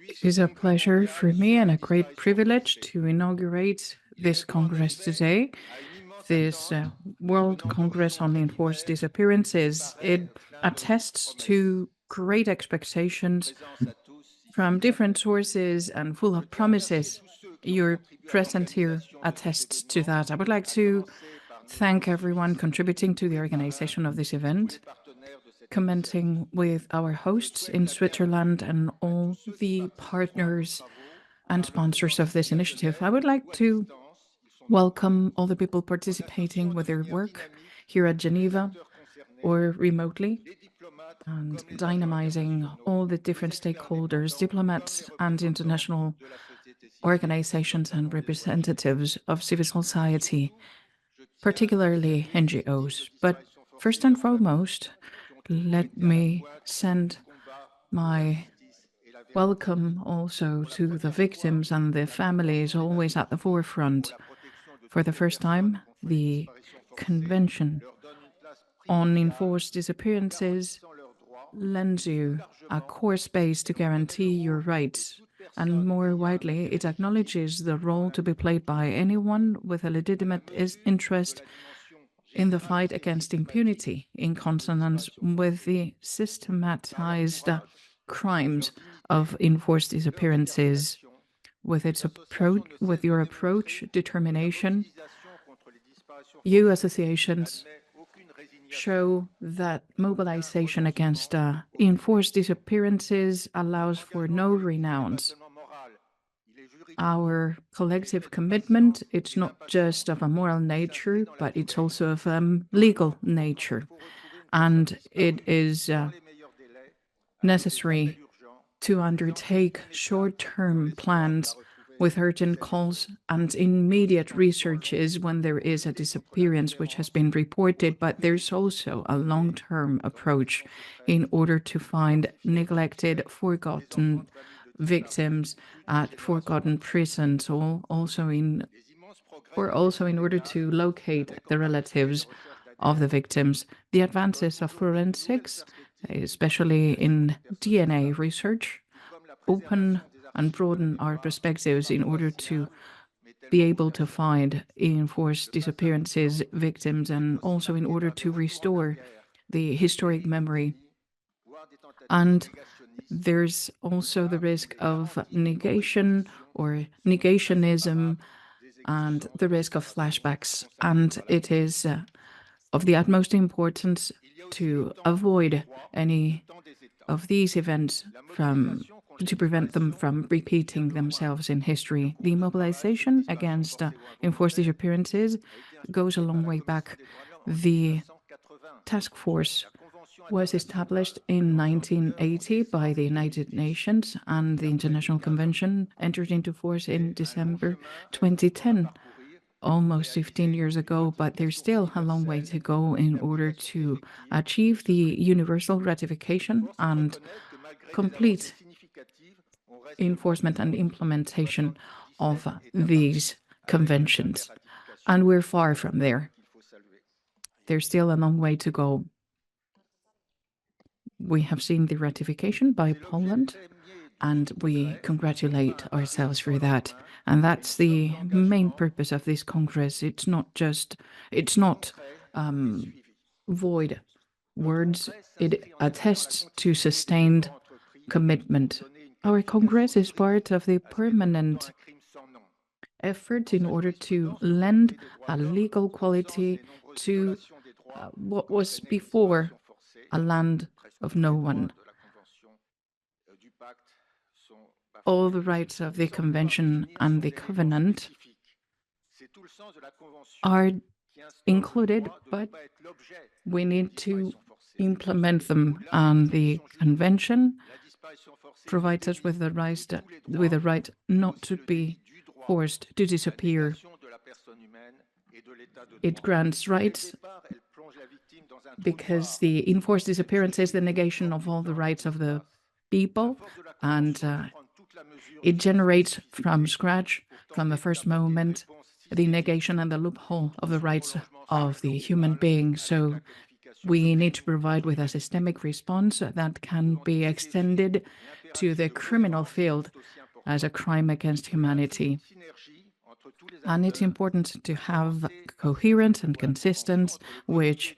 It is a pleasure for me and a great privilege to inaugurate this Congress today, this World Congress on Enforced Disappearances. It attests to great expectations from different sources and full of promises. Your presence here attests to that. I would like to thank everyone contributing to the organization of this event, commenting with our hosts in Switzerland and all the partners and sponsors of this initiative. I would like to welcome all the people participating with their work here at Geneva or remotely, and dynamizing all the different stakeholders, diplomats and international organizations and representatives of civil society, particularly NGOs. But first and foremost, let me send my welcome also to the victims and their families, always at the forefront. For the first time, the Convention on Enforced Disappearances lends you a core space to guarantee your rights, and more widely, it acknowledges the role to be played by anyone with a legitimate interest in the fight against impunity, in consonance with the systematized crimes of enforced disappearances. With your approach, determination, you associations show that mobilization against enforced disappearances allows for no renounce. Our collective commitment, it's not just of a moral nature, but it's also of legal nature. And it is necessary to undertake short-term plans with urgent calls and immediate researches when there is a disappearance which has been reported, but there's also a long-term approach in order to find neglected, forgotten victims at forgotten prisons, or also in order to locate the relatives of the victims. The advances of forensics, especially in DNA research, open and broaden our perspectives in order to be able to find enforced disappearances victims, and also in order to restore the historic memory. And there's also the risk of negation or negationism and the risk of flashbacks. And it is of the utmost importance to avoid any of these events to prevent them from repeating themselves in history. The mobilization against enforced disappearances goes a long way back. The task force was established in 1980 by the United Nations, and the International Convention entered into force in December 2010, almost 15 years ago, but there's still a long way to go in order to achieve the universal ratification and complete enforcement and implementation of these conventions. And we're far from there. There's still a long way to go. We have seen the ratification by Poland, and we congratulate ourselves for that. And that's the main purpose of this Congress. It's not void words. It attests to sustained commitment. Our Congress is part of the permanent effort in order to lend a legal quality to what was before a land of no one. All the rights of the Convention and the Covenant are included, but we need to implement them, and the Convention provides us with the right not to be forced to disappear. It grants rights because the enforced disappearance is the negation of all the rights of the people, and it generates from scratch, from the first moment, the negation and the loophole of the rights of the human being. So We need to provide with a systemic response that can be extended to the criminal field as a crime against humanity. And it's important to have coherent and consistent, which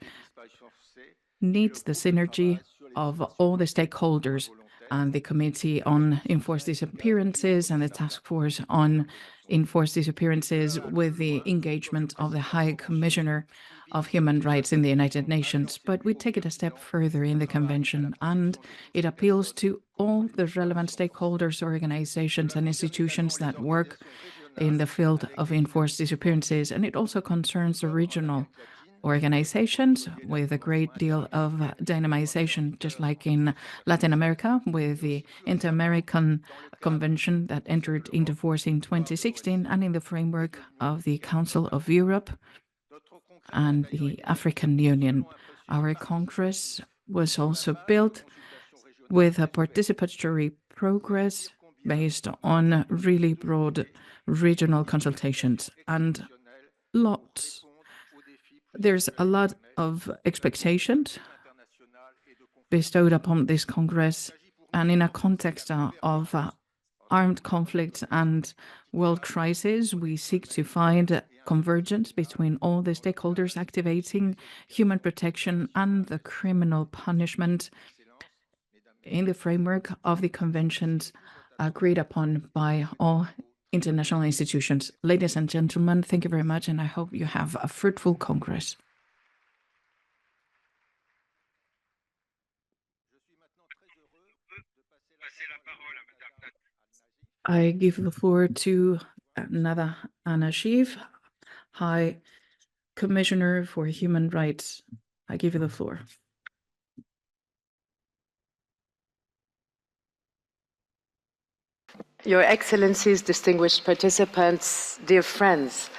needs the synergy of all the stakeholders, and the Committee on Enforced Disappearances and the Task Force on Enforced Disappearances, with the engagement of the High Commissioner of Human Rights in the United Nations. But we take it a step further in the Convention, and it appeals to all the relevant stakeholders, organizations, and institutions that work in the field of enforced disappearances, and it also concerns the regional organizations with a great deal of dynamization, just like in Latin America with the Inter-American Convention that entered into force in 2016, and in the framework of the Council of Europe and the African Union. Our Congress was also built with a participatory progress based on really broad regional consultations, and there's a lot of expectations bestowed upon this Congress, and in a context of armed conflict and world crisis, we seek to find convergence between all the stakeholders, activating human protection and the criminal punishment in the framework of the conventions agreed upon by all international institutions. Ladies and gentlemen, thank you very much, and I hope you have a fruitful Congress. I give the floor to NASHIF, High Commissioner for Human Rights. I give you the floor. Your Excellencies, distinguished participants, dear friends,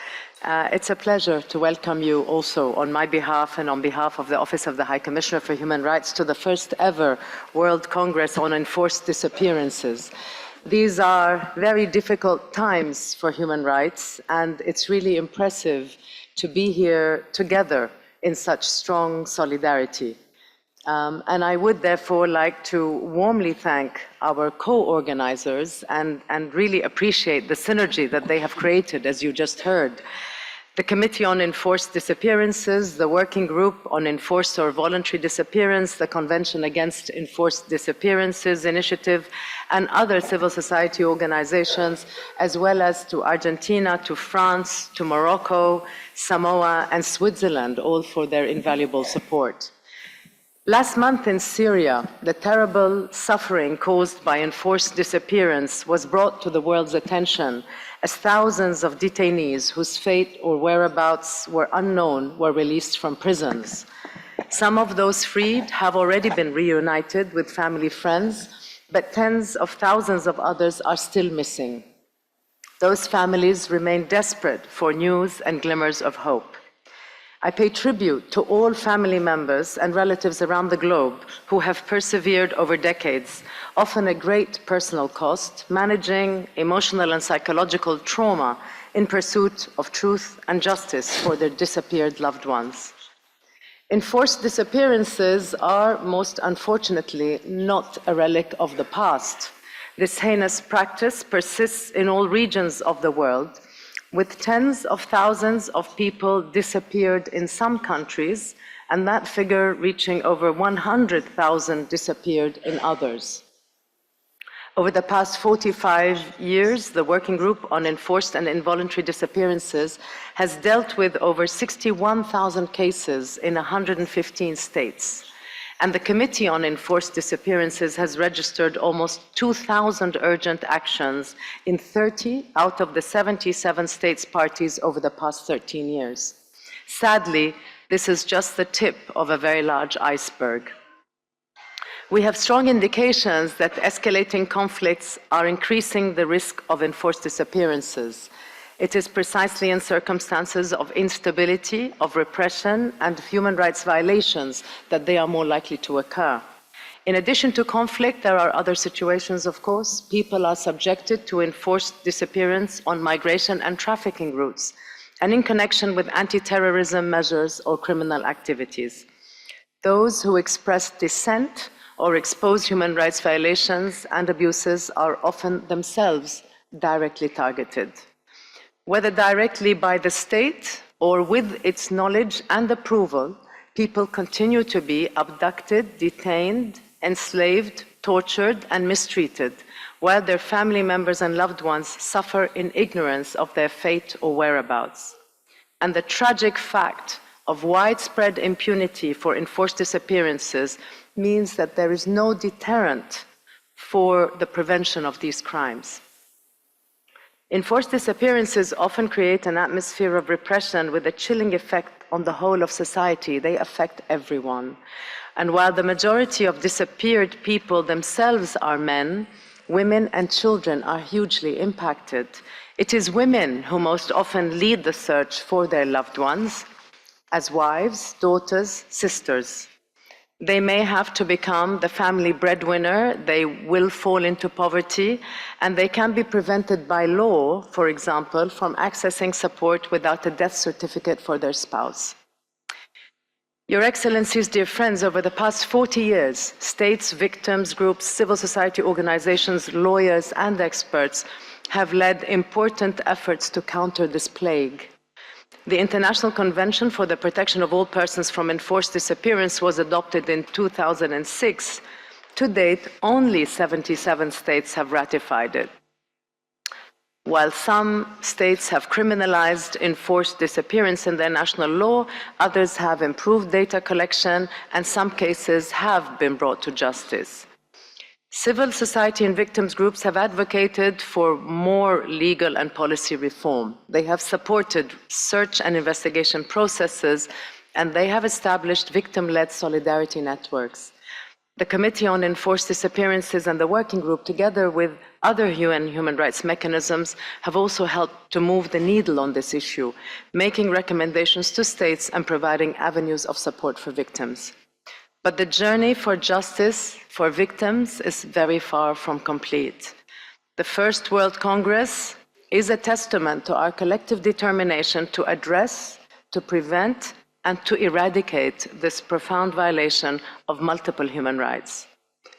it's a pleasure to welcome you also on my behalf and on behalf of the Office of the High Commissioner for Human Rights to the first ever World Congress on Enforced Disappearances. These are very difficult times for human rights, and it's really impressive to be here together in such strong solidarity. And I would therefore like to warmly thank our co-organizers and really appreciate the synergy that they have created, as you just heard. The Committee on Enforced Disappearances, the Working Group on Enforced or Voluntary Disappearance, the Convention Against Enforced Disappearances Initiative, and other civil society organizations, as well as to Argentina, to France, to Morocco, Samoa, and Switzerland, all for their invaluable support. Last month in Syria, the terrible suffering caused by enforced disappearance was brought to the world's attention as thousands of detainees whose fate or whereabouts were unknown were released from prisons. Some of those freed have already been reunited with family friends, but tens of thousands of others are still missing. Those families remain desperate for news and glimmers of hope. I pay tribute to all family members and relatives around the globe who have persevered over decades, often at great personal cost, managing emotional and psychological trauma in pursuit of truth and justice for their disappeared loved ones. Enforced disappearances are, most unfortunately, not a relic of the past. This heinous practice persists in all regions of the world, with tens of thousands of people disappeared in some countries, and that figure reaching over 100,000 disappeared in others. Over the past 45 years, the Working Group on Enforced and Involuntary Disappearances has dealt with over 61,000 cases in 115 states. And the Committee on Enforced Disappearances has registered almost 2,000 urgent actions in 30 out of the 77 states parties over the past 13 years. Sadly, this is just the tip of a very large iceberg. We have strong indications that escalating conflicts are increasing the risk of enforced disappearances. It is precisely in circumstances of instability, of repression, and human rights violations that they are more likely to occur. In addition to conflict, there are other situations, of course. People are subjected to enforced disappearance on migration and trafficking routes, and in connection with anti-terrorism measures or criminal activities. Those who express dissent or expose human rights violations and abuses are often themselves directly targeted, whether directly by the state or with its knowledge and approval. People continue to be abducted, detained, enslaved, tortured, and mistreated, while their family members and loved ones suffer in ignorance of their fate or whereabouts. And the tragic fact of widespread impunity for enforced disappearances means that there is no deterrent for the prevention of these crimes. Enforced disappearances often create an atmosphere of repression with a chilling effect on the whole of society. They affect everyone. And while the majority of disappeared people themselves are men, women and children are hugely impacted. It is women who most often lead the search for their loved ones, as wives, daughters, sisters. They may have to become the family breadwinner, they will fall into poverty, and they can be prevented by law, for example, from accessing support without a death certificate for their spouse. Your Excellencies, dear friends, over the past 40 years, states, victims, groups, civil society organizations, lawyers, and experts have led important efforts to counter this plague. The International Convention for the Protection of All Persons from Enforced Disappearance was adopted in 2006. To date, only 77 states have ratified it. While some states have criminalized enforced disappearance in their national law, others have improved data collection, and some cases have been brought to justice. Civil society and victims groups have advocated for more legal and policy reform. They have supported search and investigation processes, and they have established victim-led solidarity networks. The Committee on Enforced Disappearances and the Working Group, together with other UN human rights mechanisms, have also helped to move the needle on this issue, making recommendations to states and providing avenues of support for victims. But the journey for justice for victims is very far from complete. The First World Congress is a testament to our collective determination to address, to prevent, and to eradicate this profound violation of multiple human rights.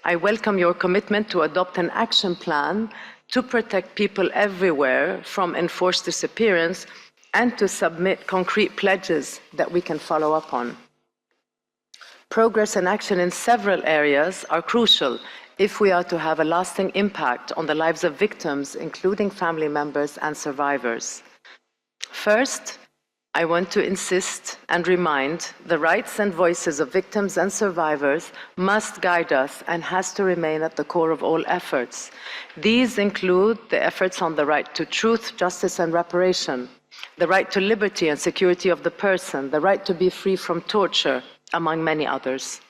I welcome your commitment to adopt an action plan to protect people everywhere from enforced disappearance and to submit concrete pledges that we can follow up on. Progress and action in several areas are crucial if we are to have a lasting impact on the lives of victims, including family members and survivors. First, I want to insist and remind the rights and voices of victims and survivors must guide us and has to remain at the core of all efforts. These include the efforts on the right to truth, justice, and reparation, the right to liberty and security of the person, the right to be free from torture, among many others.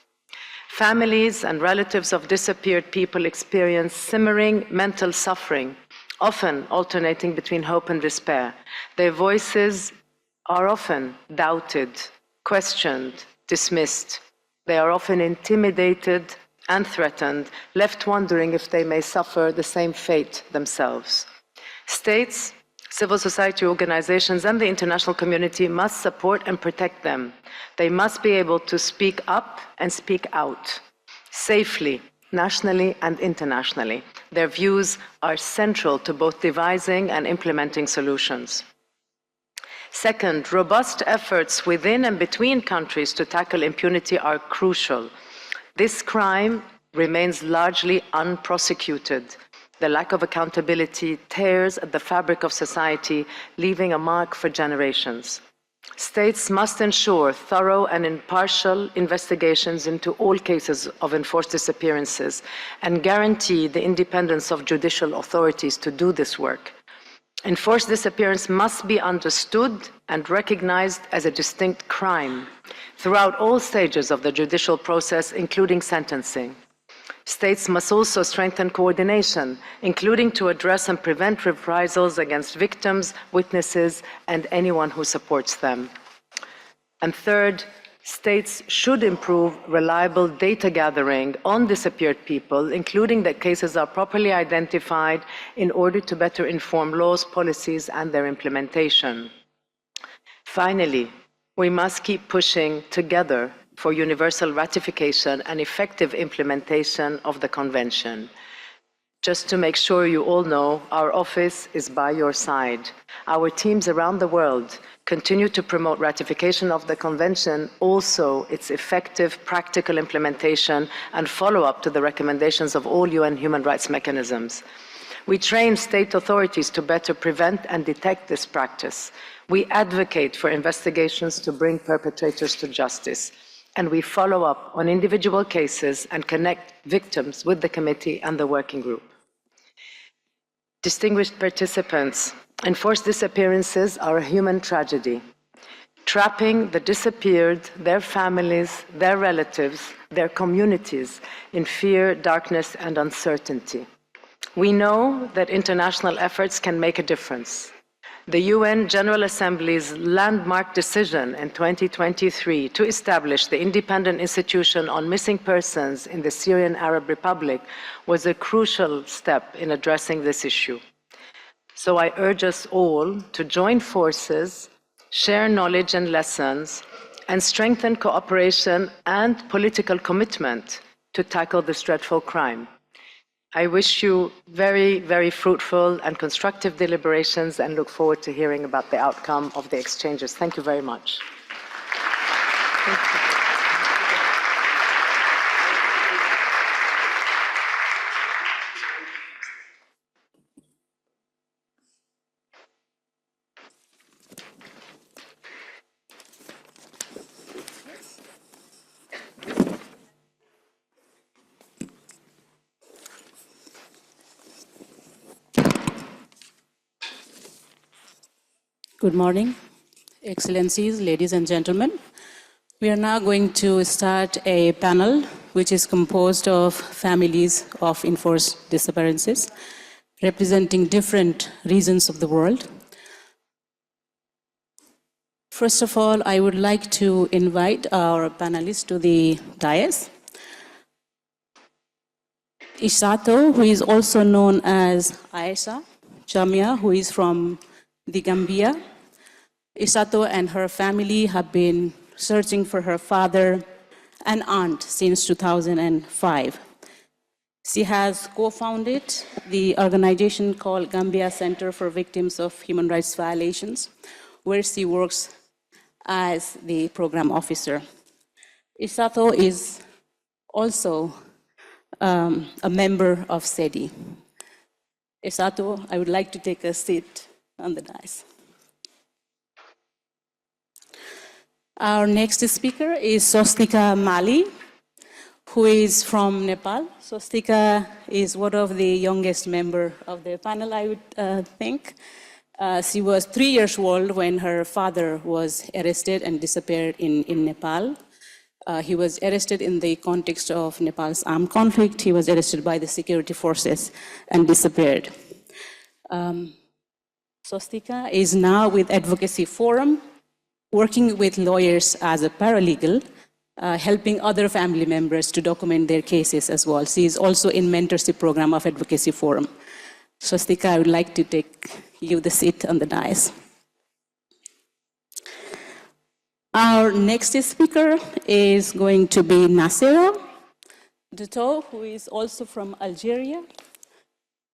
Families and relatives of disappeared people experience simmering mental suffering, often alternating between hope and despair. Their voices are often doubted, questioned, dismissed. They are often intimidated and threatened, left wondering if they may suffer the same fate themselves. States, civil society organizations, and the international community must support and protect them. They must be able to speak up and speak out, safely, nationally and internationally. Their views are central to both devising and implementing solutions. Second, robust efforts within and between countries to tackle impunity are crucial. This crime remains largely unprosecuted. The lack of accountability tears at the fabric of society, leaving a mark for generations. States must ensure thorough and impartial investigations into all cases of enforced disappearances and guarantee the independence of judicial authorities to do this work. Enforced disappearance must be understood and recognized as a distinct crime throughout all stages of the judicial process, including sentencing. States must also strengthen coordination, including to address and prevent reprisals against victims, witnesses, and anyone who supports them. And third, states should improve reliable data gathering on disappeared people, including that cases are properly identified in order to better inform laws, policies, and their implementation. Finally, we must keep pushing together for universal ratification and effective implementation of the Convention. Just to make sure you all know, our office is by your side. Our teams around the world continue to promote ratification of the Convention, also its effective practical implementation and follow-up to the recommendations of all UN human rights mechanisms. We train state authorities to better prevent and detect this practice. We advocate for investigations to bring perpetrators to justice. And we follow up on individual cases and connect victims with the committee and the working group. Distinguished participants, enforced disappearances are a human tragedy. Trapping the disappeared, their families, their relatives, their communities in fear, darkness, and uncertainty. We know that international efforts can make a difference. The UN General Assembly's landmark decision in 2023 to establish the Independent Institution on Missing Persons in the Syrian Arab Republic was a crucial step in addressing this issue. So I urge us all to join forces, share knowledge and lessons, and strengthen cooperation and political commitment to tackle this dreadful crime. I wish you very, very fruitful and constructive deliberations and look forward to hearing about the outcome of the exchanges. Thank you very much. Thank you. Good morning, Excellencies, ladies and gentlemen. We are now going to start a panel which is composed of families of enforced disappearances representing different regions of the world. First of all, I would like to invite our panelists to the dais. Isato, who is also known as Ayeshah, JAMMEH, who is from the Gambia. Isato and her family have been searching for her father and aunt since 2005. She has co-founded the organization called Gambia Center for Victims of Human Rights Violations, where she works as the program officer. Isato is also a member of CEDI. Isato, I would like to take a seat on the dais. Our next speaker is Swastika Mali, who is from Nepal. Swastika is one of the youngest members of the panel, I would think. She was 3 years old when her father was arrested and disappeared in Nepal. He was arrested in the context of Nepal's armed conflict. He was arrested by the security forces and disappeared. Swastika is now with Advocacy Forum, working with lawyers as a paralegal, helping other family members to document their cases as well. She is also in mentorship program of Advocacy Forum. Swastika, I would like to take you the seat on the dais. Our next speaker is going to be Nassera DUTOUR, who is also from Algeria.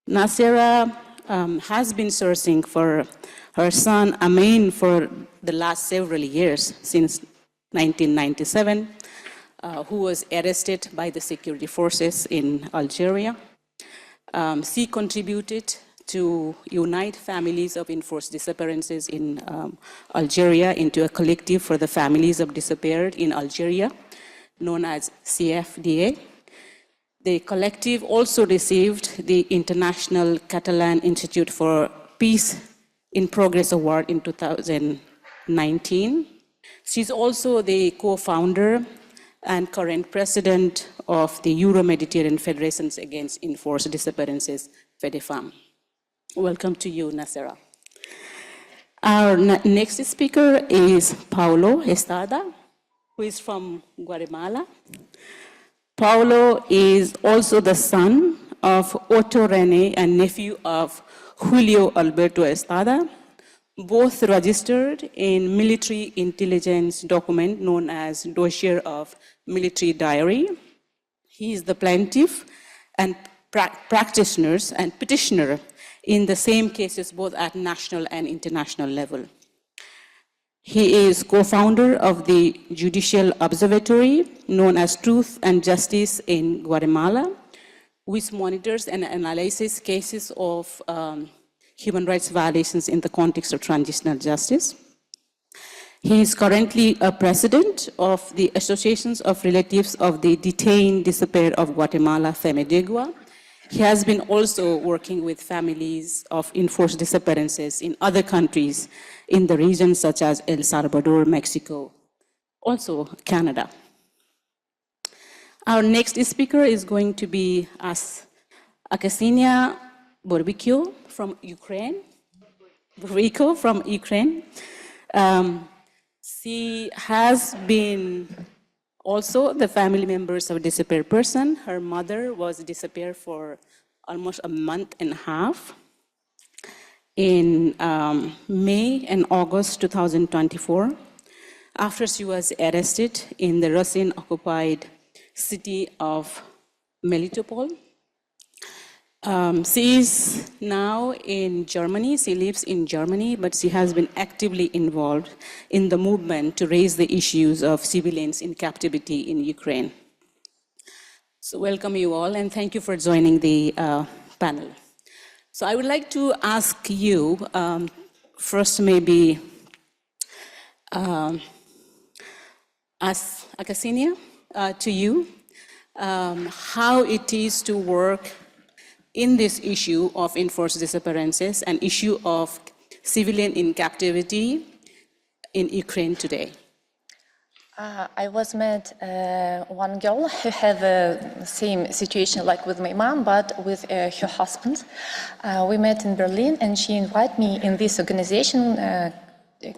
Nassera has been searching for her son Amin for the last several years, since 1997, who was arrested by the security forces in Algeria. She contributed to unite families of enforced disappearances in Algeria into a collective for the families of disappeared in Algeria, known as CFDA. The collective also received the International Catalan Institute for Peace in Progress Award in 2019. She's also the co-founder and current president of the Euro-Mediterranean Federations Against Enforced Disappearances, FEDEFAM. Welcome to you, Nassera. Our next speaker is Paulo Estrada, who is from Guatemala. Paulo is also the son of Otto Rene and nephew of Julio Alberto Estrada, both registered in military intelligence document known as Dossier of Military Diary. He is the plaintiff and practitioners and petitioner in the same cases both at national and international level. He is co-founder of the Judicial Observatory known as Truth and Justice in Guatemala, which monitors and analyzes cases of human rights violations in the context of transitional justice. He is currently a president of the Associations of Relatives of the Detained Disappeared of Guatemala, FAMDEGUA. He has been also working with families of enforced disappearances in other countries in the region such as El Salvador, Mexico, also Canada. Our next speaker is going to be Aksinia BOBRUIKO from Ukraine. BOBRUIKO from Ukraine. She has been also the family members of a disappeared person. Her mother was disappeared for almost a month and a half in May and August 2024, after she was arrested in the Russian-occupied city of Melitopol. She is now in Germany. She lives in Germany, but she has been actively involved in the movement to raise the issues of civilians in captivity in Ukraine. So welcome you all, and thank you for joining the panel. So I would like to ask you, first maybe, as Aksinia, to you, how it is to work in this issue of enforced disappearances and issue of civilian in captivity in Ukraine today. I was met one girl who had the same situation like with my mom, but with her husband. We met in Berlin, and she invited me in this organization,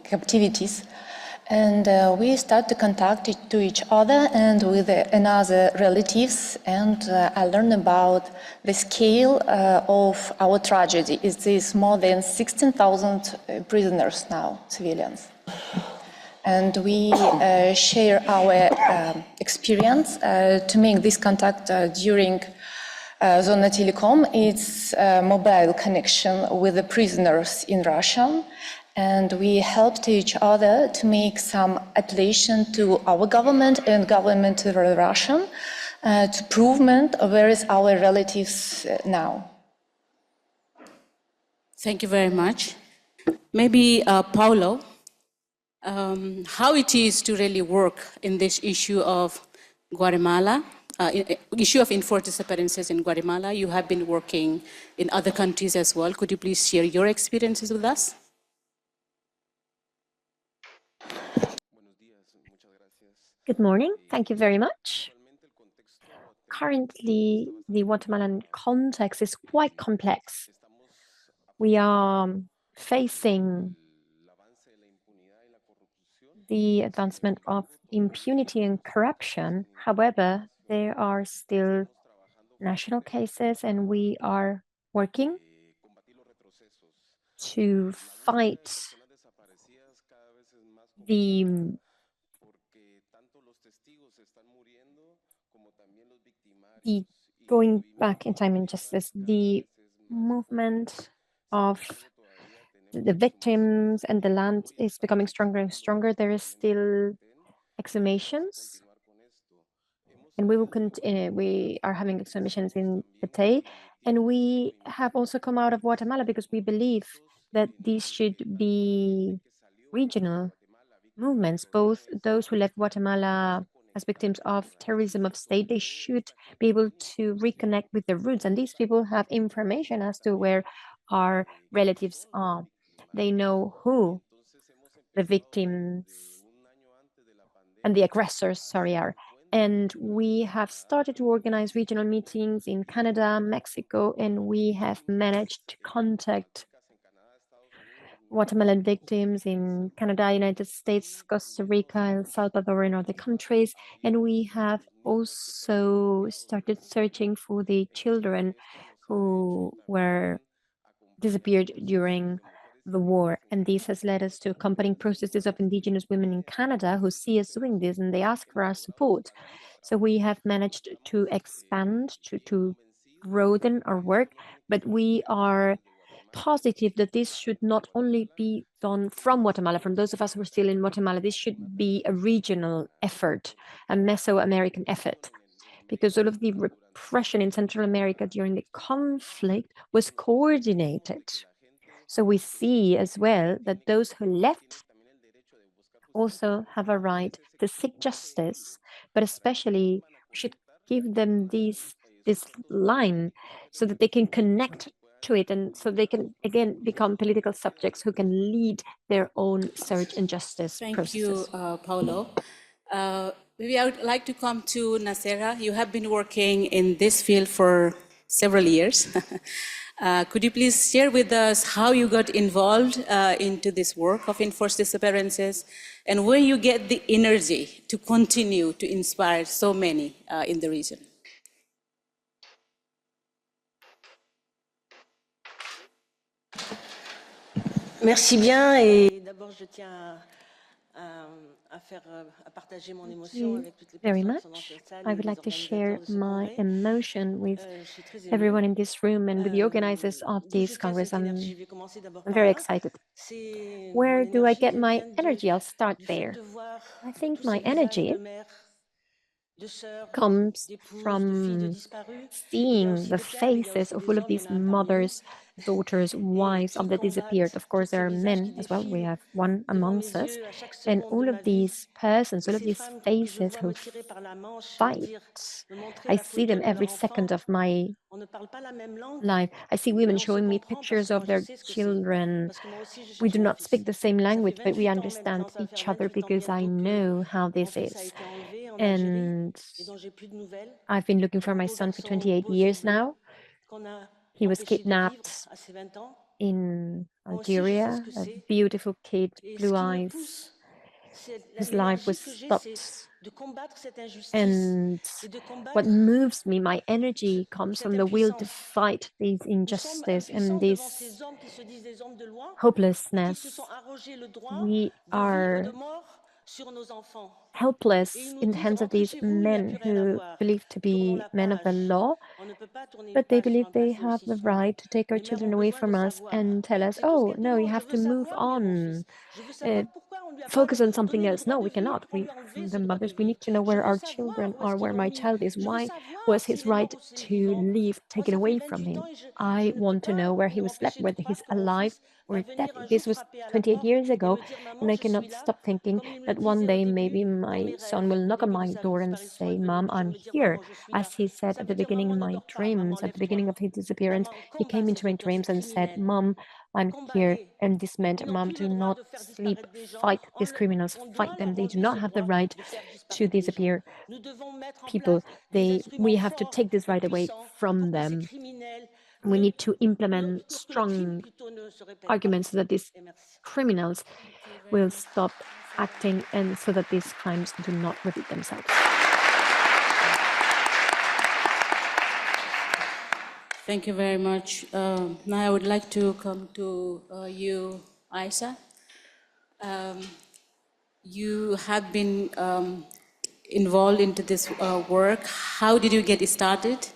Captivities. And we started to contact to each other and with another relatives, and I learned about the scale of our tragedy. It is more than 16,000 prisoners now, civilians. And we share our experience to make this contact during Zona Telecom. It's a mobile connection with the prisoners in Russia. And we helped each other to make some appellation to our government and government of Russia to prove where is our relatives now. Thank you very much. Maybe Paulo, how it is to really work in this issue of Guatemala, issue of enforced disappearances in Guatemala. You have been working in other countries as well. Could you please share your experiences with us? Good morning. Thank you very much. Currently, the Guatemalan context is quite complex. We are facing the advancement of impunity and corruption. However, there are still national cases, and we are working to fight the going back in time in justice, the movement of the victims and the land is becoming stronger and stronger. There is still exhumations, and we will continue. We are having exhumations in Patay, and we have also come out of Guatemala because we believe that these should be regional movements. Both those who left Guatemala as victims of terrorism of state, they should be able to reconnect with their roots. And these people have information as to where our relatives are. They know who the victims and the aggressors, are. And we have started to organize regional meetings in Canada, Mexico, and we have managed to contact Guatemalan victims in Canada, United States, Costa Rica, El Salvador, and other countries. And we have also started searching for the children who were disappeared during the war. And this has led us to accompanying processes of Indigenous women in Canada who see us doing this and they ask for our support. So we have managed to expand, to broaden our work, but we are positive that this should not only be done from Guatemala, from those of us who are still in Guatemala, this should be a regional effort, a Mesoamerican effort, because all of the repression in Central America during the conflict was coordinated. So we see as well that those who left also have a right to seek justice, but especially we should give them this line so that they can connect to it and so they can again become political subjects who can lead their own search and justice processes. Thank you, Paulo. Maybe I would like to come to Nassera. You have been working in this field for several years. Could you please share with us how you got involved into this work of enforced disappearances and where you get the energy to continue to inspire so many in the region? Merci bien et d'abord je tiens à partager mon émotion avec toutes les personnes qui sont dans cette salle. I would like to share my emotion with everyone in this room and with the organizers of this Congress. I'm very excited. Where do I get my energy? I'll start there. I think my energy comes from seeing the faces of all of these mothers, daughters, wives of the disappeared. Of course, there are men as well. We have one amongst us. And all of these persons, all of these faces who fight, I see them every second of my life. I see women showing me pictures of their children. We do not speak the same language, but we understand each other because I know how this is. And I've been looking for my son for 28 years now. He was kidnapped in Algeria, a beautiful kid, blue eyes. His life was stopped. And what moves me, my energy, comes from the will to fight this injustice and this hopelessness. We are helpless in the hands of these men who believe to be men of the law, but they believe they have the right to take our children away from us and tell us, oh, no, you have to move on, focus on something else. No, we cannot. The mothers, we need to know where our children are, where my child is. Why was his right to leave taken away from him? I want to know where he was left, whether he's alive or dead. This was 28 years ago, and I cannot stop thinking that one day maybe my son will knock on my door and say, Mom, I'm here. As he said at the beginning of my dreams, at the beginning of his disappearance, he came into my dreams and said, Mom, I'm here. And this meant, Mom, do not sleep, fight these criminals, fight them. They do not have the right to disappear people. We have to take this right away from them. We need to implement strong arguments so that these criminals will stop acting and so that these crimes do not repeat themselves. Thank you very much. Now I would like to come to you, Ayeshah. You have been involved into this work. How did you get started?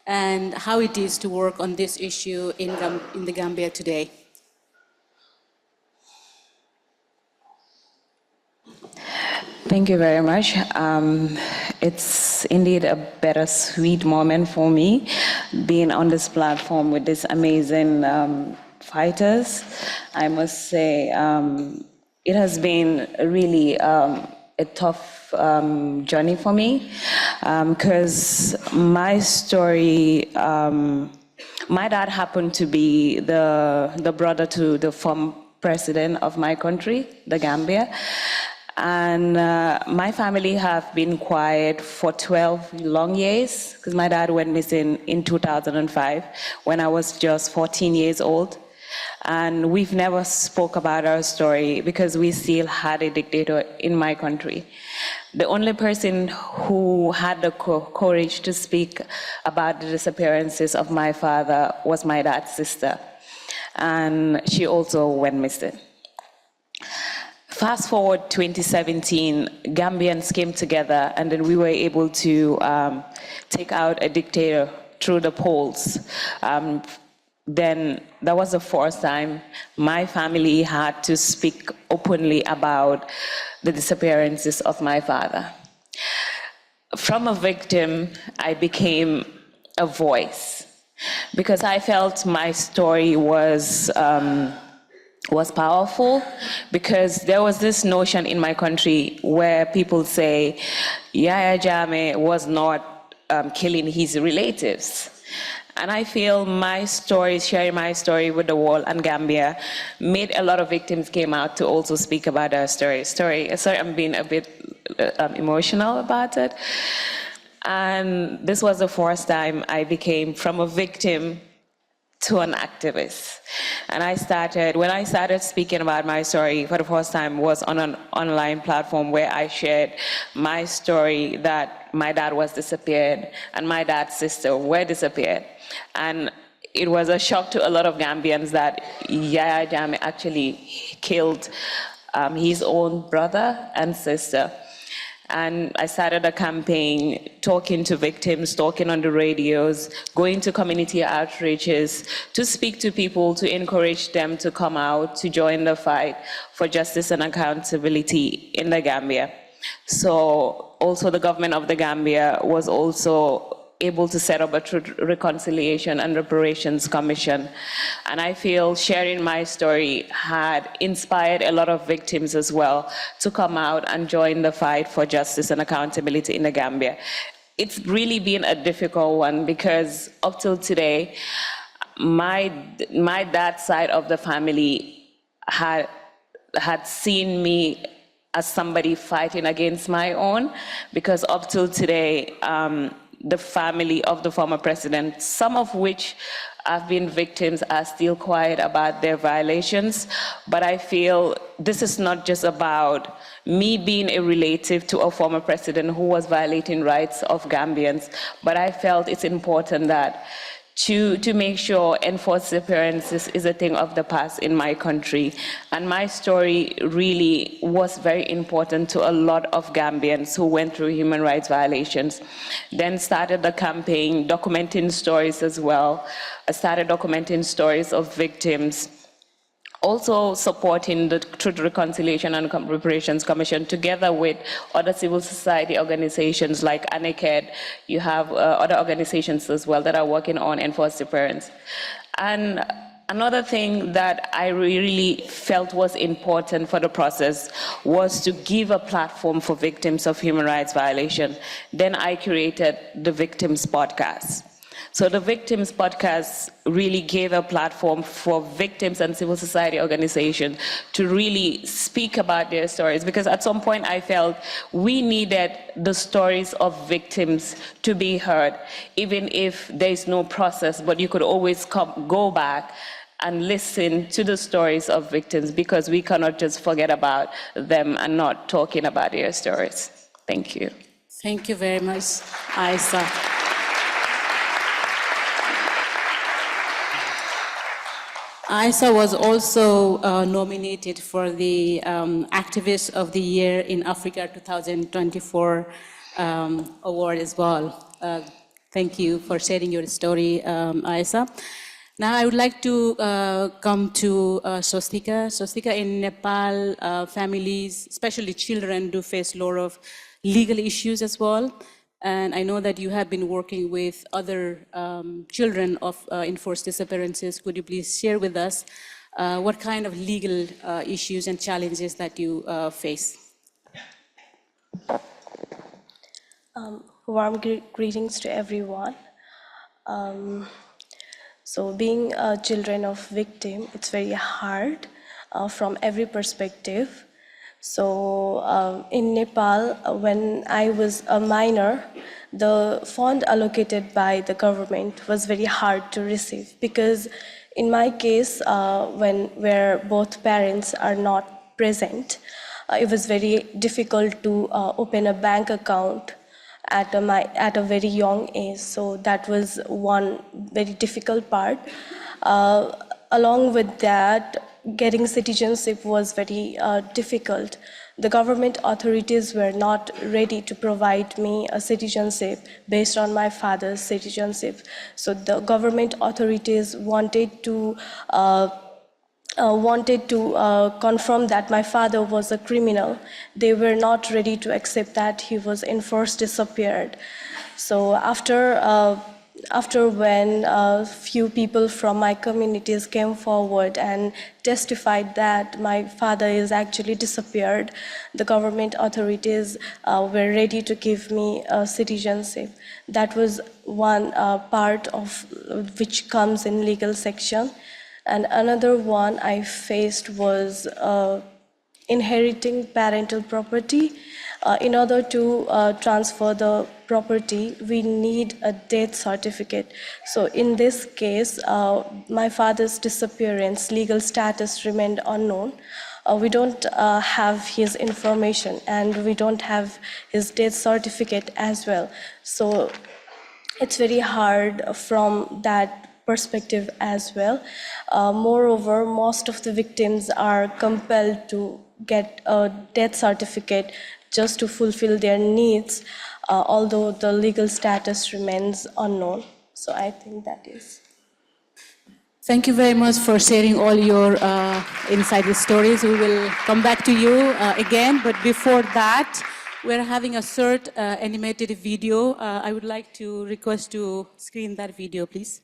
And how it is to work on this issue in the Gambia today? Thank you very much. It's indeed a bittersweet moment for me, being on this platform with these amazing fighters. I must say, it has been really a tough journey for me, because my story, my dad happened to be the brother to the former president of my country, the Gambia. And my family have been quiet for 12 long years, because my dad went missing in 2005 when I was just 14 years old. And we've never spoke about our story because we still had a dictator in my country. The only person who had the courage to speak about the disappearances of my father was my dad's sister. and she also went missing. Fast forward 2017, Gambians came together, and then we were able to take out a dictator through the polls. Then that was the first time my family had to speak openly about the disappearances of my father. From a victim, I became a voice because I felt my story was powerful, because there was this notion in my country where people say Yahya Jammeh was not killing his relatives. And I feel my story, sharing my story with the world and Gambia, made a lot of victims came out to also speak about their story. Sorry, I'm being a bit emotional about it. And this was the first time I became from a victim to an activist. And when I started speaking about my story for the first time was on an online platform where I shared my story that my dad was disappeared and my dad's sister were disappeared. And it was a shock to a lot of Gambians that Yahya Jammeh actually killed his own brother and sister. And I started a campaign talking to victims, talking on the radios, going to community outreaches to speak to people, to encourage them to come out, to join the fight for justice and accountability in the Gambia. So also the government of the Gambia was also able to set up a Truth, Reconciliation and Reparations Commission. And I feel sharing my story had inspired a lot of victims as well to come out and join the fight for justice and accountability in the Gambia. It's really been a difficult one because up till today, my dad's side of the family had seen me as somebody fighting against my own, because up till today, the family of the former president, some of which have been victims, are still quiet about their violations. But I feel this is not just about me being a relative to a former president who was violating rights of Gambians, but I felt it's important that to make sure enforced disappearances is a thing of the past in my country. And my story really was very important to a lot of Gambians who went through human rights violations. Then started the campaign documenting stories as well. I started documenting stories of victims. Also supporting the Truth, Reconciliation and Reparations Commission together with other civil society organizations like ANECED. You have other organizations as well that are working on enforced disappearance. And another thing that I really felt was important for the process was to give a platform for victims of human rights violation. Then I created the Victims Podcast. So the Victims Podcast really gave a platform for victims and civil society organizations to really speak about their stories, because at some point I felt we needed the stories of victims to be heard, even if there's no process, but you could always go back and listen to the stories of victims, because we cannot just forget about them and not talking about their stories. Thank you. Thank you very much, Ayeshah. Ayeshah was also nominated for the Activist of the Year in Africa 2024 award as well. Thank you for sharing your story, Ayeshah. Now I would like to come to Swastika. Swastika, in Nepal, families, especially children, do face a lot of legal issues as well. And I know that you have been working with other children of enforced disappearances. Could you please share with us what kind of legal issues and challenges that you face? Warm greetings to everyone. So being children of victim, it's very hard from every perspective. So in Nepal, when I was a minor, the fund allocated by the government was very hard to receive, because in my case, where both parents are not present, it was very difficult to open a bank account at a very young age. So that was one very difficult part. along with that, getting citizenship was very difficult. The government authorities were not ready to provide me a citizenship based on my father's citizenship. So the government authorities wanted to confirm that my father was a criminal. They were not ready to accept that he was enforced disappeared. So after when few people from my communities came forward and testified that my father is actually disappeared, the government authorities were ready to give me a citizenship. That was one part of which comes in legal section. And another one I faced was inheriting parental property. In order to transfer the property, we need a death certificate. So in this case, my father's disappearance, legal status remained unknown. We don't have his information and we don't have his death certificate as well. So it's very hard from that perspective as well. Moreover, most of the victims are compelled to get a death certificate just to fulfill their needs, although the legal status remains unknown. So I think that is. Thank you very much for sharing all your insider stories. We will come back to you again, but before that, we're having a short animated video. I would like to request to screen that video, please.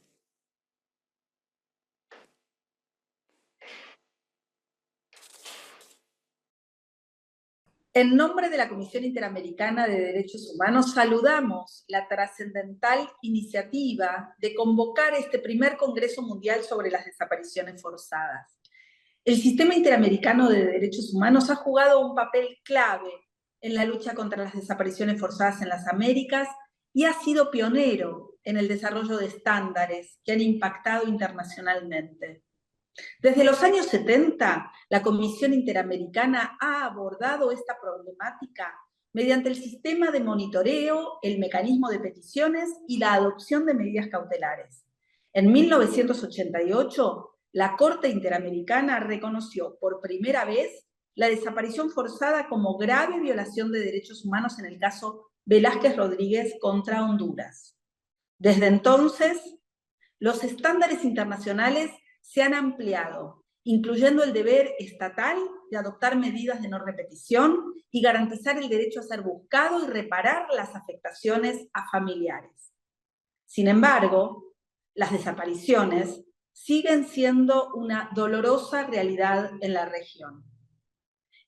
En nombre de la Comisión Interamericana de Derechos Humanos, saludamos la trascendental iniciativa de convocar este primer Congreso Mundial sobre las Desapariciones Forzadas. El Sistema Interamericano de Derechos Humanos ha jugado un papel clave en la lucha contra las desapariciones forzadas en las Américas y ha sido pionero en el desarrollo de estándares que han impactado internacionalmente. Desde los años 70, la Comisión Interamericana ha abordado esta problemática mediante el sistema de monitoreo, el mecanismo de peticiones y la adopción de medidas cautelares. En 1988, la Corte Interamericana reconoció por primera vez la desaparición forzada como grave violación de derechos humanos en el caso Velázquez Rodríguez contra Honduras. Desde entonces, los estándares internacionales se han ampliado, incluyendo el deber estatal de adoptar medidas de no repetición y garantizar el derecho a ser buscado y reparar las afectaciones a familiares. Sin embargo, las desapariciones siguen siendo una dolorosa realidad en la región.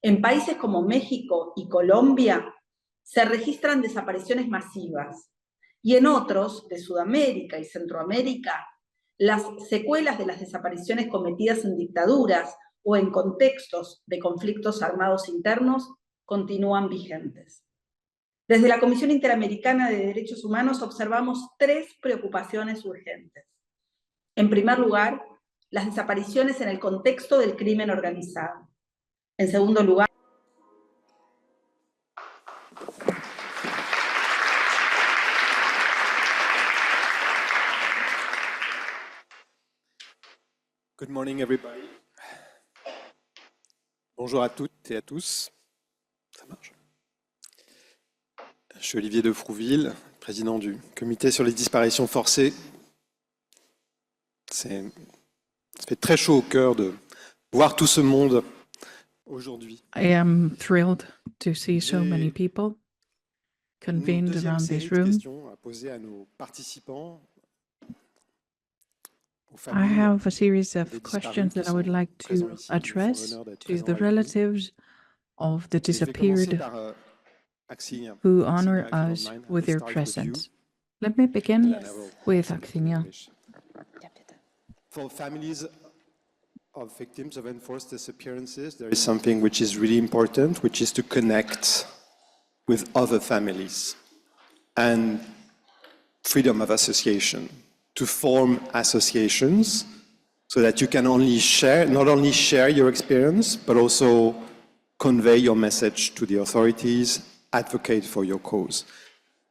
En países como México y Colombia se registran desapariciones masivas, y en otros, de Sudamérica y Centroamérica, las secuelas de las desapariciones cometidas en dictaduras o en contextos de conflictos armados internos continúan vigentes. Desde la Comisión Interamericana de Derechos Humanos observamos tres preocupaciones urgentes. En primer lugar, las desapariciones en el contexto del crimen organizado. En segundo lugar, Good morning, everybody. Bonjour à toutes et à tous. Ça marche. Je suis Olivier de Frouville, président du comité sur les disparitions forcées. Ça fait très chaud au cœur de voir tout ce monde aujourd'hui. I am thrilled to see so many people convened around this room. À poser à nos participants. I have a series of questions that I would like to address to the relatives of the disappeared who honor us with their presence. Let me begin with Aksinia. For families of victims of enforced disappearances, there is something which is really important, which is to connect with other families and freedom of association, to form associations so that you can not only share your experience, but also convey your message to the authorities, advocate for your cause.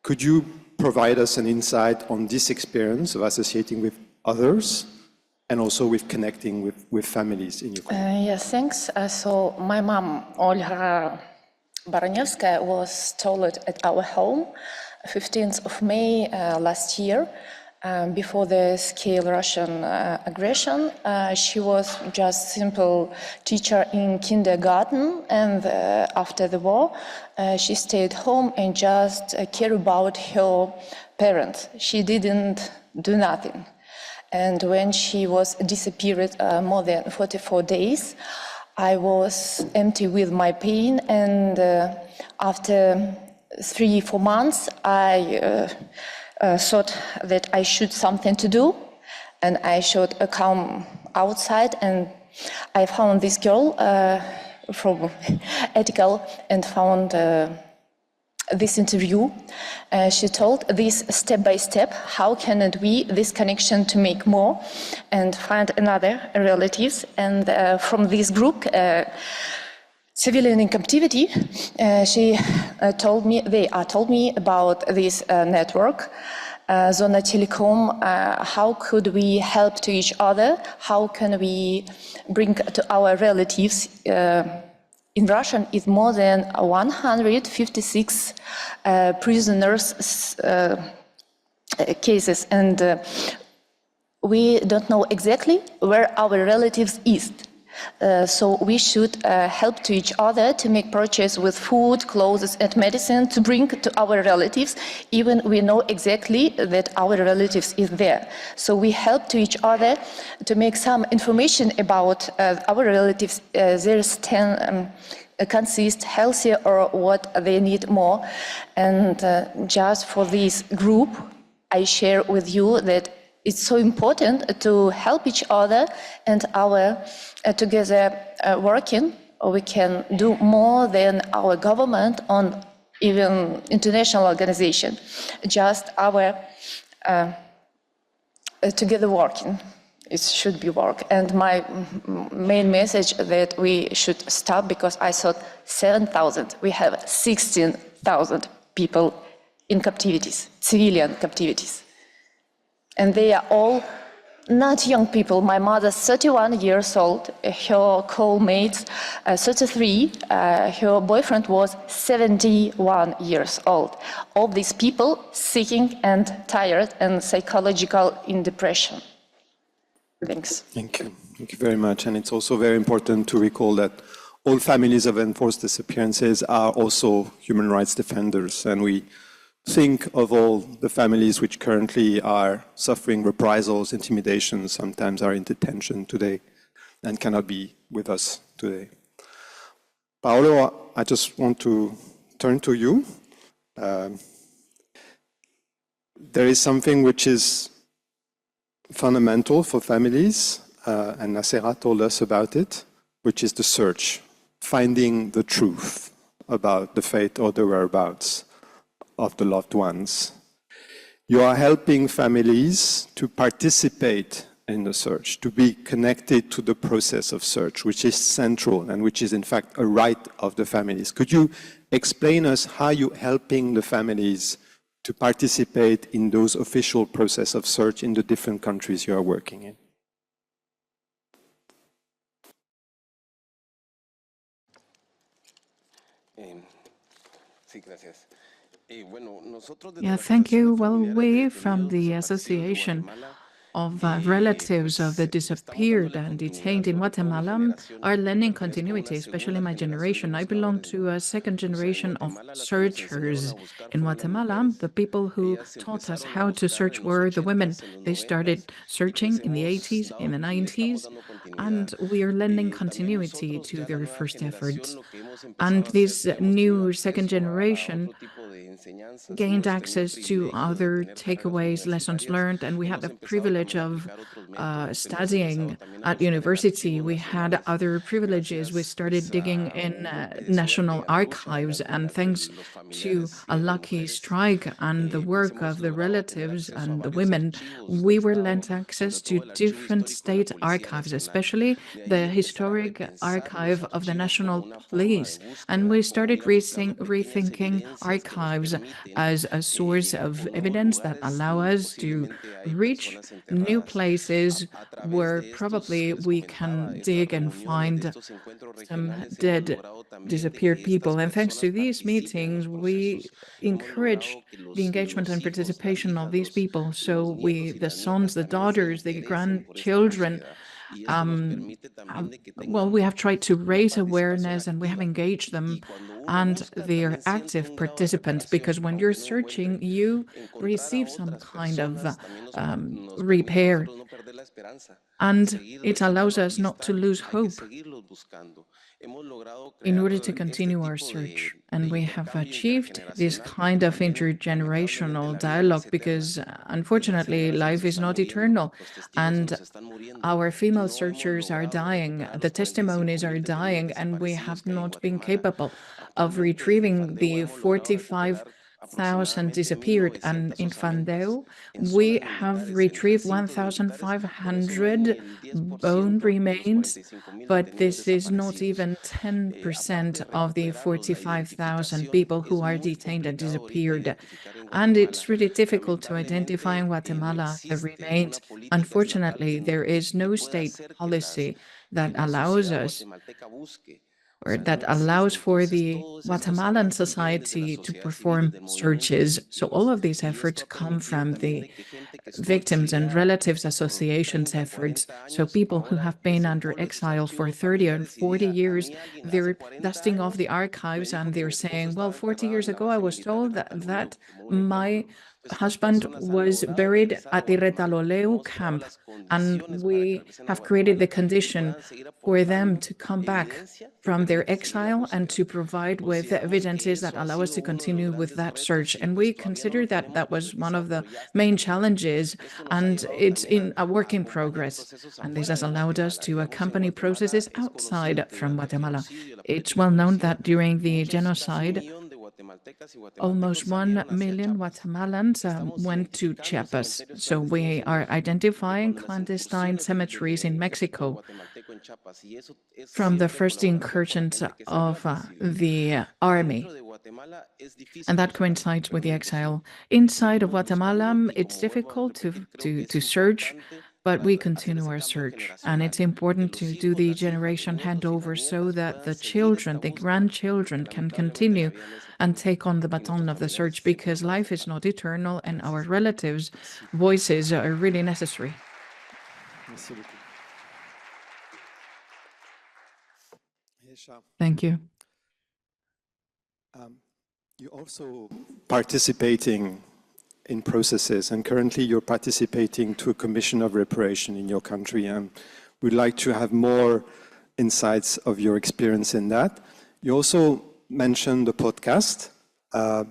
Could you provide us an insight on this experience of associating with others and also with connecting with families in Ukraine. Yes, thanks. So my mom, Olga Baranevskaya, was told at our home 15th of May last year. Before the scale Russian aggression, she was just simple teacher in kindergarten, and after the war, she stayed home and just care about her parents. She didn't do nothing. And when she was disappeared more than 44 days, I was empty with my pain, and after 3-4 months, I thought that I should something to do, and I should come outside, and I found this girl from Ethical and found this interview. She told this step by step, how can we this connection to make more and find another relatives, and from this group, Civilian in Captivity, she told me about this network, Zona Telecom, how could we help to each other, how can we bring to our relatives. In Russian, it's more than 156 prisoners cases, and we don't know exactly where our relatives is. So we should help to each other to make purchase with food, clothes, and medicine to bring to our relatives, even we know exactly that our relatives is there. So we help to each other to make some information about our relatives, their stand, consist healthier or what they need more. And just for this group, I share with you that it's so important to help each other, and our together working, we can do more than our government on even international organization. Just our together working, it should be work. And my main message that we should stop, because I thought 7,000, we have 16,000 people in captivities, civilian captivities. And they are all not young people. My mother's 31 years old, her co-mates 33, her boyfriend was 71 years old. All these people sick and tired and psychological in depression. Thanks. Thank you. Thank you very much. And it's also very important to recall that all families of enforced disappearances are also human rights defenders, and we think of all the families which currently are suffering reprisals, intimidations, sometimes are in detention today and cannot be with us today. Paulo, I just want to turn to you. There is something which is fundamental for families, and Nassera told us about it, which is the search, finding the truth about the fate or the whereabouts of the loved ones. You are helping families to participate in the search, to be connected to the process of search, which is central and which is in fact a right of the families. Could you explain us how you're helping the families to participate in those official process of search in the different countries you are working in? Yeah, thank you. Well, we from the Association of relatives of the disappeared and detained in Guatemala are lending continuity, especially my generation. I belong to a second generation of searchers in Guatemala. The people who taught us how to search were the women. They started searching in the 80s, in the 90s, and we are lending continuity to their first efforts. And this new second generation gained access to other takeaways, lessons learned, and we had the privilege of studying at university. We had other privileges. We started digging in national archives, and thanks to a lucky strike and the work of the relatives and the women, we were lent access to different state archives, especially the historic archive of the National Police. And we started rethinking archives serves as a source of evidence that allow us to reach new places where probably we can dig and find some dead, disappeared people. And thanks to these meetings, we encourage the engagement and participation of these people. So the sons, the daughters, the grandchildren, well, we have tried to raise awareness and we have engaged them, and they are active participants, because when you're searching, you receive some kind of repair, and it allows us not to lose hope in order to continue our search. And we have achieved this kind of intergenerational dialogue because, unfortunately, life is not eternal, and our female searchers are dying, the testimonies are dying, and we have not been capable of retrieving the 45,000 disappeared. And in FAMDEGUA, we have retrieved 1,500 bone remains, but this is not even 10% of the 45,000 people who are detained and disappeared. And it's really difficult to identify in Guatemala the remains. Unfortunately, there is no state policy that allows us, or that allows for the Guatemalan society to perform searches. So all of these efforts come from the victims and relatives associations efforts. So people who have been under exile for 30 and 40 years, they're dusting off the archives and they're saying, well, 40 years ago, I was told that my husband was buried at the Retaloleu camp, and we have created the condition for them to come back from their exile and to provide with evidences that allow us to continue with that search. And we consider that that was one of the main challenges, and it's in a work in progress. And this has allowed us to accompany processes outside from Guatemala. It's well known that during the genocide, almost 1 million Guatemalans went to Chiapas. So we are identifying clandestine cemeteries in Mexico from the first incursions of the army. And that coincides with the exile. Inside of Guatemala, it's difficult to search, but we continue our search. And it's important to do the generation handover so that the children, the grandchildren, can continue and take on the baton of the search, because life is not eternal and our relatives' voices are really necessary. Thank you. You're also participating in processes, and currently you're participating to a commission of reparation in your country, and we'd like to have more insights of your experience in that. You also mentioned the podcast,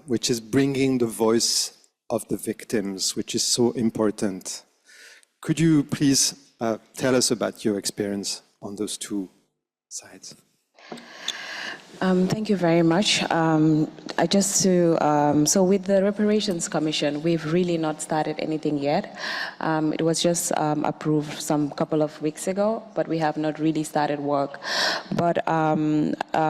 which is bringing the voice of the victims, which is so important. Could you please tell us about your experience on those two sides? Thank you very much. So with the Reparations Commission, we've really not started anything yet. It was just approved some couple of weeks ago, but we have not really started work. But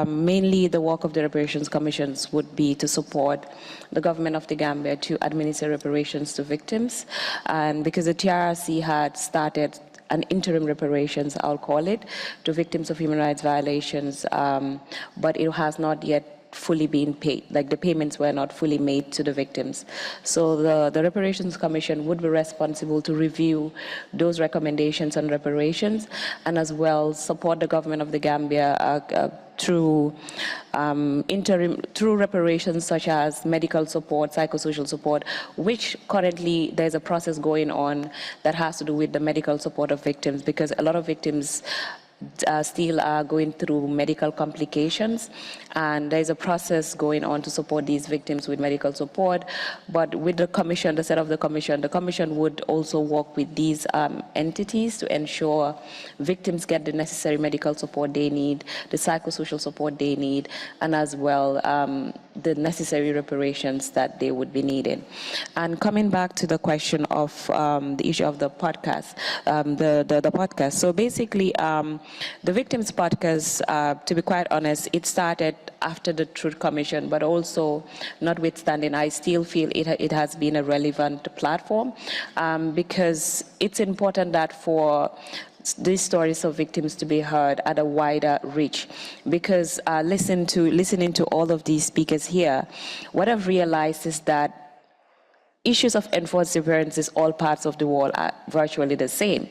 mainly the work of the Reparations Commissions would be to support the government of the Gambia to administer reparations to victims. And because the TRRC had started an interim reparations, I'll call it, to victims of human rights violations, but it has not yet fully been paid, like the payments were not fully made to the victims. So the Reparations Commission would be responsible to review those recommendations on reparations, and as well support the government of the Gambia through through reparations such as medical support, psychosocial support, which currently there's a process going on that has to do with the medical support of victims, because a lot of victims still are going through medical complications, and there's a process going on to support these victims with medical support. But with the commission, the set of the commission would also work with these entities to ensure victims get the necessary medical support they need, the psychosocial support they need, and as well the necessary reparations that they would be needing. And coming back to the question of the issue of the podcast, the podcast. So basically, The Victims podcast, to be quite honest, it started after the Truth Commission, but also notwithstanding, I still feel it has been a relevant platform because it's important that for these stories of victims to be heard at a wider reach. Because listening to all of these speakers here, what I've realized is that issues of enforced disappearances all parts of the world are virtually the same.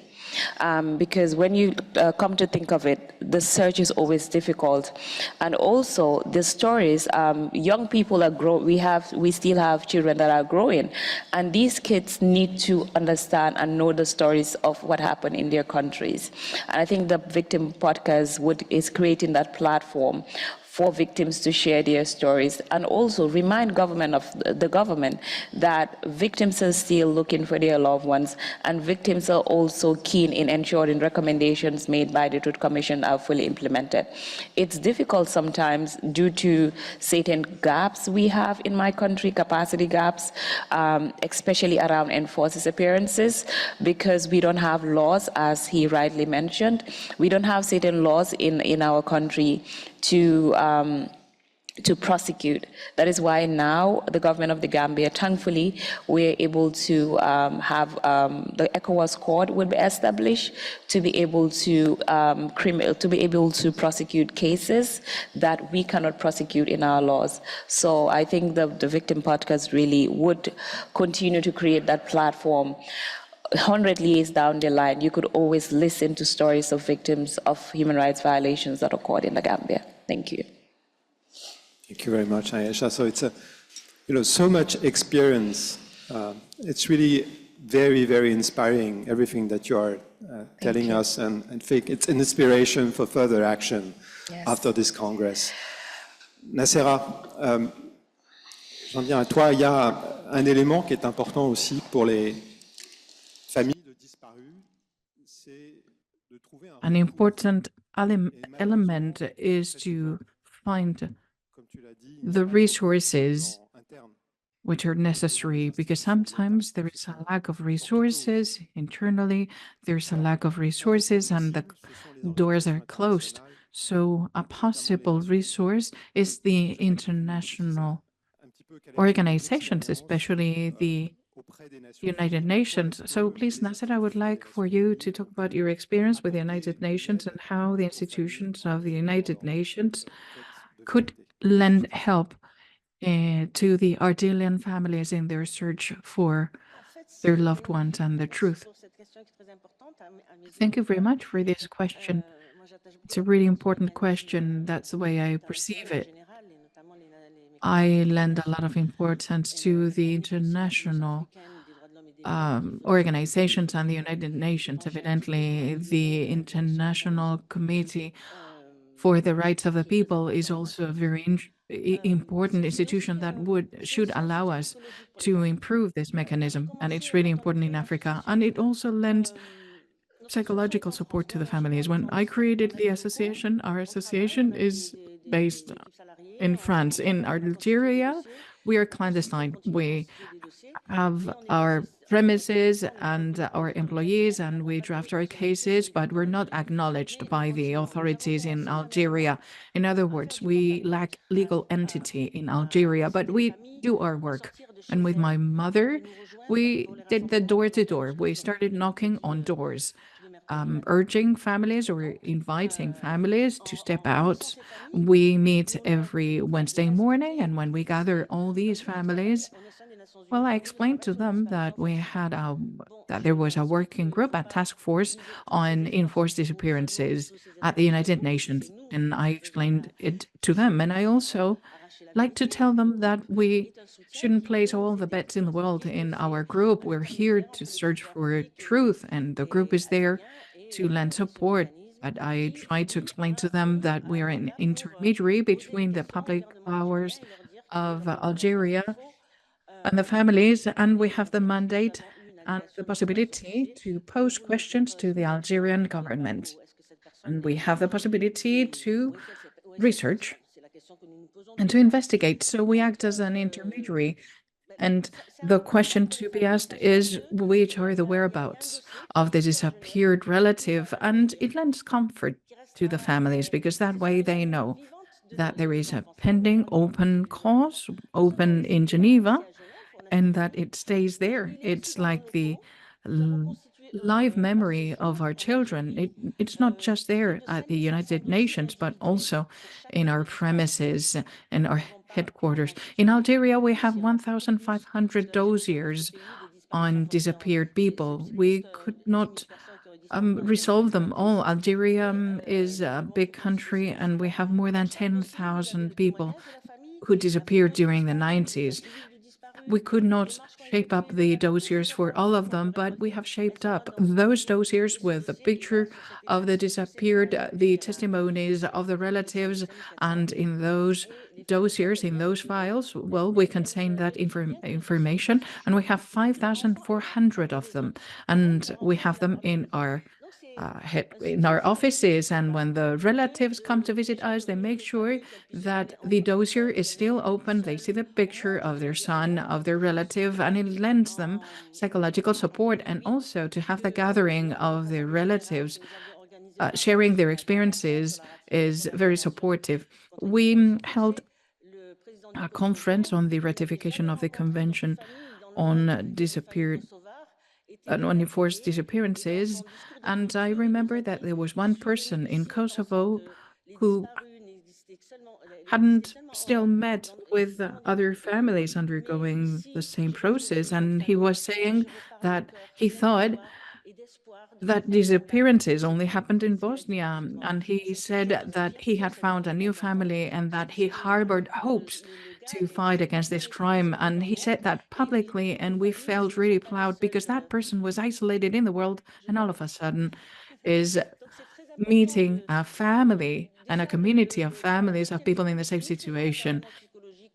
Because when you come to think of it, the search is always difficult, and also the stories. Young people are we still have children that are growing, and these kids need to understand and know the stories of what happened in their countries. And I think the Victim Podcast is creating that platform for victims to share their stories, and also remind the government that victims are still looking for their loved ones, and victims are also keen in ensuring recommendations made by the Truth Commission are fully implemented. It's difficult sometimes due to certain gaps we have in my country, capacity gaps, especially around enforced disappearances, because we don't have laws, as he rightly mentioned. We don't have certain laws in our country to prosecute. That is why now the government of the Gambia, thankfully, we're able to have the ECOWAS court will be established to be able to prosecute cases that we cannot prosecute in our laws. So I think the Victim Podcast really would continue to create that platform. 100 years down the line, you could always listen to stories of victims of human rights violations that occurred in the Gambia. Thank you. Thank you very much, Ayeshah. So it's so much experience. It's really very, very inspiring, everything that you are telling us, and I think it's an inspiration for further action after this Congress. Nassera, j'en viens à toi. Il y a un élément qui est important aussi pour les familles de disparus, c'est de trouver un... An important element is to find the resources which are necessary, because sometimes there is a lack of resources internally, there's a lack of resources, and the doors are closed. So a possible resource is the international organizations, especially the United Nations. So please, Nassera, I would like for you to talk about your experience with the United Nations and how the institutions of the United Nations could lend help to the Algerian families in their search for their loved ones and the truth. Thank you very much for this question. It's a really important question. That's the way I perceive it. I lend a lot of importance to the international organizations and the United Nations. Evidently, the International Committee for the Rights of the People is also a very important institution that should allow us to improve this mechanism. And it's really important in Africa. And it also lends psychological support to the families. When I created the association, our association is based in France. In Algeria, we are clandestine. We have our premises and our employees, and we draft our cases, but we're not acknowledged by the authorities in Algeria. In other words, we lack legal entity in Algeria, but we do our work. And with my mother, we did the door-to-door. We started knocking on doors, urging families or inviting families to step out. We meet every Wednesday morning, and when we gather all these families, well, I explained to them that we had that there was a working group, a task force on enforced disappearances at the United Nations, and I explained it to them. And I also like to tell them that we shouldn't place all the bets in the world in our group. We're here to search for truth, and the group is there to lend support. But I try to explain to them that we are an intermediary between the public powers of Algeria and the families, and we have the mandate and the possibility to pose questions to the Algerian government. And we have the possibility to research and to investigate. So we act as an intermediary. And the question to be asked is, which are the whereabouts of the disappeared relative? And it lends comfort to the families, because that way they know that there is a pending open cause, open in Geneva, and that it stays there. It's like the live memory of our children. It's not just there at the United Nations, but also in our premises and our headquarters. In Algeria, we have 1,500 dossiers on disappeared people. We could not resolve them all. Algeria is a big country, and we have more than 10,000 people who disappeared during the 90s. We could not shape up the dossiers for all of them, but we have shaped up those dossiers with a picture of the disappeared, the testimonies of the relatives, and in those dossiers, in those files, well, we contain that information, and we have 5,400 of them, and we have them in our in our offices. And when the relatives come to visit us, they make sure that the dossier is still open. They see the picture of their son, of their relative, and it lends them psychological support. And also to have the gathering of their relatives sharing their experiences is very supportive. We held a conference on the ratification of the Convention on disappeared and on enforced disappearances, and I remember that there was one person in Kosovo who hadn't still met with other families undergoing the same process, and he was saying that he thought that disappearances only happened in Bosnia, and he said that he had found a new family and that he harbored hopes to fight against this crime. And he said that publicly, and we felt really proud, because that person was isolated in the world and all of a sudden is meeting a family and a community of families of people in the same situation.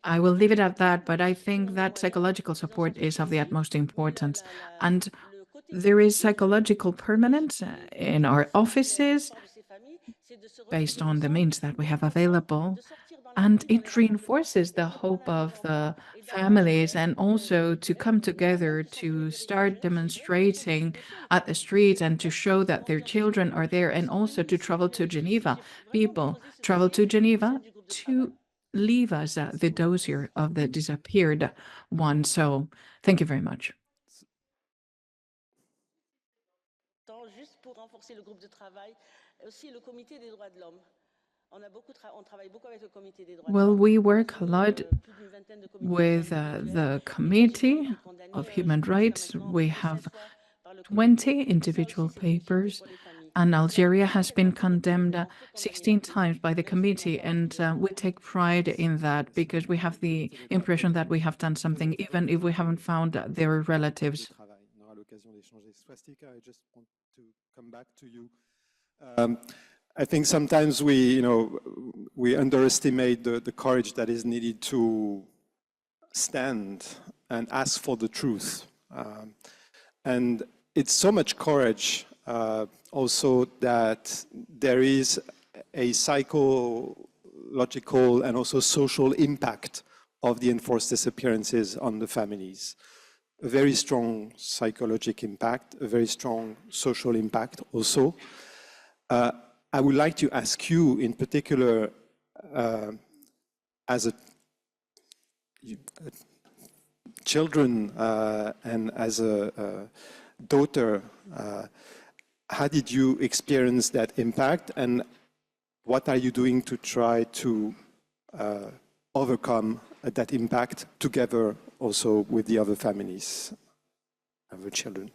I will leave it at that, but I think that psychological support is of the utmost importance. And there is psychological permanence in our offices based on the means that we have available, and it reinforces the hope of the families, and also to come together to start demonstrating at the streets and to show that their children are there, and also to travel to Geneva. People travel to Geneva to leave us the dossier of the disappeared one. So thank you very much. Juste pour renforcer le groupe de travail, aussi le comité des droits de l'homme. On travaille beaucoup avec le comité des droits de l'homme. Well, we work a lot with the Committee of Human Rights. We have 20 individual papers, and Algeria has been condemned 16 times by the committee, and we take pride in that, because we have the impression that we have done something, even if we haven't found their relatives. Swastika, I just want to come back to you. I think sometimes we underestimate the courage that is needed to stand and ask for the truth. And it's so much courage also that there is a psychological and also social impact of the enforced disappearances on the families. A very strong psychological impact, a very strong social impact also. I would like to ask you in particular, as a children and as a daughter, how did you experience that impact, and what are you doing to try to overcome that impact together also with the other families of the children?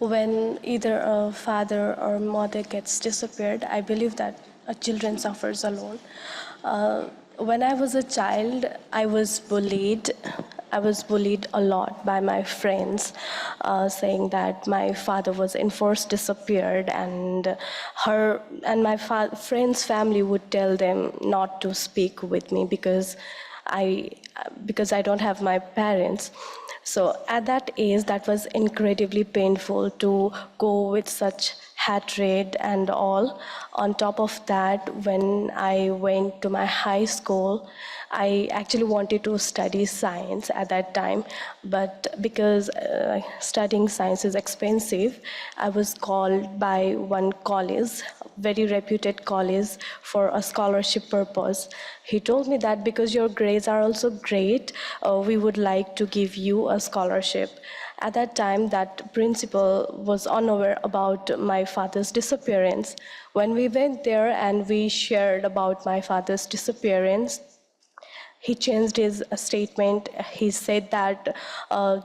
When either a father or mother gets disappeared, I believe that a children suffers alone. When I was a child, I was bullied. I was bullied a lot by my friends, saying that my father was enforced disappeared, and my friend's family would tell them not to speak with me because I don't have my parents. So at that age, that was incredibly painful to go with such hatred and all. On top of that, when I went to my high school, I actually wanted to study science at that time, but because studying science is expensive, I was called by one college, very reputed college, for a scholarship purpose. He told me that because your grades are also great, we would like to give you a scholarship. At that time, that principal was unaware about my father's disappearance. When we went there and we shared about my father's disappearance, he changed his statement. He said that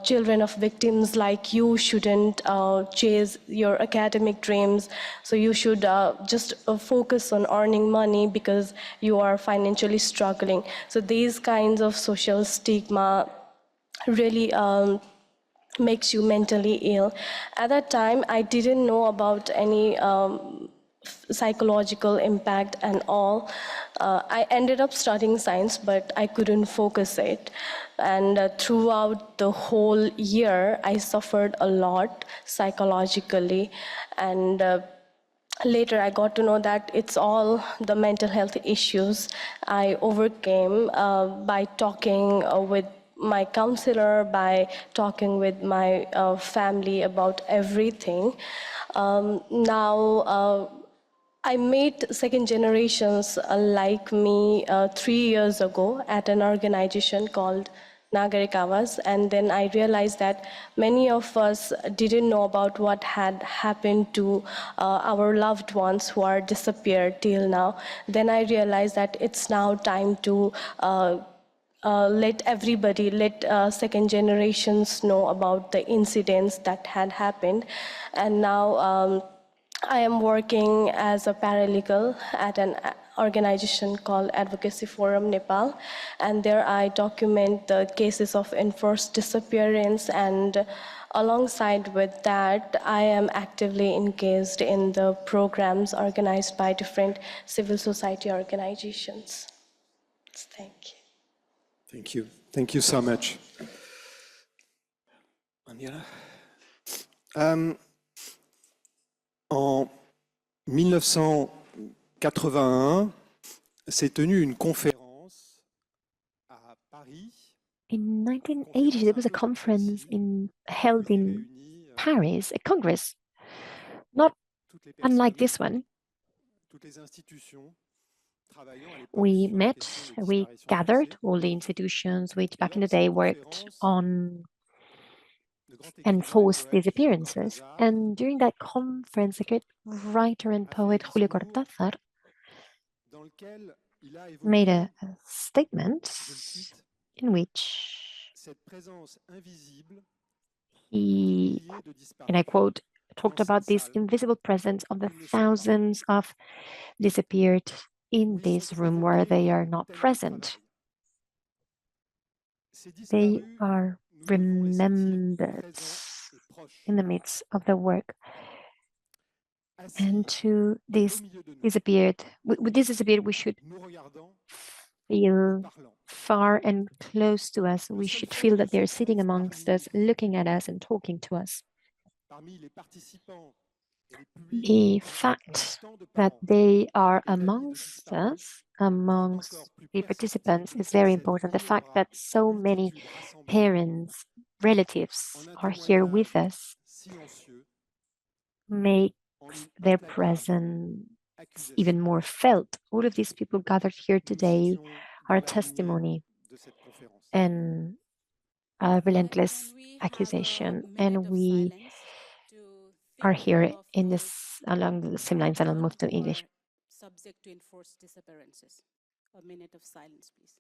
children of victims like you shouldn't chase your academic dreams, so you should just focus on earning money because you are financially struggling. So these kinds of social stigma really makes you mentally ill. At that time, I didn't know about any psychological impact and all. I ended up studying science, but I couldn't focus it. And throughout the whole year, I suffered a lot psychologically. And later, I got to know that it's all the mental health issues I overcame by talking with my counselor, by talking with my family about everything. Now, I met second generations like me 3 years ago at an organization called Nagarikawas, and then I realized that many of us didn't know about what had happened to our loved ones who are disappeared till now. Then I realized that it's now time to let everybody, let second generations know about the incidents that had happened. And now I am working as a paralegal at an organization called Advocacy Forum-Nepal, and there I document the cases of enforced disappearance, and alongside with that, I am actively engaged in the programs organized by different civil society organizations. Thank you. Thank you. Thank you so much. Mandira. En 1981, s'est tenue une conférence à Paris. In 1980, there was a conference held in Paris, a congress, not unlike this one. We met, we gathered all the institutions which back in the day worked on enforced disappearances. And during that conference, the great writer and poet Julio Cortázar made a statement in which he, and I quote, talked about this invisible presence of the thousands of disappeared in this room where they are not present. They are remembered in the midst of the work. And to this disappeared, with this disappeared, we should feel far and close to us. We should feel that they're sitting amongst us, looking at us and talking to us. The fact that they are amongst us, amongst the participants, is very important. The fact that so many parents, relatives are here with us makes their presence even more felt. All of these people gathered here today are a testimony and a relentless accusation, and we are here in this along the same lines, and I'll move to English. Subject to enforced disappearances. A minute of silence, please.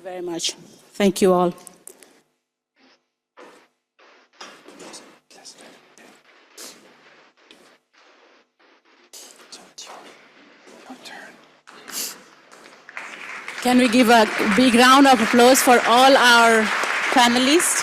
very much. Thank you all. Can we give a big round of applause for all our panelists?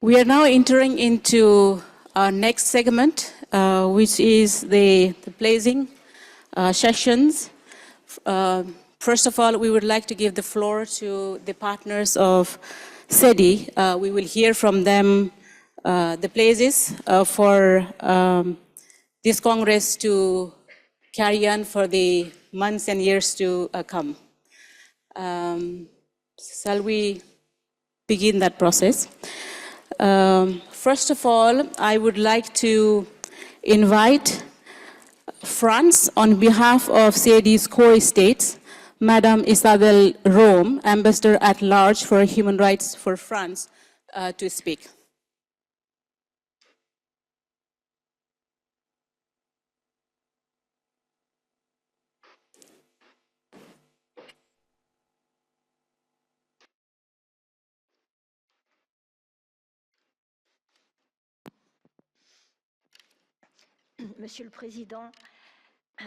We are now entering into our next segment, which is the placing sessions. First of all, we would like to give the floor to the partners of CEDI. We will hear from them the places for this Congress to carry on for the months and years to come. Shall we begin that process? First of all, I would like to invite France, on behalf of CEDI's core states, Madame Isabelle Rome, Ambassador at Large for Human Rights for France, to speak. Monsieur le Président,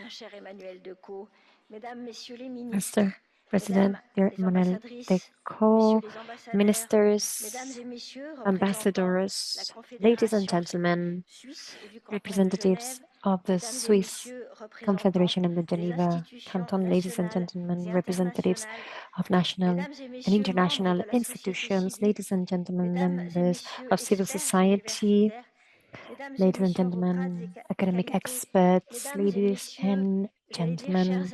cher Emmanuel DECAUX, Mesdames, Messieurs les ministres, Mr. President, dear Emmanuel, DECAUX, ministers, ambassadors, ladies and gentlemen, representatives of the Swiss Confederation and the Geneva Canton, ladies and gentlemen, representatives of national and international institutions, ladies and gentlemen, members of civil society, ladies and gentlemen, academic experts, ladies and gentlemen,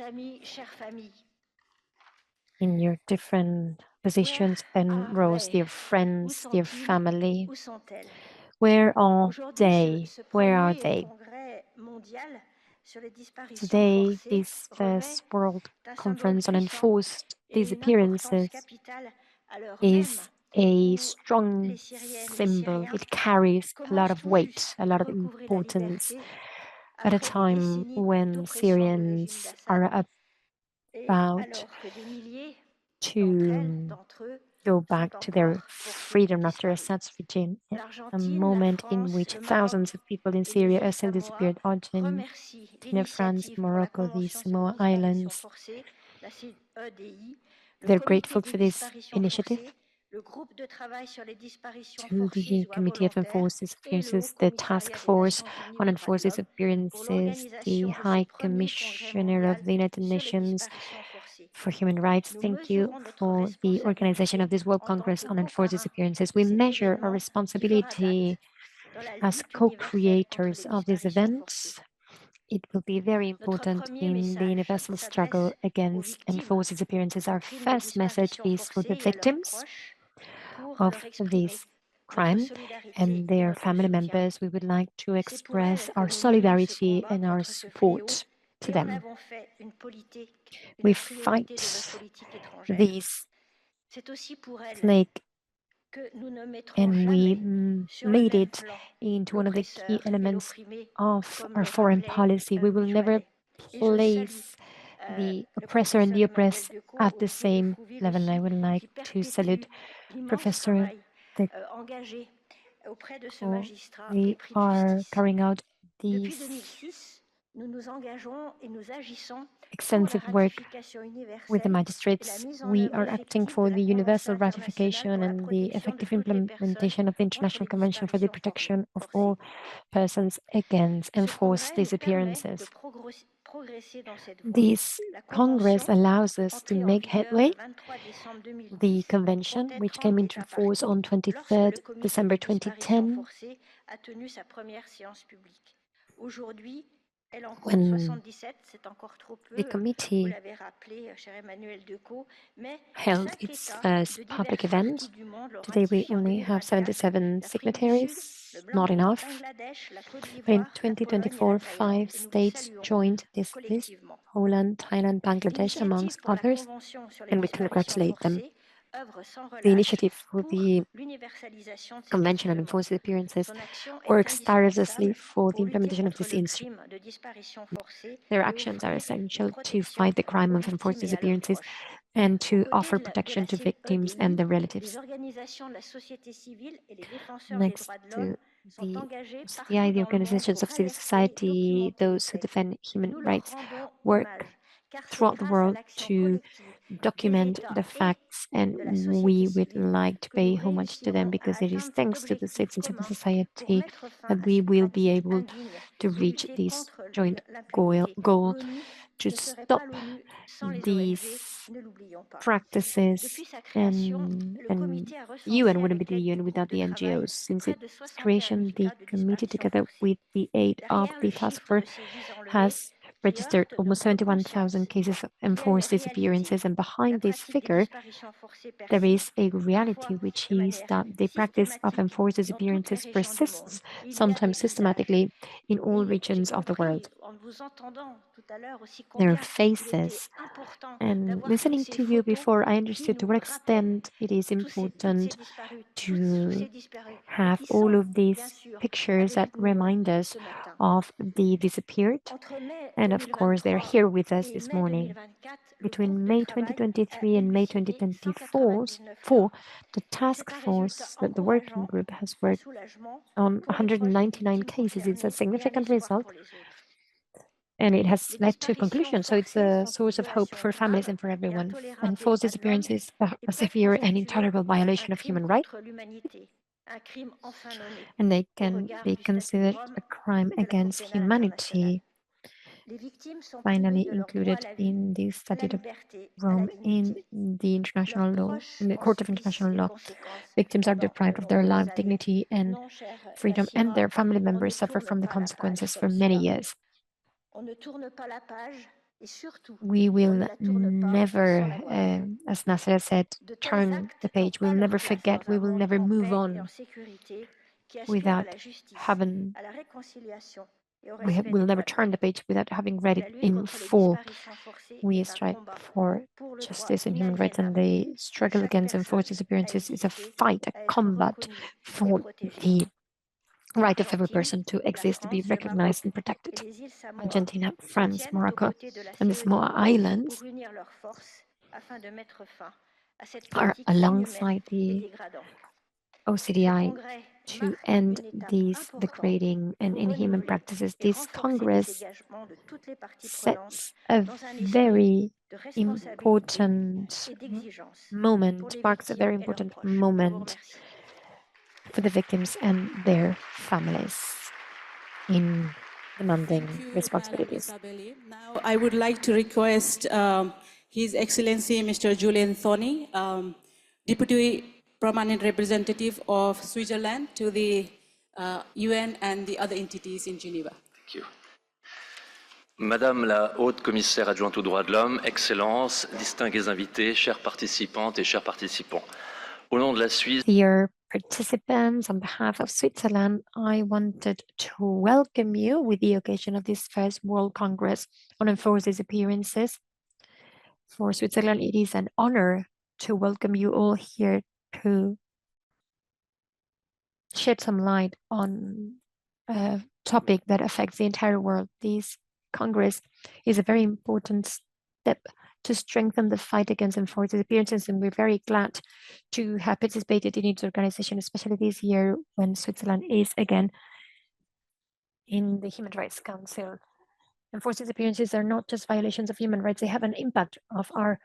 in your different positions and roles, dear friends, dear family. Where are they? Where are they? Today, this first World Conference on Enforced Disappearances is a strong symbol. It carries a lot of weight, a lot of importance at a time when Syrians are about to go back to their freedom after Assad's regime, a moment in which thousands of people in Syria are still disappeared. Argentina, France, Morocco, the Samoa Islands. They're grateful for this initiative. To the Committee of Enforced Disappearances, the Task Force on Enforced Disappearances, the High Commissioner of the United Nations for Human Rights, thank you for the organization of this World Congress on Enforced Disappearances. We measure our responsibility as co-creators of this event. It will be very important in the universal struggle against enforced disappearances. Our first message is for the victims of this crime and their family members. We would like to express our solidarity and our support to them. We fight this snake, and we made it into one of the key elements of our foreign policy. We will never place the oppressor and the oppressed at the same level. And I would like to salute Professor DECAUX. We are carrying out these extensive work with the magistrates. We are acting for the universal ratification and the effective implementation of the International Convention for the Protection of All Persons Against Enforced Disappearances. This Congress allows us to make headway. The convention, which came into force on 23rd December 2010, when the committee held its first public event. Today we only have 77 signatories, not enough. But in 2024, 5 states joined this list: Poland, Thailand, Bangladesh, amongst others, and we congratulate them. The initiative for the Convention on Enforced Disappearances works tirelessly for the implementation of this instrument. Their actions are essential to fight the crime of enforced disappearances and to offer protection to victims and their relatives. Next to the CEDI, the organizations of civil society, those who defend human rights, work throughout the world to document the facts, and we would like to pay homage to them because it is thanks to the citizens of society that we will be able to reach this joint goal to stop these practices, and UN wouldn't be the UN without the NGOs. Since its creation, the committee, together with the aid of the task force, has registered almost 71,000 cases of enforced disappearances, and behind this figure, there is a reality, which is that the practice of enforced disappearances persists, sometimes systematically, in all regions of the world. Their faces, and listening to you before, I understood to what extent it is important to have all of these pictures that remind us of the disappeared. And of course, they're here with us this morning. Between May 2023 and May 2024, the task force, the working group, has worked on 199 cases. It's a significant result, and it has led to conclusions. So it's a source of hope for families and for everyone. Enforced disappearances are a severe and intolerable violation of human rights, and they can be considered a crime against humanity, finally included in the Statute of Rome in the international law, in the Court of International Law. Victims are deprived of their life, dignity, and freedom, and their family members suffer from the consequences for many years. We will never, as Nassera said, turn the page. We will never forget. We will never move on without having. We'll never turn the page without having read it in full. We strive for justice and human rights, and the struggle against enforced disappearances is a fight, a combat for the right of every person to exist, to be recognized and protected. Argentina, France, Morocco, and the small islands are alongside the CEDI to end these degrading and inhuman practices. This Congress sets a very important moment, marks a very important moment for the victims and their families in demanding responsibilities. Now, I would like to request His Excellency Mr. Julian Thony, Deputy Permanent Representative of Switzerland to the UN and the other entities in Geneva. Thank you. Madame la Haute Commissaire adjointe aux droits de l'homme, Excellences, distingués invités, chères participantes et chers participants. Au nom de la Suisse, dear participants, on behalf of Switzerland, I wanted to welcome you with the occasion of this first World Congress on Enforced Disappearances. For Switzerland, it is an honor to welcome you all here to shed some light on a topic that affects the entire world. This Congress is a very important step to strengthen the fight against enforced disappearances, and we're very glad to have participated in its organization, especially this year when Switzerland is again in the Human Rights Council. Enforced disappearances are not just violations of human rights, they have an impact of our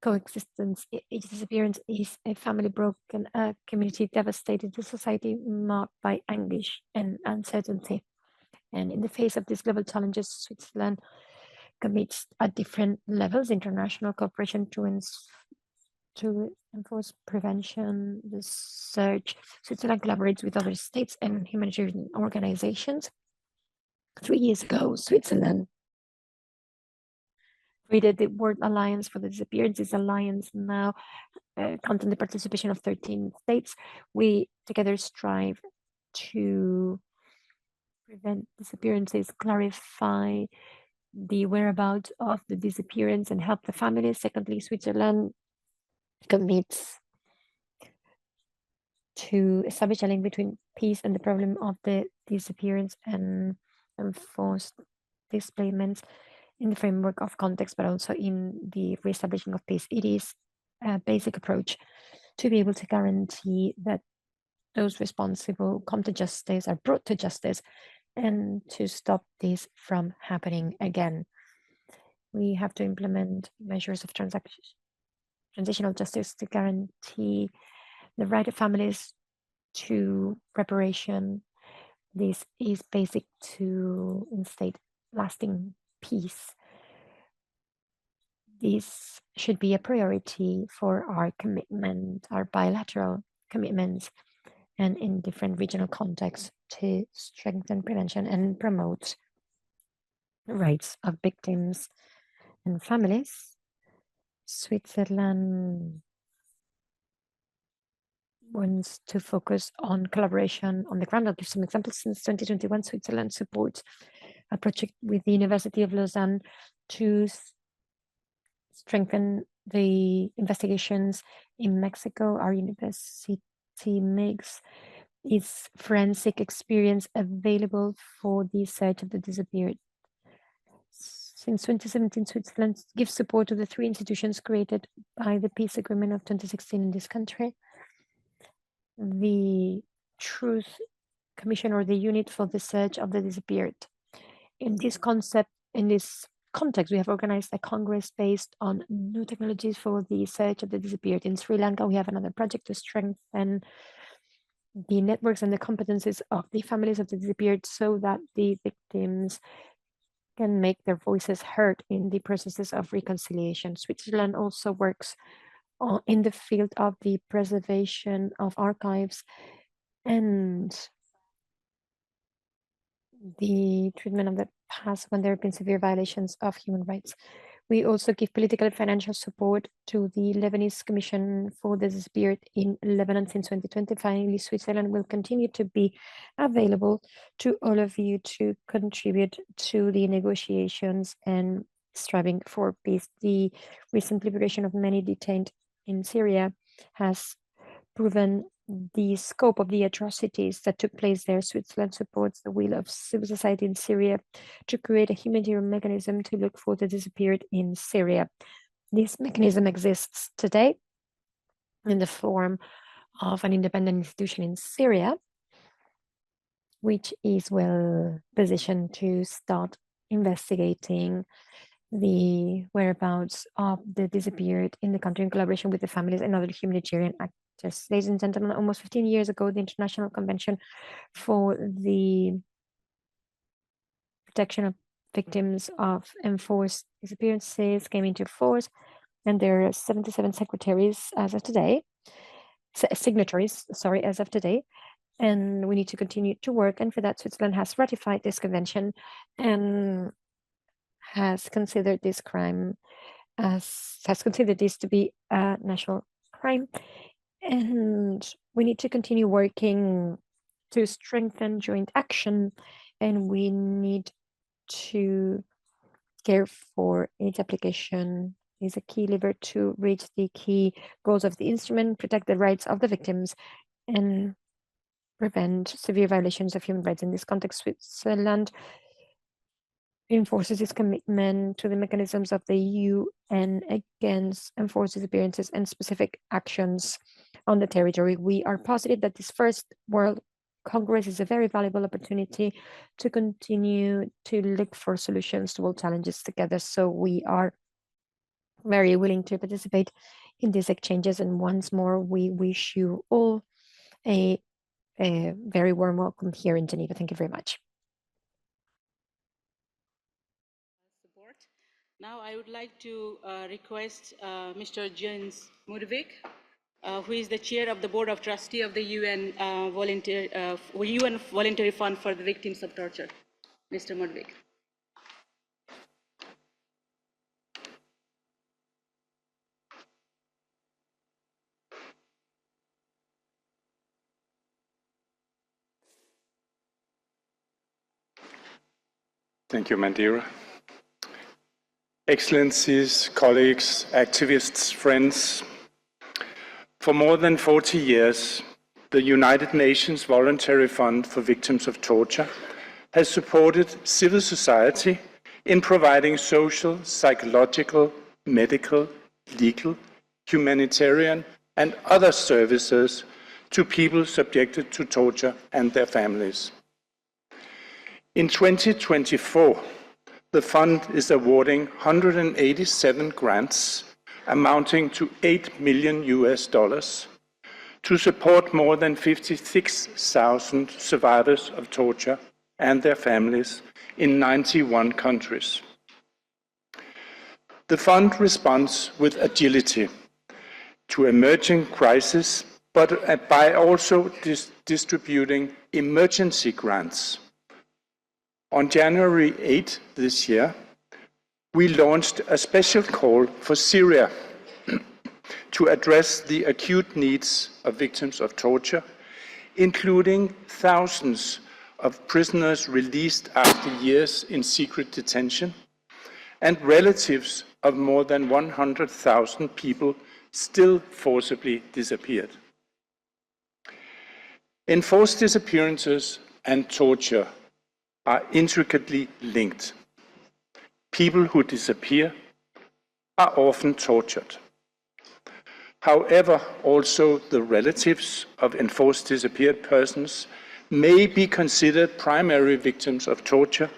coexistence. Each disappearance is a family broken, a community devastated, a society marked by anguish and uncertainty. And in the face of these global challenges, Switzerland commits at different levels international cooperation to enforce prevention, research. Switzerland collaborates with other states and humanitarian organizations 3 years ago, Switzerland created the World Alliance for the Disappearances Alliance, now counting the participation of 13 states. We together strive to prevent disappearances, clarify the whereabouts of the disappearance, and help the families. Secondly, Switzerland commits to establish a link between peace and the problem of the disappearance and enforced displacements in the framework of context, but also in the reestablishing of peace. It is a basic approach to be able to guarantee that those responsible come to justice, are brought to justice, and to stop this from happening again. We have to implement measures of transitional justice to guarantee the right of families to reparation. This is basic to instate lasting peace. This should be a priority for our commitment, our bilateral commitments, and in different regional contexts to strengthen prevention and promote the rights of victims and families. Switzerland wants to focus on collaboration on the ground. I'll give some examples. Since 2021, Switzerland supports a project with the University of Lausanne to strengthen the investigations in Mexico. Our university makes its forensic experience available for the search of the disappeared. Since 2017, Switzerland gives support to the 3 institutions created by the peace agreement of 2016 in this country. The Truth Commission, or the Unit for the Search of the Disappeared. In this context, we have organized a congress based on new technologies for the search of the disappeared. In Sri Lanka, we have another project to strengthen the networks and the competencies of the families of the disappeared so that the victims can make their voices heard in the processes of reconciliation. Switzerland also works in the field of the preservation of archives and the treatment of the past when there have been severe violations of human rights. We also give political and financial support to the Lebanese Commission for the Disappeared in Lebanon since 2020. Finally, Switzerland will continue to be available to all of you to contribute to the negotiations and striving for peace. The recent liberation of many detained in Syria has proven the scope of the atrocities that took place there. Switzerland supports the will of civil society in Syria to create a humanitarian mechanism to look for the disappeared in Syria. This mechanism exists today in the form of an independent institution in Syria, which is well positioned to start investigating the whereabouts of the disappeared in the country in collaboration with the families and other humanitarian actors. Ladies and gentlemen, almost 15 years ago, the International Convention for the Protection of Victims of Enforced Disappearances came into force, and there are 77 signatories as of today, and we need to continue to work, and for that, Switzerland has ratified this convention and has considered this to be a national crime. And we need to continue working to strengthen joint action, and we need to care for its application is a key lever to reach the key goals of the instrument, protect the rights of the victims, and prevent severe violations of human rights. In this context, Switzerland reinforces its commitment to the mechanisms of the UN against enforced disappearances and specific actions on the territory. We are positive that this first World Congress is a very valuable opportunity to continue to look for solutions to all challenges together. So we are very willing to participate in these exchanges. And once more, we wish you all a very warm welcome here in Geneva. Thank you very much. Now I would like to request Mr. Jens Mudvik, who is the chair of the Board of Trustees of the UN Voluntary Fund for the Victims of Torture. Mr. Mudvik. Thank you, Mandira. Excellencies, colleagues, activists, friends, for more than 40 years, the United Nations Voluntary Fund for Victims of Torture has supported civil society in providing social, psychological, medical, legal, humanitarian, and other services to people subjected to torture and their families. In 2024, the fund is awarding 187 grants amounting to $8 million to support more than 56,000 survivors of torture and their families in 91 countries. The fund responds with agility to emerging crises, but by also distributing emergency grants. On January 8 this year, we launched a special call for Syria to address the acute needs of victims of torture, including thousands of prisoners released after years in secret detention, and relatives of more than 100,000 people still forcibly disappeared. Enforced disappearances and torture are intricately linked. People who disappear are often tortured. However, also the relatives of enforced disappeared persons may be considered primary victims of torture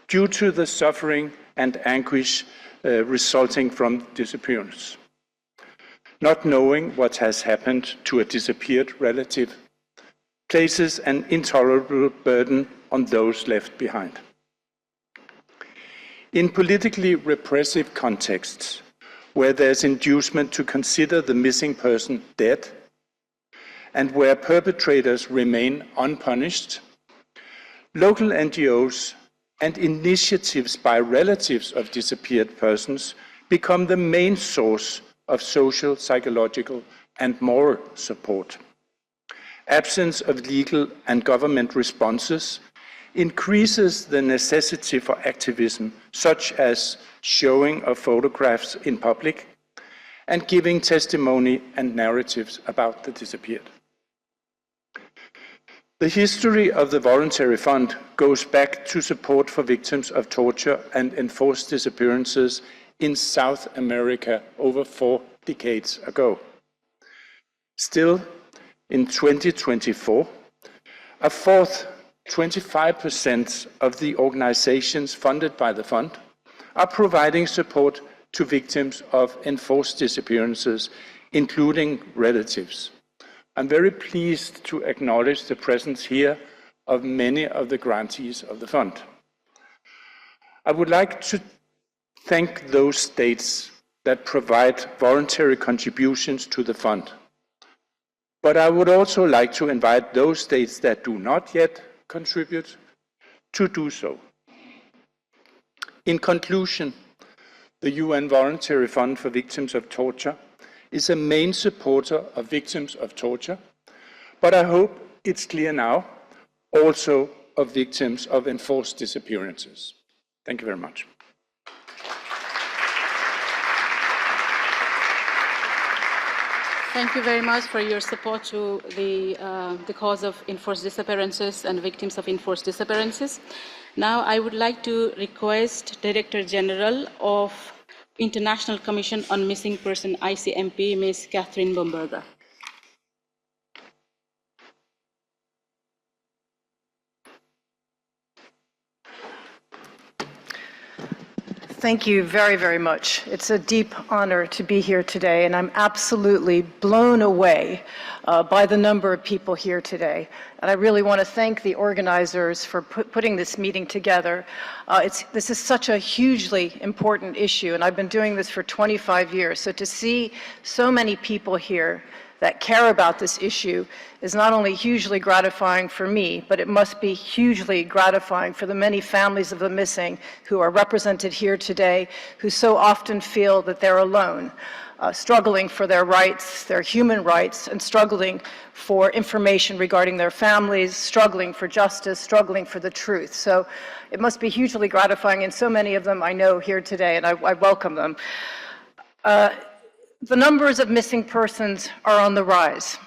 due to the suffering and anguish resulting from disappearance. Not knowing what has happened to a disappeared relative places an intolerable burden on those left behind. In politically repressive contexts, where there's inducement to consider the missing person dead, and where perpetrators remain unpunished, local NGOs and initiatives by relatives of disappeared persons become the main source of social, psychological, and moral support. Absence of legal and government responses increases the necessity for activism, such as showing of photographs in public and giving testimony and narratives about the disappeared. The history of the Voluntary Fund goes back to support for victims of torture and enforced disappearances in South America over 4 decades ago. Still, in 2024, a fourth, 25% of the organizations funded by the fund are providing support to victims of enforced disappearances, including relatives. I'm very pleased to acknowledge the presence here of many of the grantees of the fund. I would like to thank those states that provide voluntary contributions to the fund. But I would also like to invite those states that do not yet contribute to do so. In conclusion, the UN Voluntary Fund for Victims of Torture is a main supporter of victims of torture, but I hope it's clear now, also of victims of enforced disappearances. Thank you very much. Thank you very much for your support to the cause of enforced disappearances and victims of enforced disappearances. Now I would like to request Director General of International Commission on Missing Persons, ICMP, Ms. Catherine Bomberger. Thank you very, very much. It's a deep honor to be here today, and I'm absolutely blown away by the number of people here today. And I really want to thank the organizers for putting this meeting together. This is such a hugely important issue, and I've been doing this for 25 years. So to see so many people here that care about this issue is not only hugely gratifying for me, but it must be hugely gratifying for the many families of the missing who are represented here today, who so often feel that they're alone, struggling for their rights, their human rights, and struggling for information regarding their families, struggling for justice, struggling for the truth. So it must be hugely gratifying, and so many of them I know here today, and I welcome them. The numbers of missing persons are on the rise.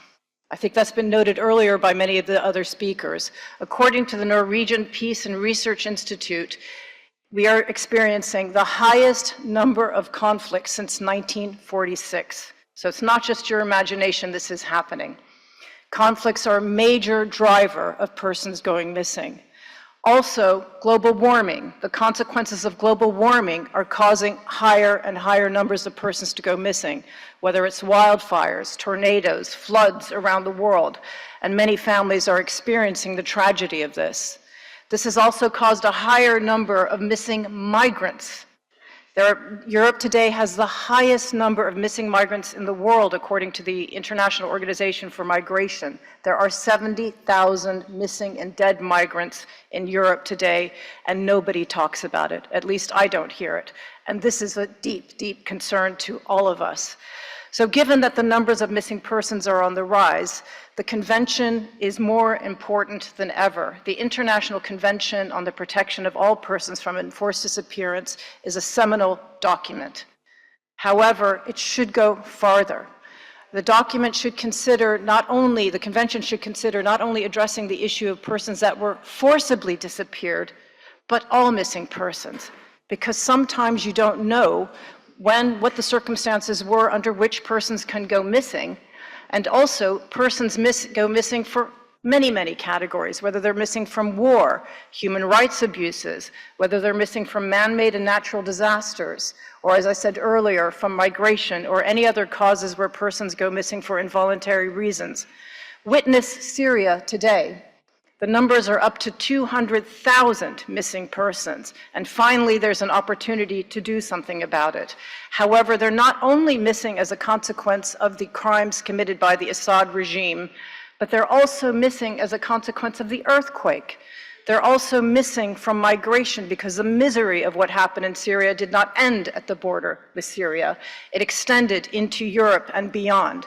I think that's been noted earlier by many of the other speakers. According to the Norwegian Peace and Research Institute, we are experiencing the highest number of conflicts since 1946. So it's not just your imagination, this is happening. Conflicts are a major driver of persons going missing. Also, global warming. The consequences of global warming are causing higher and higher numbers of persons to go missing, whether it's wildfires, tornadoes, floods around the world, and many families are experiencing the tragedy of this. This has also caused a higher number of missing migrants. Europe today has the highest number of missing migrants in the world, according to the International Organization for Migration. There are 70,000 missing and dead migrants in Europe today, and nobody talks about it. At least I don't hear it. And this is a deep, deep concern to all of us. So given that the numbers of missing persons are on the rise, the convention is more important than ever. The International Convention on the Protection of All Persons from Enforced Disappearance is a seminal document. However, it should go farther. The document should consider the convention should consider not only addressing the issue of persons that were forcibly disappeared, but all missing persons. Because sometimes you don't know what the circumstances were under which persons can go missing. And also, persons go missing for many, many categories, whether they're missing from war, human rights abuses, whether they're missing from man-made and natural disasters, or as I said earlier, from migration or any other causes where persons go missing for involuntary reasons. Witness Syria today. The numbers are up to 200,000 missing persons, and finally there's an opportunity to do something about it. However, they're not only missing as a consequence of the crimes committed by the Assad regime, but they're also missing as a consequence of the earthquake. They're also missing from migration because the misery of what happened in Syria did not end at the border with Syria. It extended into Europe and beyond.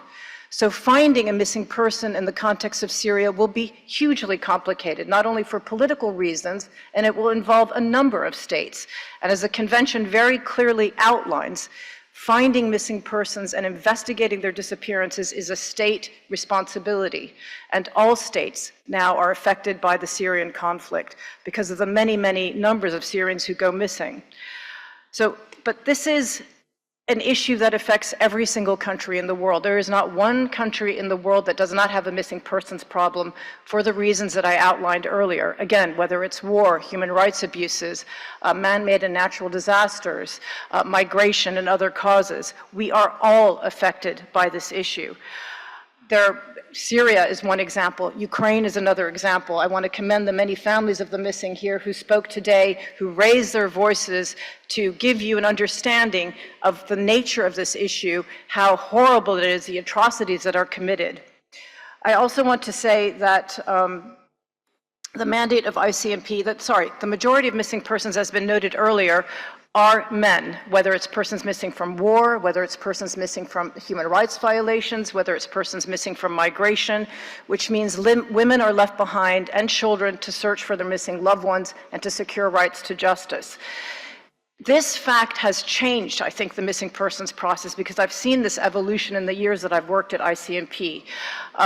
So finding a missing person in the context of Syria will be hugely complicated, not only for political reasons, and it will involve a number of states. And as the convention very clearly outlines, finding missing persons and investigating their disappearances is a state responsibility. And all states now are affected by the Syrian conflict because of the many, many numbers of Syrians who go missing. But this is an issue that affects every single country in the world. There is not one country in the world that does not have a missing persons problem for the reasons that I outlined earlier. Again, whether it's war, human rights abuses, man-made and natural disasters, migration and other causes. We are all affected by this issue. Syria is one example. Ukraine is another example. I want to commend the many families of the missing here who spoke today, who raised their voices to give you an understanding of the nature of this issue, how horrible it is, the atrocities that are committed. I also want to say that the mandate of ICMP, the majority of missing persons, as has been noted earlier, are men, whether it's persons missing from war, whether it's persons missing from human rights violations, whether it's persons missing from migration, which means women are left behind and children to search for their missing loved ones and to secure rights to justice. This fact has changed, I think, the missing persons process because I've seen this evolution in the years that I've worked at ICMP.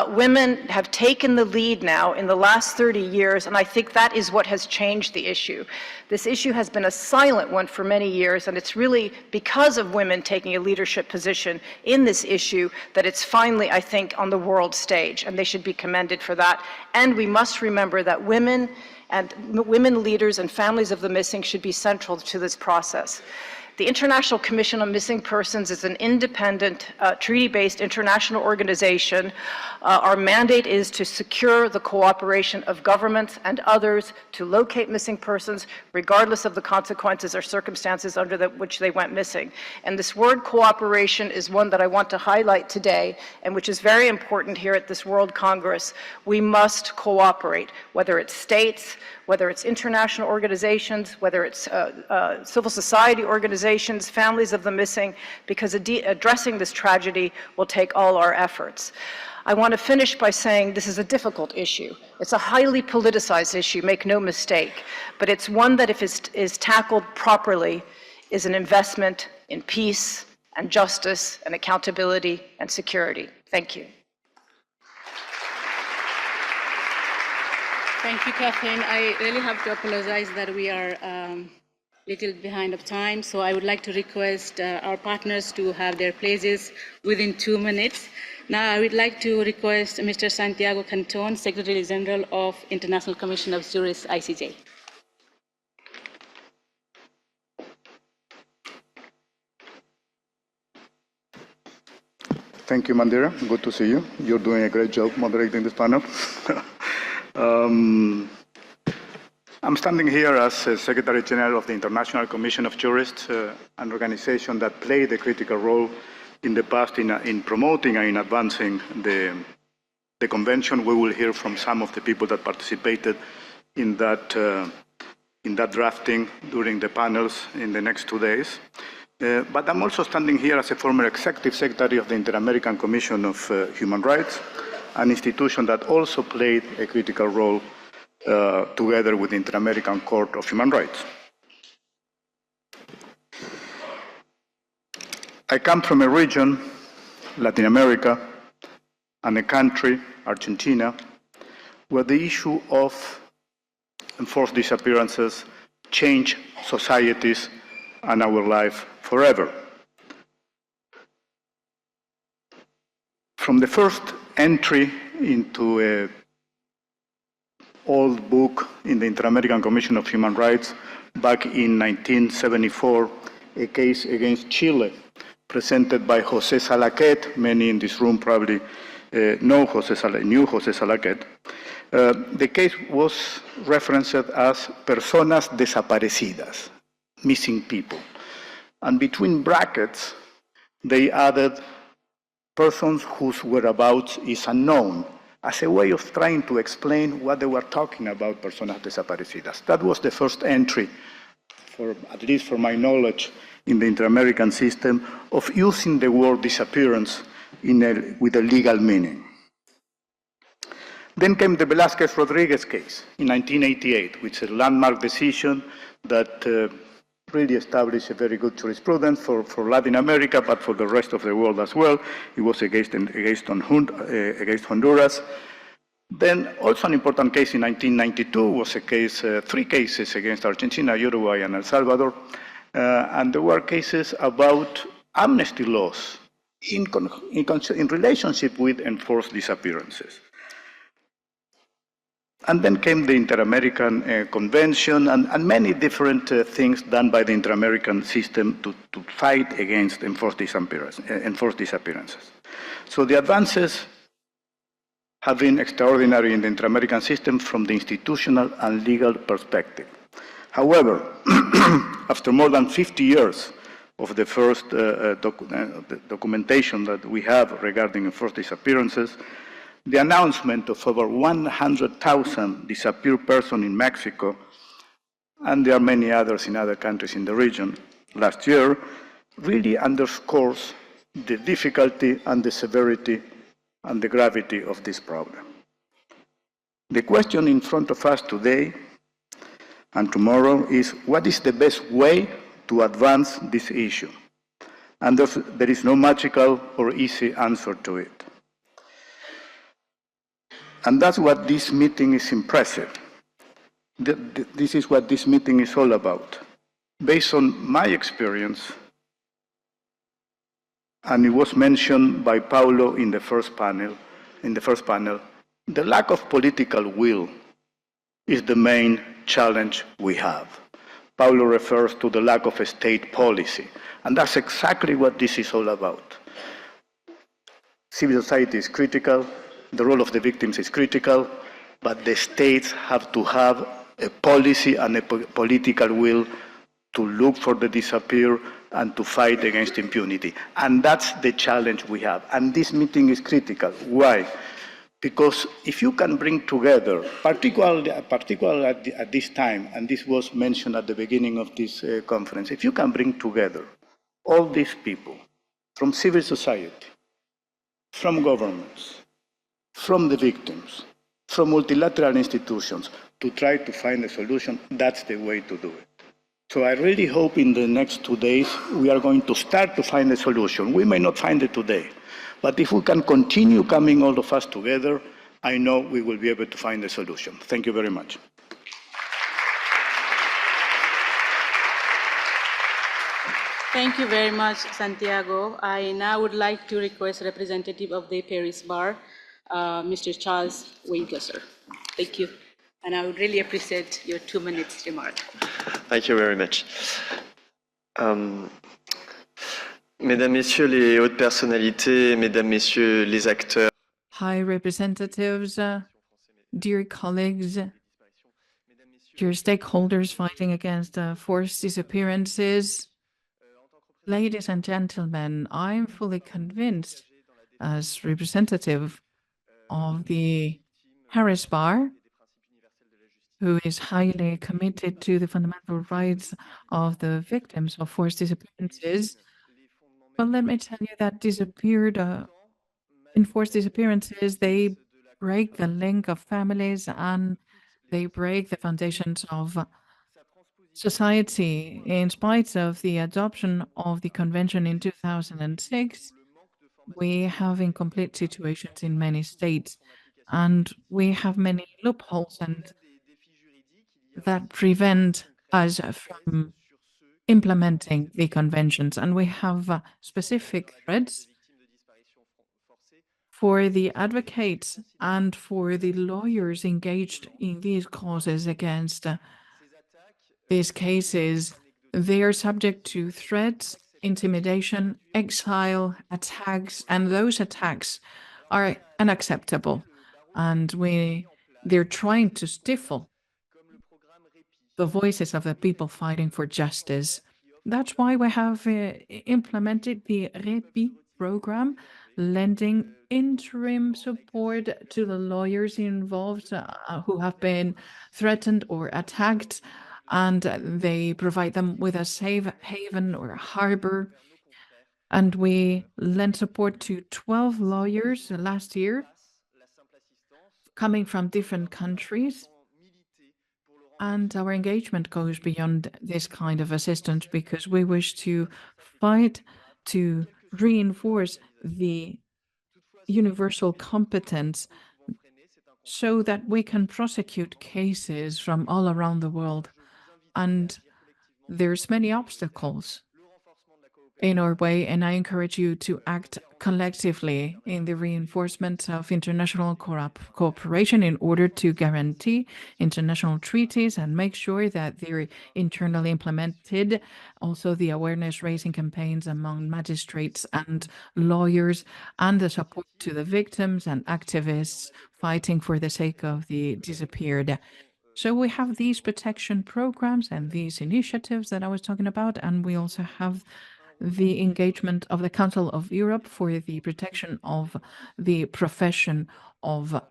Women have taken the lead now in the last 30 years, and I think that is what has changed the issue. This issue has been a silent one for many years, and it's really because of women taking a leadership position in this issue that it's finally, I think, on the world stage, and they should be commended for that. And we must remember that women leaders and families of the missing should be central to this process. The International Commission on Missing Persons is an independent, treaty-based international organization. Our mandate is to secure the cooperation of governments and others to locate missing persons, regardless of the consequences or circumstances under which they went missing. And this word cooperation is one that I want to highlight today, and which is very important here at this World Congress. We must cooperate, whether it's states, whether it's international organizations, whether it's civil society organizations, families of the missing, because addressing this tragedy will take all our efforts. I want to finish by saying this is a difficult issue. It's a highly politicized issue, make no mistake, but it's one that, if it is tackled properly, is an investment in peace and justice and accountability and security. Thank you. Thank you, Catherine. I really have to apologize that we are little behind of time, so I would like to request our partners to have their places within 2 minutes. Now, I would like to request Mr. Santiago Canton, Secretary General of International Commission of Jurists, ICJ. Thank you, Mandira. Good to see you. You're doing a great job moderating this panel. I'm standing here as Secretary General of the International Commission of Jurists, an organization that played a critical role in the past in promoting and in advancing the convention. We will hear from some of the people that participated in that drafting during the panels in the next 2 days. But I'm also standing here as a former Executive Secretary of the Inter-American Commission of Human Rights, an institution that also played a critical role together with the Inter-American Court of Human Rights. I come from a region, Latin America, and a country, Argentina, where the issue of enforced disappearances changed societies and our life forever. From the first entry into an old book in the Inter-American Commission of Human Rights back in 1974, a case against Chile, presented by José Salaquet. Many in this room probably knew José Salaquet. The case was referenced as personas desaparecidas, missing people. And between brackets, they added persons whose whereabouts is unknown, as a way of trying to explain what they were talking about, personas desaparecidas. That was the first entry, at least for my knowledge, in the Inter-American system, of using the word disappearance with a legal meaning. Then came the Velázquez-Rodriguez case in 1988, which is a landmark decision that really established a very good jurisprudence for Latin America, but for the rest of the world as well. It was against Honduras. Then also an important case in 1992 was a case, 3 cases against Argentina, Uruguay, and El Salvador. And there were cases about amnesty laws in relationship with enforced disappearances. And then came the Inter-American Convention and many different things done by the Inter-American system to fight against enforced disappearances. So the advances have been extraordinary in the Inter-American system from the institutional and legal perspective. However, after more than 50 years of the first documentation that we have regarding enforced disappearances, the announcement of over 100,000 disappeared persons in Mexico, and there are many others in other countries in the region last year, really underscores the difficulty and the severity and the gravity of this problem. The question in front of us today and tomorrow is, what is the best way to advance this issue? And there is no magical or easy answer to it. And that's what this meeting is impressive. This is what this meeting is all about. Based on my experience, and it was mentioned by Paulo in the first panel, the lack of political will is the main challenge we have. Paulo refers to the lack of a state policy. And that's exactly what this is all about. Civil society is critical, the role of the victims is critical, but the states have to have a policy and a political will to look for the disappeared and to fight against impunity. And that's the challenge we have. And this meeting is critical. Why? Because if you can bring together, particularly at this time, and this was mentioned at the beginning of this conference, if you can bring together all these people from civil society, from governments, from the victims, from multilateral institutions, to try to find a solution, that's the way to do it. So I really hope in the next 2 days we are going to start to find a solution. We may not find it today, but if we can continue coming all of us together, I know we will be able to find a solution. Thank you very much. Thank you very much, Santiago. I now would like to request representative of the Paris Bar, Mr. Charles Winkler. Thank you. And I would really appreciate your 2 minutes remark. Thank you very much. Mesdames, Messieurs les hautes personnalités, Mesdames, Messieurs les acteurs. High representatives, dear colleagues, dear stakeholders fighting against forced disappearances, ladies and gentlemen, I'm fully convinced as representative of the Paris Bar, who is highly committed to the fundamental rights of the victims of forced disappearances. But let me tell you that enforced disappearances, they break the link of families and they break the foundations of society. In spite of the adoption of the convention in 2006, we have incomplete situations in many states, and we have many loopholes and that prevent us from implementing the conventions. And we have specific threats for the advocates and for the lawyers engaged in these causes against these cases. They are subject to threats, intimidation, exile, attacks, and those attacks are unacceptable. And they're trying to stifle the voices of the people fighting for justice. That's why we have implemented the REPI program, lending interim support to the lawyers involved who have been threatened or attacked, and they provide them with a safe haven or harbor. And we lent support to 12 lawyers last year, coming from different countries. And our engagement goes beyond this kind of assistance because we wish to fight to reinforce the universal competence so that we can prosecute cases from all around the world. And there's many obstacles in our way, and I encourage you to act collectively in the reinforcement of international cooperation in order to guarantee international treaties and make sure that they're internally implemented. Also, the awareness-raising campaigns among magistrates and lawyers, and the support to the victims and activists fighting for the sake of the disappeared. So we have these protection programs and these initiatives that I was talking about, and we also have the engagement of the Council of Europe for the protection of the profession of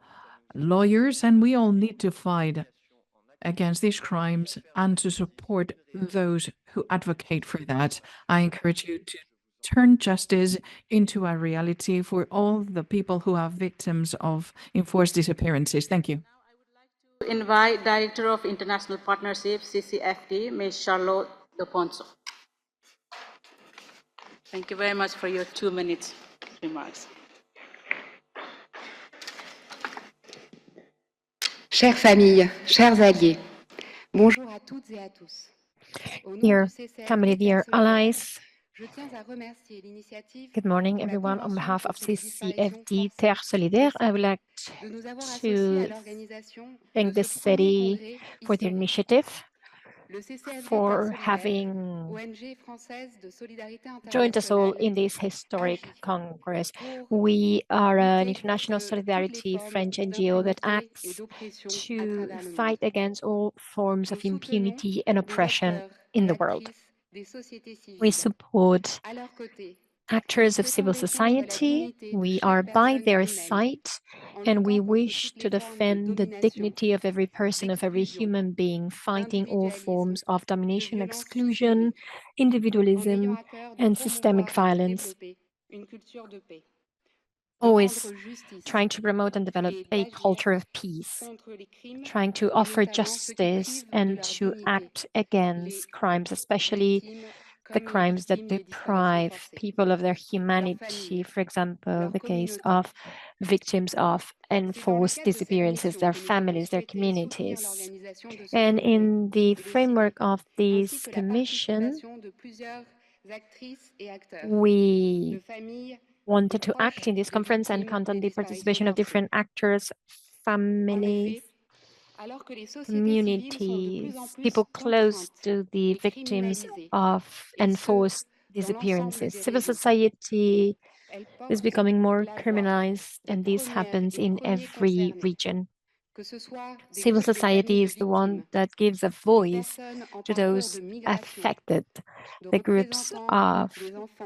lawyers. And we all need to fight against these crimes and to support those who advocate for that. I encourage you to turn justice into a reality for all the people who are victims of enforced disappearances. Thank you. Invite Director of International Partnership, CCFD, Ms. Charlotte De Ponso. Thank you very much for your 2 minutes remarks. Chères familles, chers alliés, bonjour à toutes et à tous. Dear family, dear allies, good morning, everyone. On behalf of CCFD Terre Solidaire, I would like to thank the city for their initiative for having joined us all in this historic Congress. We are an international solidarity French NGO that acts to fight against all forms of impunity and oppression in the world. We support actors of civil society. We are by their side, and we wish to defend the dignity of every person, of every human being, fighting all forms of domination, exclusion, individualism, and systemic violence. Always trying to promote and develop a culture of peace, trying to offer justice and to act against crimes, especially the crimes that deprive people of their humanity, for example, the case of victims of enforced disappearances, their families, their communities. And in the framework of this commission, we wanted to act in this conference and count on the participation of different actors, families, communities, people close to the victims of enforced disappearances. Civil society is becoming more criminalized, and this happens in every region. Civil society is the one that gives a voice to those affected, the groups of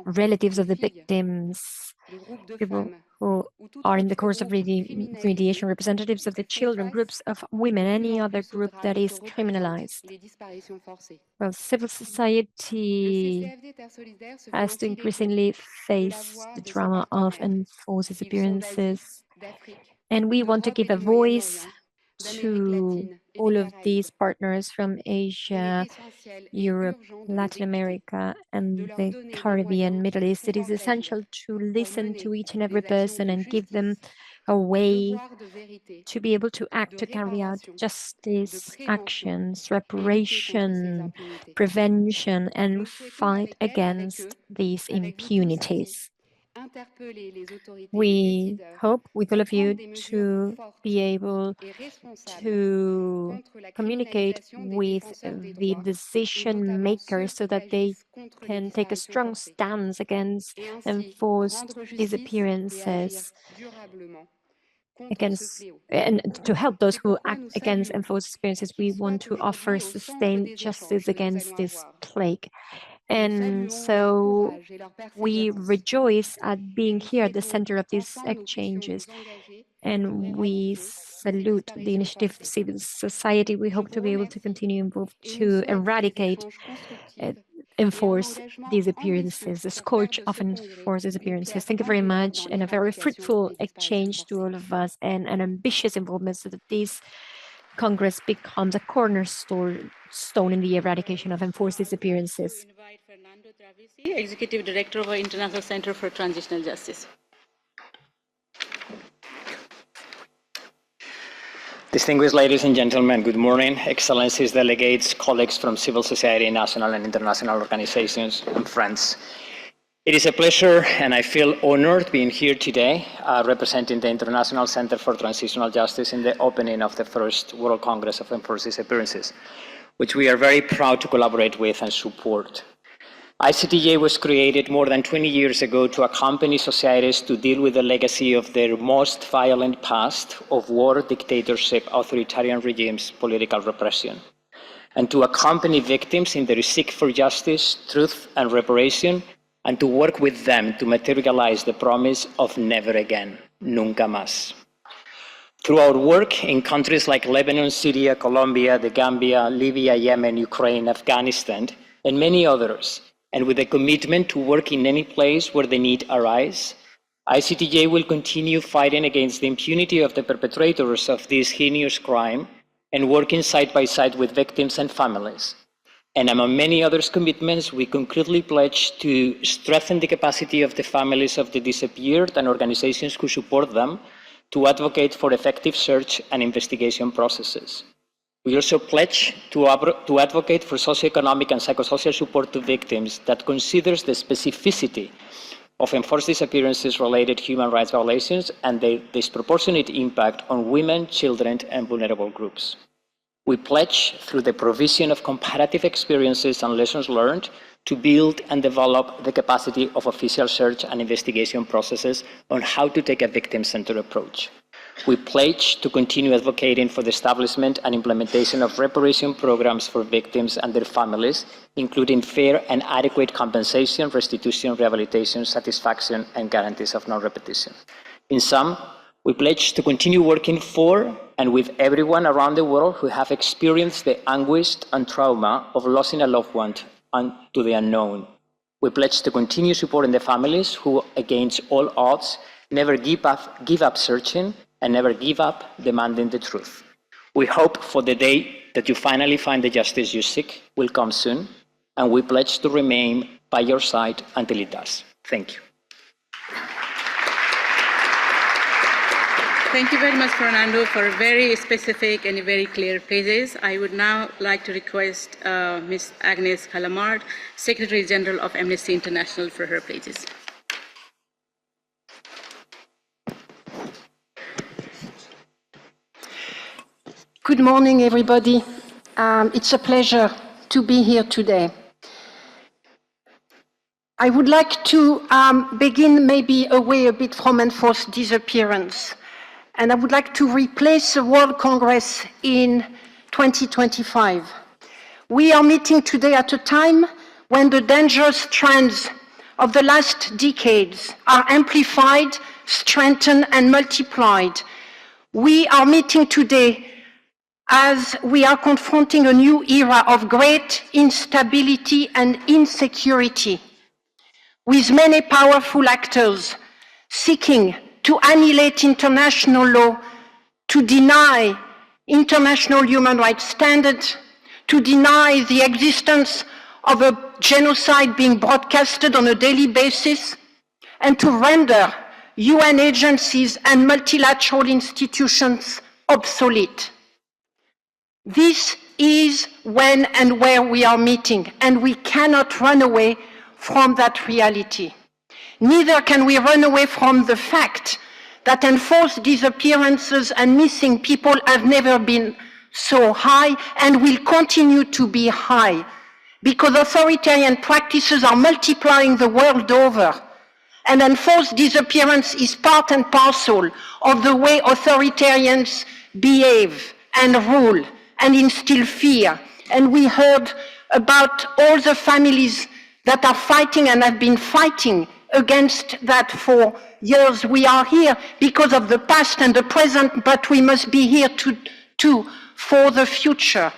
relatives of the victims, people who are in the course of mediation, representatives of the children, groups of women, any other group that is criminalized. Well, civil society has to increasingly face the drama of enforced disappearances, and we want to give a voice to all of these partners from Asia, Europe, Latin America, and the Caribbean, Middle East. It is essential to listen to each and every person and give them a way to be able to act, to carry out justice actions, reparation, prevention, and fight against these impunities. We hope with all of you to be able to communicate with the decision makers so that they can take a strong stance against enforced disappearances, and to help those who act against enforced disappearances. We want to offer sustained justice against this plague. And so we rejoice at being here at the center of these exchanges, and we salute the initiative of civil society. We hope to be able to continue involved to eradicate enforced disappearances, the scourge of enforced disappearances. Thank you very much, and a very fruitful exchange to all of us, and an ambitious involvement so that this Congress becomes a cornerstone in the eradication of enforced disappearances. Executive Director of our International Center for Transitional Justice. Distinguished ladies and gentlemen, good morning. Excellencies, delegates, colleagues from civil society, national and international organizations, and friends. It is a pleasure, and I feel honored being here today, representing the International Center for Transitional Justice in the opening of the first World Congress of Enforced Disappearances, which we are very proud to collaborate with and support. ICTJ was created more than 20 years ago to accompany societies to deal with the legacy of their most violent past of war, dictatorship, authoritarian regimes, political repression, and to accompany victims in their seek for justice, truth, and reparation, and to work with them to materialize the promise of never again, nunca más. Through our work in countries like Lebanon, Syria, Colombia, the Gambia, Libya, Yemen, Ukraine, Afghanistan, and many others, and with a commitment to work in any place where the need arises, ICTJ will continue fighting against the impunity of the perpetrators of this heinous crime and working side by side with victims and families. And among many other commitments, we concretely pledge to strengthen the capacity of the families of the disappeared and organizations who support them to advocate for effective search and investigation processes. We also pledge to advocate for socioeconomic and psychosocial support to victims that considers the specificity of enforced disappearances-related human rights violations and their disproportionate impact on women, children, and vulnerable groups. We pledge, through the provision of comparative experiences and lessons learned, to build and develop the capacity of official search and investigation processes on how to take a victim-centered approach. We pledge to continue advocating for the establishment and implementation of reparation programs for victims and their families, including fair and adequate compensation, restitution, rehabilitation, satisfaction, and guarantees of non-repetition. In sum, we pledge to continue working for and with everyone around the world who have experienced the anguish and trauma of losing a loved one to the unknown. We pledge to continue supporting the families who, against all odds, never give up searching and never give up demanding the truth. We hope for the day that you finally find the justice you seek will come soon, and we pledge to remain by your side until it does. Thank you. Thank you very much, Fernando, for very specific and very clear pages. I would now like to request Ms. Agnes Calamard, Secretary General of Amnesty International, for her pages. Good morning, everybody. It's a pleasure to be here today. I would like to begin maybe away a bit from enforced disappearance. And I would like to replace the World Congress in 2025. We are meeting today at a time when the dangerous trends of the last decades are amplified, strengthened, and multiplied. We are meeting today as we are confronting a new era of great instability and insecurity, with many powerful actors seeking to annihilate international law, to deny international human rights standards, to deny the existence of a genocide being broadcasted on a daily basis, and to render UN agencies and multilateral institutions obsolete. This is when and where we are meeting, and we cannot run away from that reality. Neither can we run away from the fact that enforced disappearances and missing people have never been so high and will continue to be high, because authoritarian practices are multiplying the world over. And enforced disappearance is part and parcel of the way authoritarians behave and rule and instill fear. And we heard about all the families that are fighting and have been fighting against that for years. We are here because of the past and the present, but we must be here too for the future.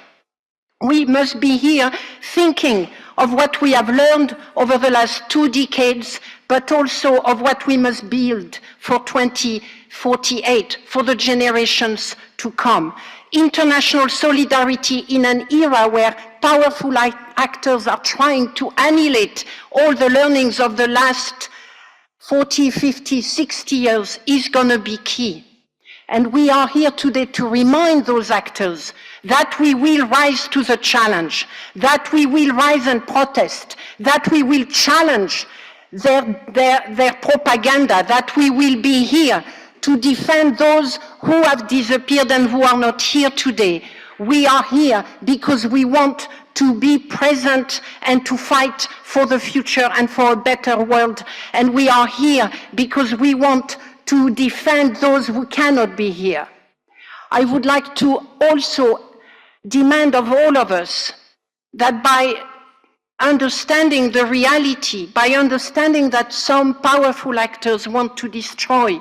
We must be here thinking of what we have learned over the last 2 decades, but also of what we must build for 2048, for the generations to come. International solidarity in an era where powerful actors are trying to annihilate all the learnings of the last 40, 50, 60 years is going to be key. And we are here today to remind those actors that we will rise to the challenge, that we will rise and protest, that we will challenge their propaganda, that we will be here to defend those who have disappeared and who are not here today. We are here because we want to be present and to fight for the future and for a better world. And we are here because we want to defend those who cannot be here. I would like to also demand of all of us that by understanding the reality, by understanding that some powerful actors want to destroy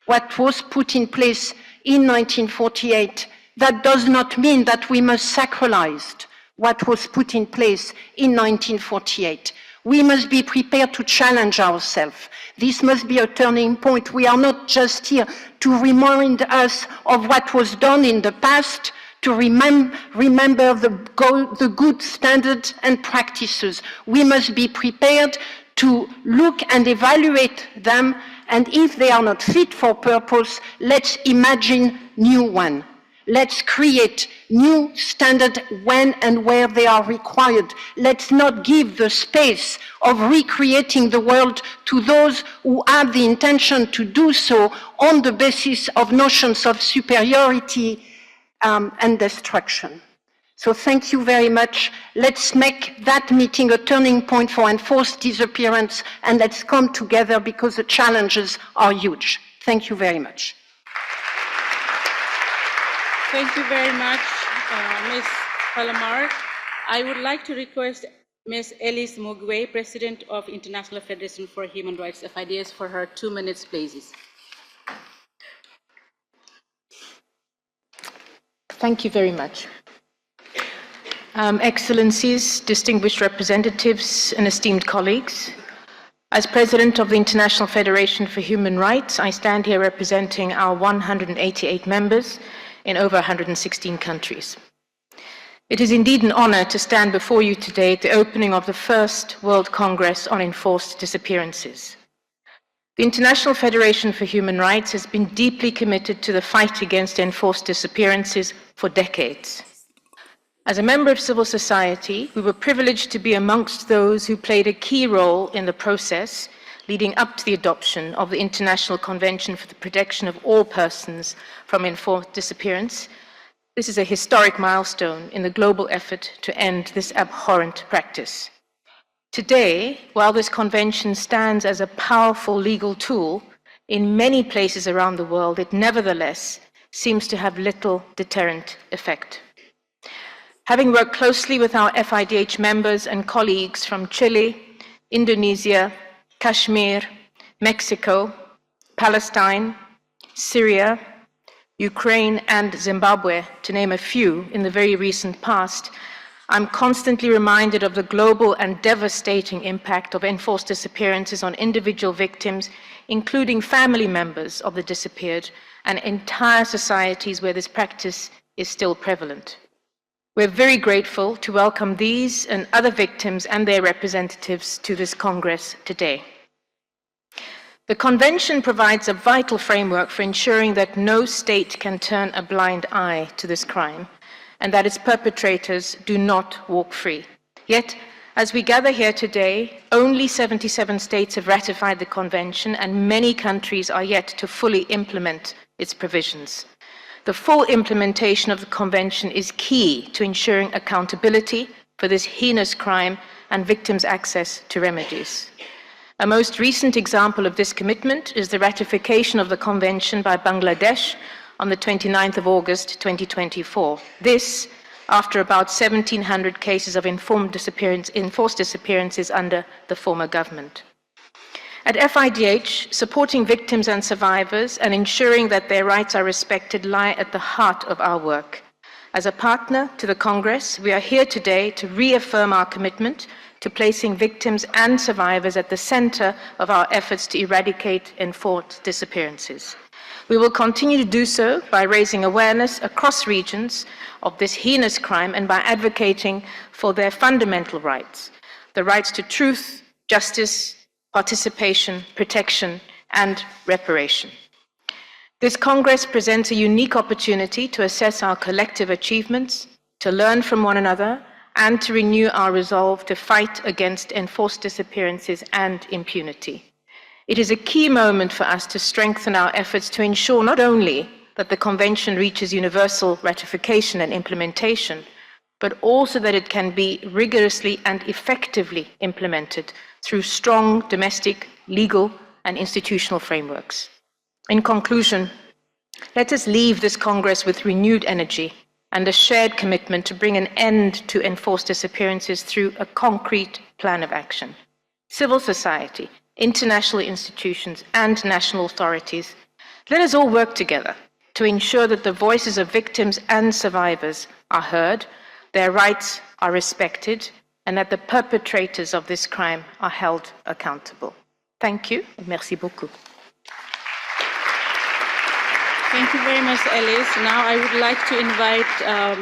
what was put in place in 1948, that does not mean that we must sacralize what was put in place in 1948. We must be prepared to challenge ourselves. This must be a turning point. We are not just here to remind us of what was done in the past, to remember the good standards and practices. We must be prepared to look and evaluate them, and if they are not fit for purpose, let's imagine new ones. Let's create new standards when and where they are required. Let's not give the space of recreating the world to those who have the intention to do so on the basis of notions of superiority and destruction. So thank you very much. Let's make that meeting a turning point for enforced disappearance, and let's come together because the challenges are huge. Thank you very much. Thank you very much, Ms. Palomar. I would like to request Ms. Elise Mugwe, President of International Federation for Human Rights, FIDS, for her 2 minutes, please. Thank you very much. Excellencies, distinguished representatives, and esteemed colleagues, as President of the International Federation for Human Rights, I stand here representing our 188 members in over 116 countries. It is indeed an honor to stand before you today at the opening of the first World Congress on Enforced Disappearances. The International Federation for Human Rights has been deeply committed to the fight against enforced disappearances for decades. As a member of civil society, we were privileged to be amongst those who played a key role in the process leading up to the adoption of the International Convention for the Protection of All Persons from Enforced Disappearance. This is a historic milestone in the global effort to end this abhorrent practice. Today, while this convention stands as a powerful legal tool, in many places around the world, it nevertheless seems to have little deterrent effect. Having worked closely with our FIDH members and colleagues from Chile, Indonesia, Kashmir, Mexico, Palestine, Syria, Ukraine, and Zimbabwe, to name a few, in the very recent past, I'm constantly reminded of the global and devastating impact of enforced disappearances on individual victims, including family members of the disappeared, and entire societies where this practice is still prevalent. We're very grateful to welcome these and other victims and their representatives to this Congress today. The Convention provides a vital framework for ensuring that no state can turn a blind eye to this crime and that its perpetrators do not walk free. Yet, as we gather here today, only 77 states have ratified the Convention and many countries are yet to fully implement its provisions. The full implementation of the Convention is key to ensuring accountability for this heinous crime and victims' access to remedies. A most recent example of this commitment is the ratification of the Convention by Bangladesh on the 29th of August 2024. This, after about 1,700 cases of enforced disappearances under the former government. At FIDH, supporting victims and survivors and ensuring that their rights are respected lie at the heart of our work. As a partner to the Congress, we are here today to reaffirm our commitment to placing victims and survivors at the center of our efforts to eradicate enforced disappearances. We will continue to do so by raising awareness across regions of this heinous crime and by advocating for their fundamental rights, the rights to truth, justice, participation, protection, and reparation. This Congress presents a unique opportunity to assess our collective achievements, to learn from one another, and to renew our resolve to fight against enforced disappearances and impunity. It is a key moment for us to strengthen our efforts to ensure not only that the Convention reaches universal ratification and implementation, but also that it can be rigorously and effectively implemented through strong domestic, legal, and institutional frameworks. In conclusion, let us leave this Congress with renewed energy and a shared commitment to bring an end to enforced disappearances through a concrete plan of action. Civil society, international institutions, and national authorities, let us all work together to ensure that the voices of victims and survivors are heard, their rights are respected, and that the perpetrators of this crime are held accountable. Thank you. Merci beaucoup. Thank you very much, Alice. Now I would like to invite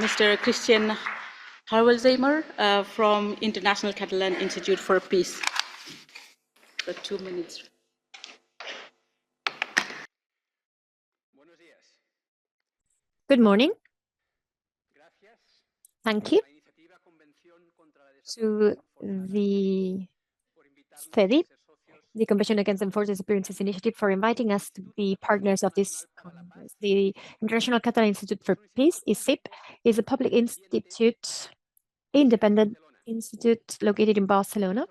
Mr. Christian Harwelzheimer from International Catalan Institute for Peace. For 2 minutes. Good morning. Thank you to the CEDI the Convention Against Enforced Disappearances Initiative, for inviting us to be partners of this Congress. The International Catalan Institute for Peace, ICIP, is a public institute, independent institute located in Barcelona.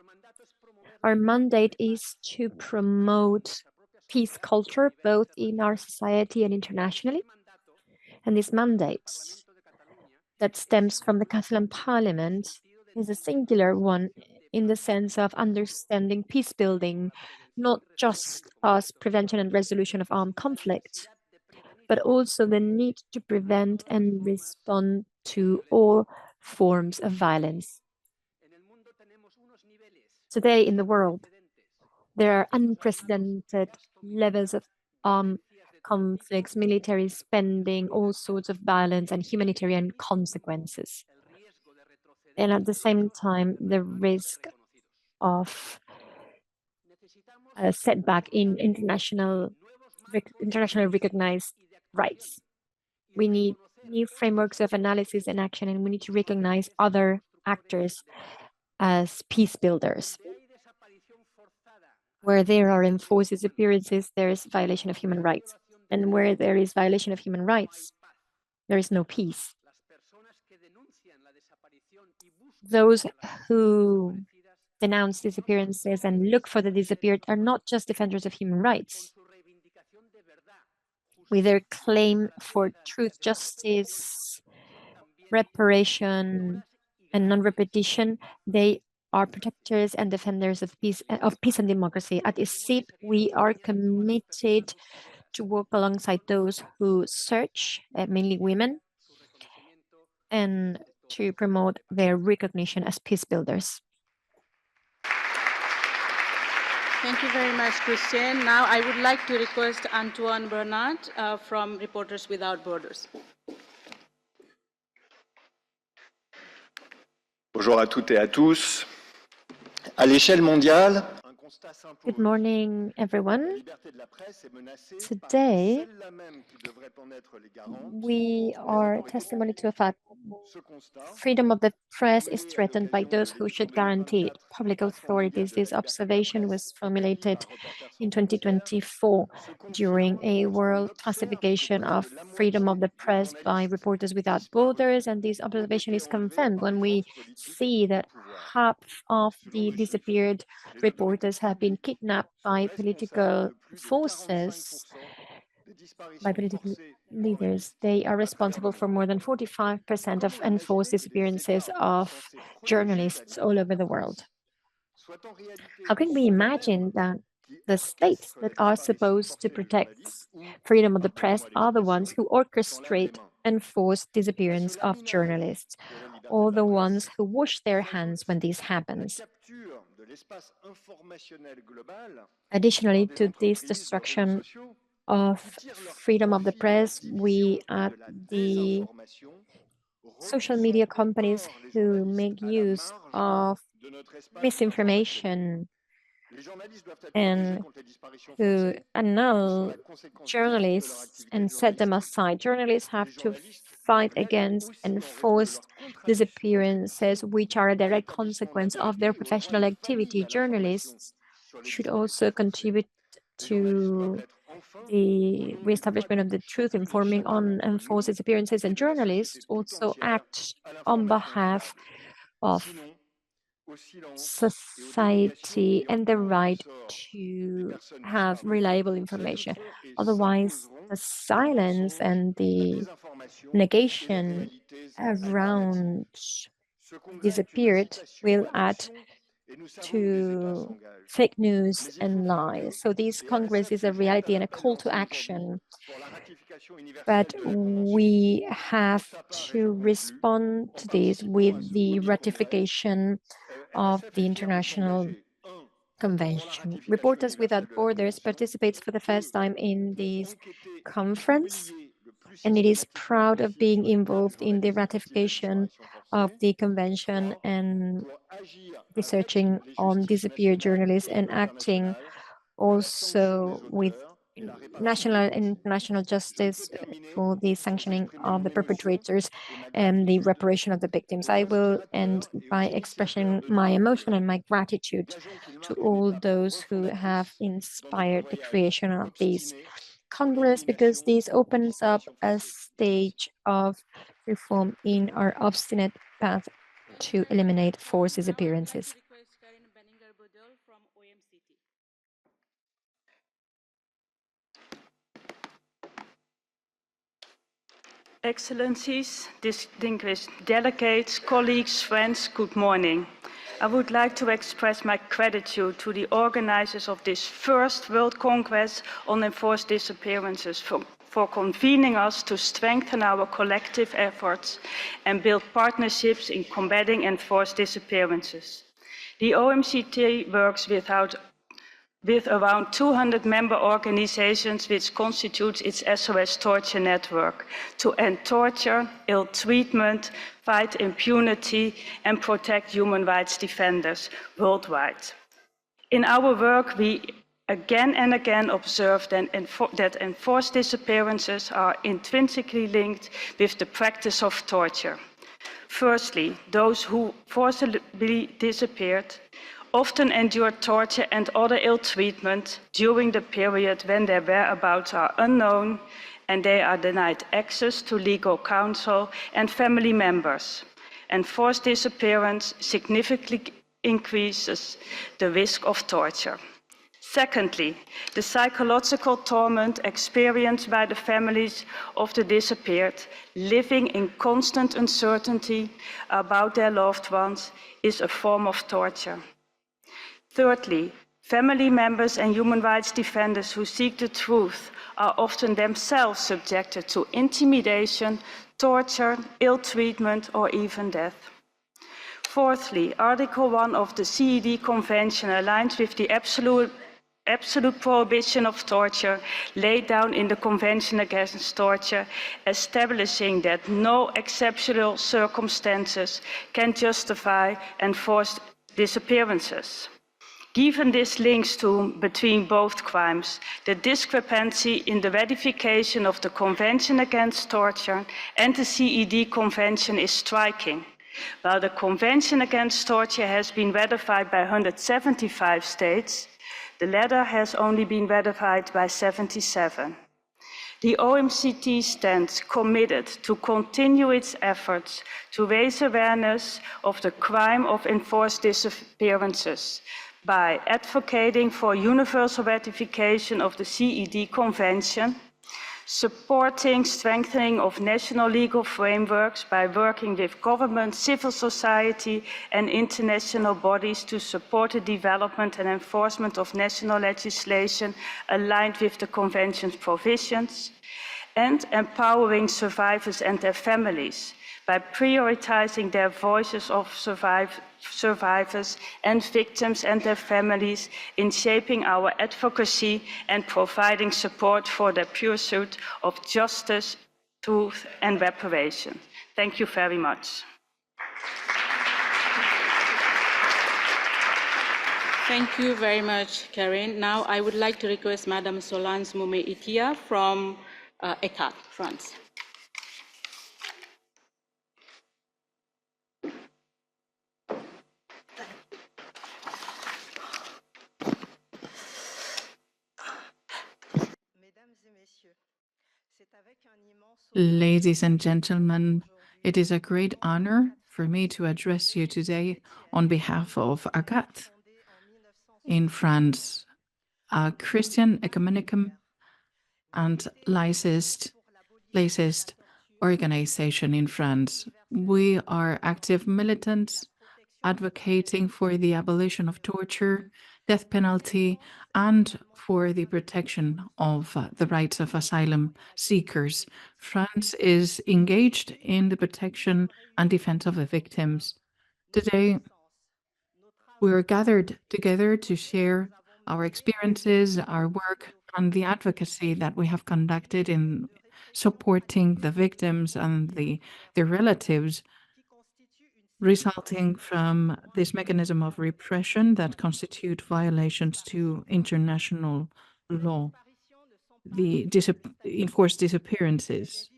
Our mandate is to promote peace culture, both in our society and internationally. And this mandate that stems from the Catalan Parliament is a singular one in the sense of understanding peace building, not just as prevention and resolution of armed conflict, but also the need to prevent and respond to all forms of violence. Today in the world, there are unprecedented levels of armed conflicts, military spending, all sorts of violence and humanitarian consequences. And at the same time, the risk of a setback in internationally recognized rights. We need new frameworks of analysis and action, and we need to recognize other actors as peace builders. Where there are enforced disappearances, there is violation of human rights. And where there is violation of human rights, there is no peace. Those who denounce disappearances and look for the disappeared are not just defenders of human rights. With their claim for truth, justice, reparation, and non-repetition, they are protectors and defenders of peace and democracy. At ICIP, we are committed to work alongside those who search, mainly women, and to promote their recognition as peace builders. Thank you very much, Christian. Now I would like to request Antoine Bernard from Reporters Without Borders. Bonjour à toutes et à tous. À l'échelle mondiale, good morning, everyone. Today, we are testimony to a fact. Freedom of the press is threatened by those who should guarantee it, public authorities. This observation was formulated in 2024 during a world classification of freedom of the press by Reporters Without Borders, and this observation is confirmed when we see that half of the disappeared reporters have been kidnapped by political forces, by political leaders. They are responsible for more than 45% of enforced disappearances of journalists all over the world. How can we imagine that the states that are supposed to protect freedom of the press are the ones who orchestrate enforced disappearance of journalists, or the ones who wash their hands when this happens? Additionally to this destruction of freedom of the press, we add the social media companies who make use of misinformation and who annul journalists and set them aside. Journalists have to fight against enforced disappearances, which are a direct consequence of their professional activity. Journalists should also contribute to the reestablishment of the truth, informing on enforced disappearances, and journalists also act on behalf of society and the right to have reliable information. Otherwise, the silence and the negation around disappeared will add to fake news and lies. So this Congress is a reality and a call to action. But we have to respond to this with the ratification of the International Convention. Reporters Without Borders participates for the first time in this conference, and it is proud of being involved in the ratification of the convention and researching on disappeared journalists and acting also with national and international justice for the sanctioning of the perpetrators and the reparation of the victims. I will end by expressing my emotion and my gratitude to all those who have inspired the creation of this Congress, because this opens up a stage of reform in our obstinate path to eliminate forced disappearances. Excellencies, distinguished delegates, colleagues, friends, good morning. I would like to express my gratitude to the organizers of this first World Congress on Enforced Disappearances for convening us to strengthen our collective efforts and build partnerships in combating enforced disappearances. The OMCT works with around 200 member organizations, which constitutes its SOS Torture Network, to end torture, ill treatment, fight impunity, and protect human rights defenders worldwide. In our work, we again and again observe that enforced disappearances are intrinsically linked with the practice of torture. Firstly, those who forcibly disappeared often endure torture and other ill treatment during the period when their whereabouts are unknown and they are denied access to legal counsel and family members. And forced disappearance significantly increases the risk of torture. Secondly, the psychological torment experienced by the families of the disappeared, living in constant uncertainty about their loved ones, is a form of torture. Thirdly, family members and human rights defenders who seek the truth are often themselves subjected to intimidation, torture, ill treatment, or even death. Fourthly, Article 1 of the CEDI Convention aligns with the absolute prohibition of torture laid down in the Convention Against Torture, establishing that no exceptional circumstances can justify enforced disappearances. Given this links between both crimes, the discrepancy in the ratification of the Convention Against Torture and the CED Convention is striking. While the Convention Against Torture has been ratified by 175 states, the latter has only been ratified by 77. The OMCT stands committed to continue its efforts to raise awareness of the crime of enforced disappearances by advocating for universal ratification of the CED Convention, supporting strengthening of national legal frameworks by working with government, civil society, and international bodies to support the development and enforcement of national legislation aligned with the Convention's provisions, and empowering survivors and their families by prioritizing their voices of survivors and victims and their families in shaping our advocacy and providing support for the pursuit of justice, truth, and reparation. Thank you very much. Thank you very much, Karen. Now I would like to request Madame Solange Moumé-Itia from ECAT, France. Ladies and gentlemen, it is a great honor for me to address you today on behalf of ACAT in France, a Christian ecumenical and laicist organization in France. We are active militants advocating for the abolition of torture, death penalty, and for the protection of the rights of asylum seekers. France is engaged in the protection and defense of the victims. Today, we are gathered together to share our experiences, our work, and the advocacy that we have conducted in supporting the victims and their relatives resulting from this mechanism of repression that constitute violations to international law. the enforced disappearances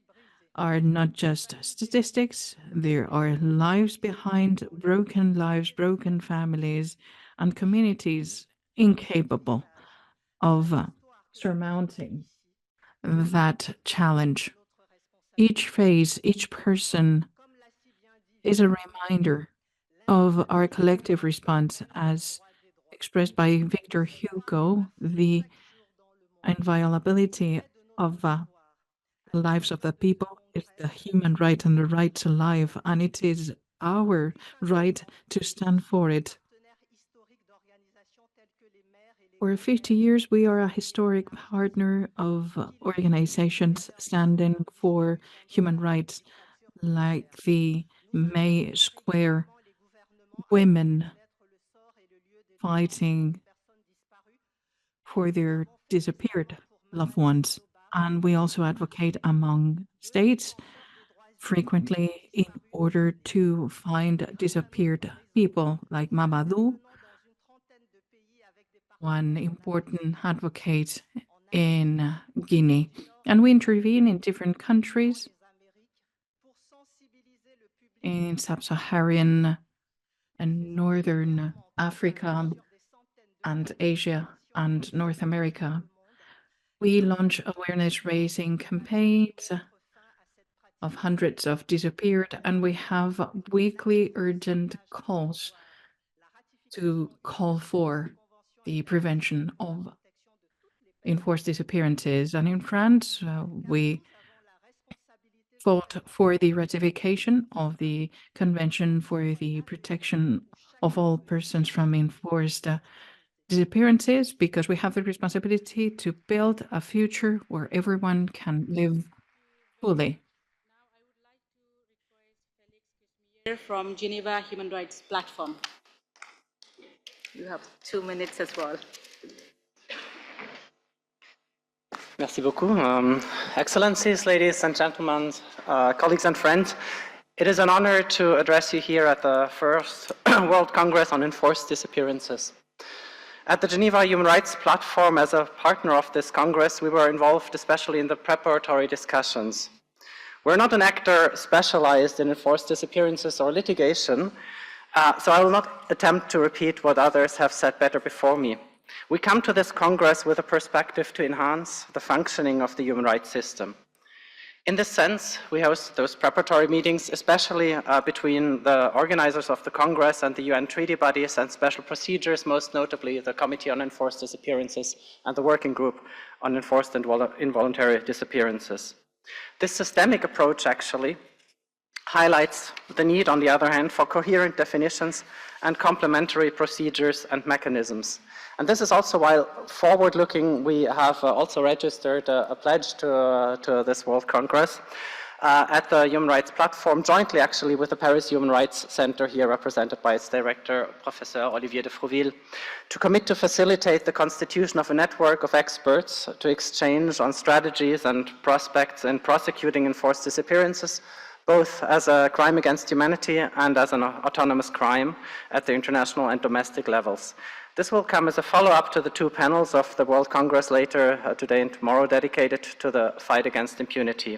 are not just statistics, there are lives behind, broken families, and communities incapable of surmounting that challenge. Each phase, each person is a reminder of our collective response as expressed by Victor Hugo, the inviolability of the lives of the people is the human right and the right to life, and it is our right to stand for it. For 50 years, we are a historic partner of organizations standing for human rights, like the May Square women fighting for their disappeared loved ones. And we also advocate among states frequently in order to find disappeared people like Mamadou, one important advocate in Guinea. And we intervene in different countries in sub-Saharan and Northern Africa and Asia and North America. We launch awareness-raising campaigns of hundreds of disappeared, and we have weekly urgent calls to call for the prevention of enforced disappearances. And in France, we fought for the ratification of the Convention for the Protection of All Persons from Enforced Disappearances, because we have the responsibility to build a future where everyone can live fully. From Geneva Human Rights Platform. You have 2 minutes as well. Merci beaucoup. Excellencies, ladies and gentlemen, colleagues and friends, it is an honor to address you here at the first World Congress on Enforced Disappearances. At the Geneva Human Rights Platform, as a partner of this Congress, we were involved especially in the preparatory discussions. We're not an actor specialized in enforced disappearances or litigation, so I will not attempt to repeat what others have said better before me. We come to this Congress with a perspective to enhance the functioning of the human rights system. In this sense, we host those preparatory meetings, especially between the organizers of the Congress and the UN treaty bodies and special procedures, most notably the Committee on Enforced Disappearances and the Working Group on Enforced and Involuntary Disappearances. This systemic approach actually highlights the need, on the other hand, for coherent definitions and complementary procedures and mechanisms. And this is also why, forward-looking, we have also registered a pledge to this World Congress at the Human Rights Platform, jointly actually with the Paris Human Rights Center here, represented by its director, Professor Olivier de Frouville, to commit to facilitate the constitution of a network of experts to exchange on strategies and prospects in prosecuting enforced disappearances, both as a crime against humanity and as an autonomous crime at the international and domestic levels. This will come as a follow-up to the 2 panels of the World Congress later today and tomorrow dedicated to the fight against impunity.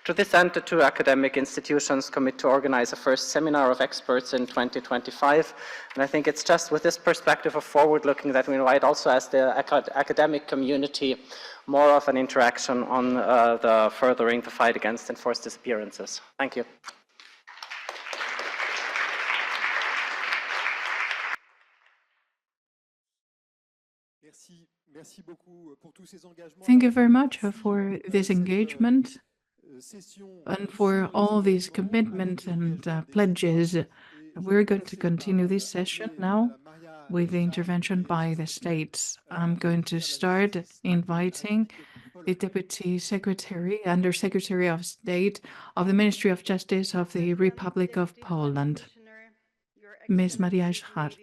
To this end, the 2 academic institutions commit to organize a first seminar of experts in 2025. And I think it's just with this perspective of forward-looking that we invite also as the academic community more of an interaction on the furthering the fight against enforced disappearances. Thank you. Thank you very much for this engagement and for all these commitments and pledges. We're going to continue this session now with the intervention by the states. I'm going to start inviting the Deputy Secretary, Under-Secretary of State of the Ministry of Justice of the Republic of Poland, Ms. Ayeshah.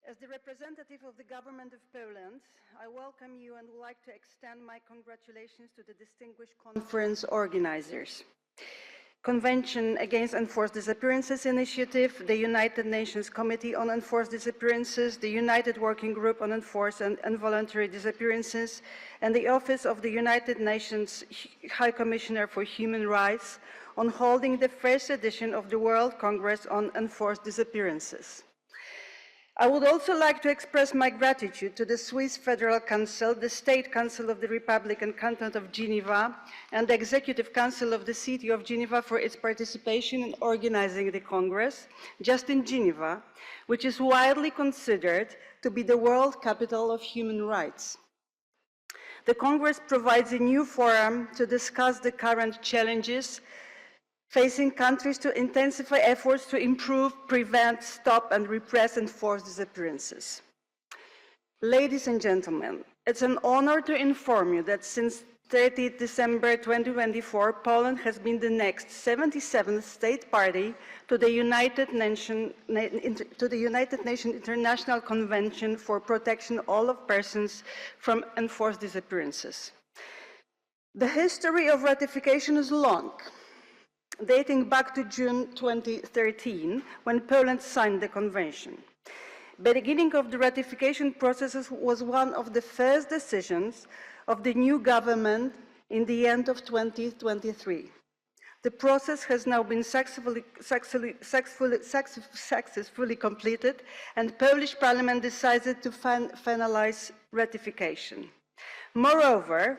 As the representative of the government of Poland, I welcome you and would like to extend my congratulations to the distinguished conference organizers. Convention Against Enforced Disappearances Initiative, the United Nations Committee on Enforced Disappearances, the United Working Group on Enforced and Involuntary Disappearances, and the Office of the United Nations High Commissioner for Human Rights on holding the first edition of the World Congress on Enforced Disappearances. I would also like to express my gratitude to the Swiss Federal Council, the State Council of the Republic and Canton of Geneva, and the Executive Council of the City of Geneva for its participation in organizing the Congress, just in Geneva, which is widely considered to be the world capital of human rights. The Congress provides a new forum to discuss the current challenges facing countries, to intensify efforts to improve, prevent, stop, and repress enforced disappearances. Ladies and gentlemen, it's an honor to inform you that since 30 December 2024, Poland has been the next 77th state party to the United Nations International Convention for Protection of all persons from enforced disappearances. The history of ratification is long, dating back to June 2013, when Poland signed the convention. The beginning of the ratification process was one of the first decisions of the new government in the end of 2023. The process has now been successfully completed, and Polish Parliament decided to finalize ratification. Moreover,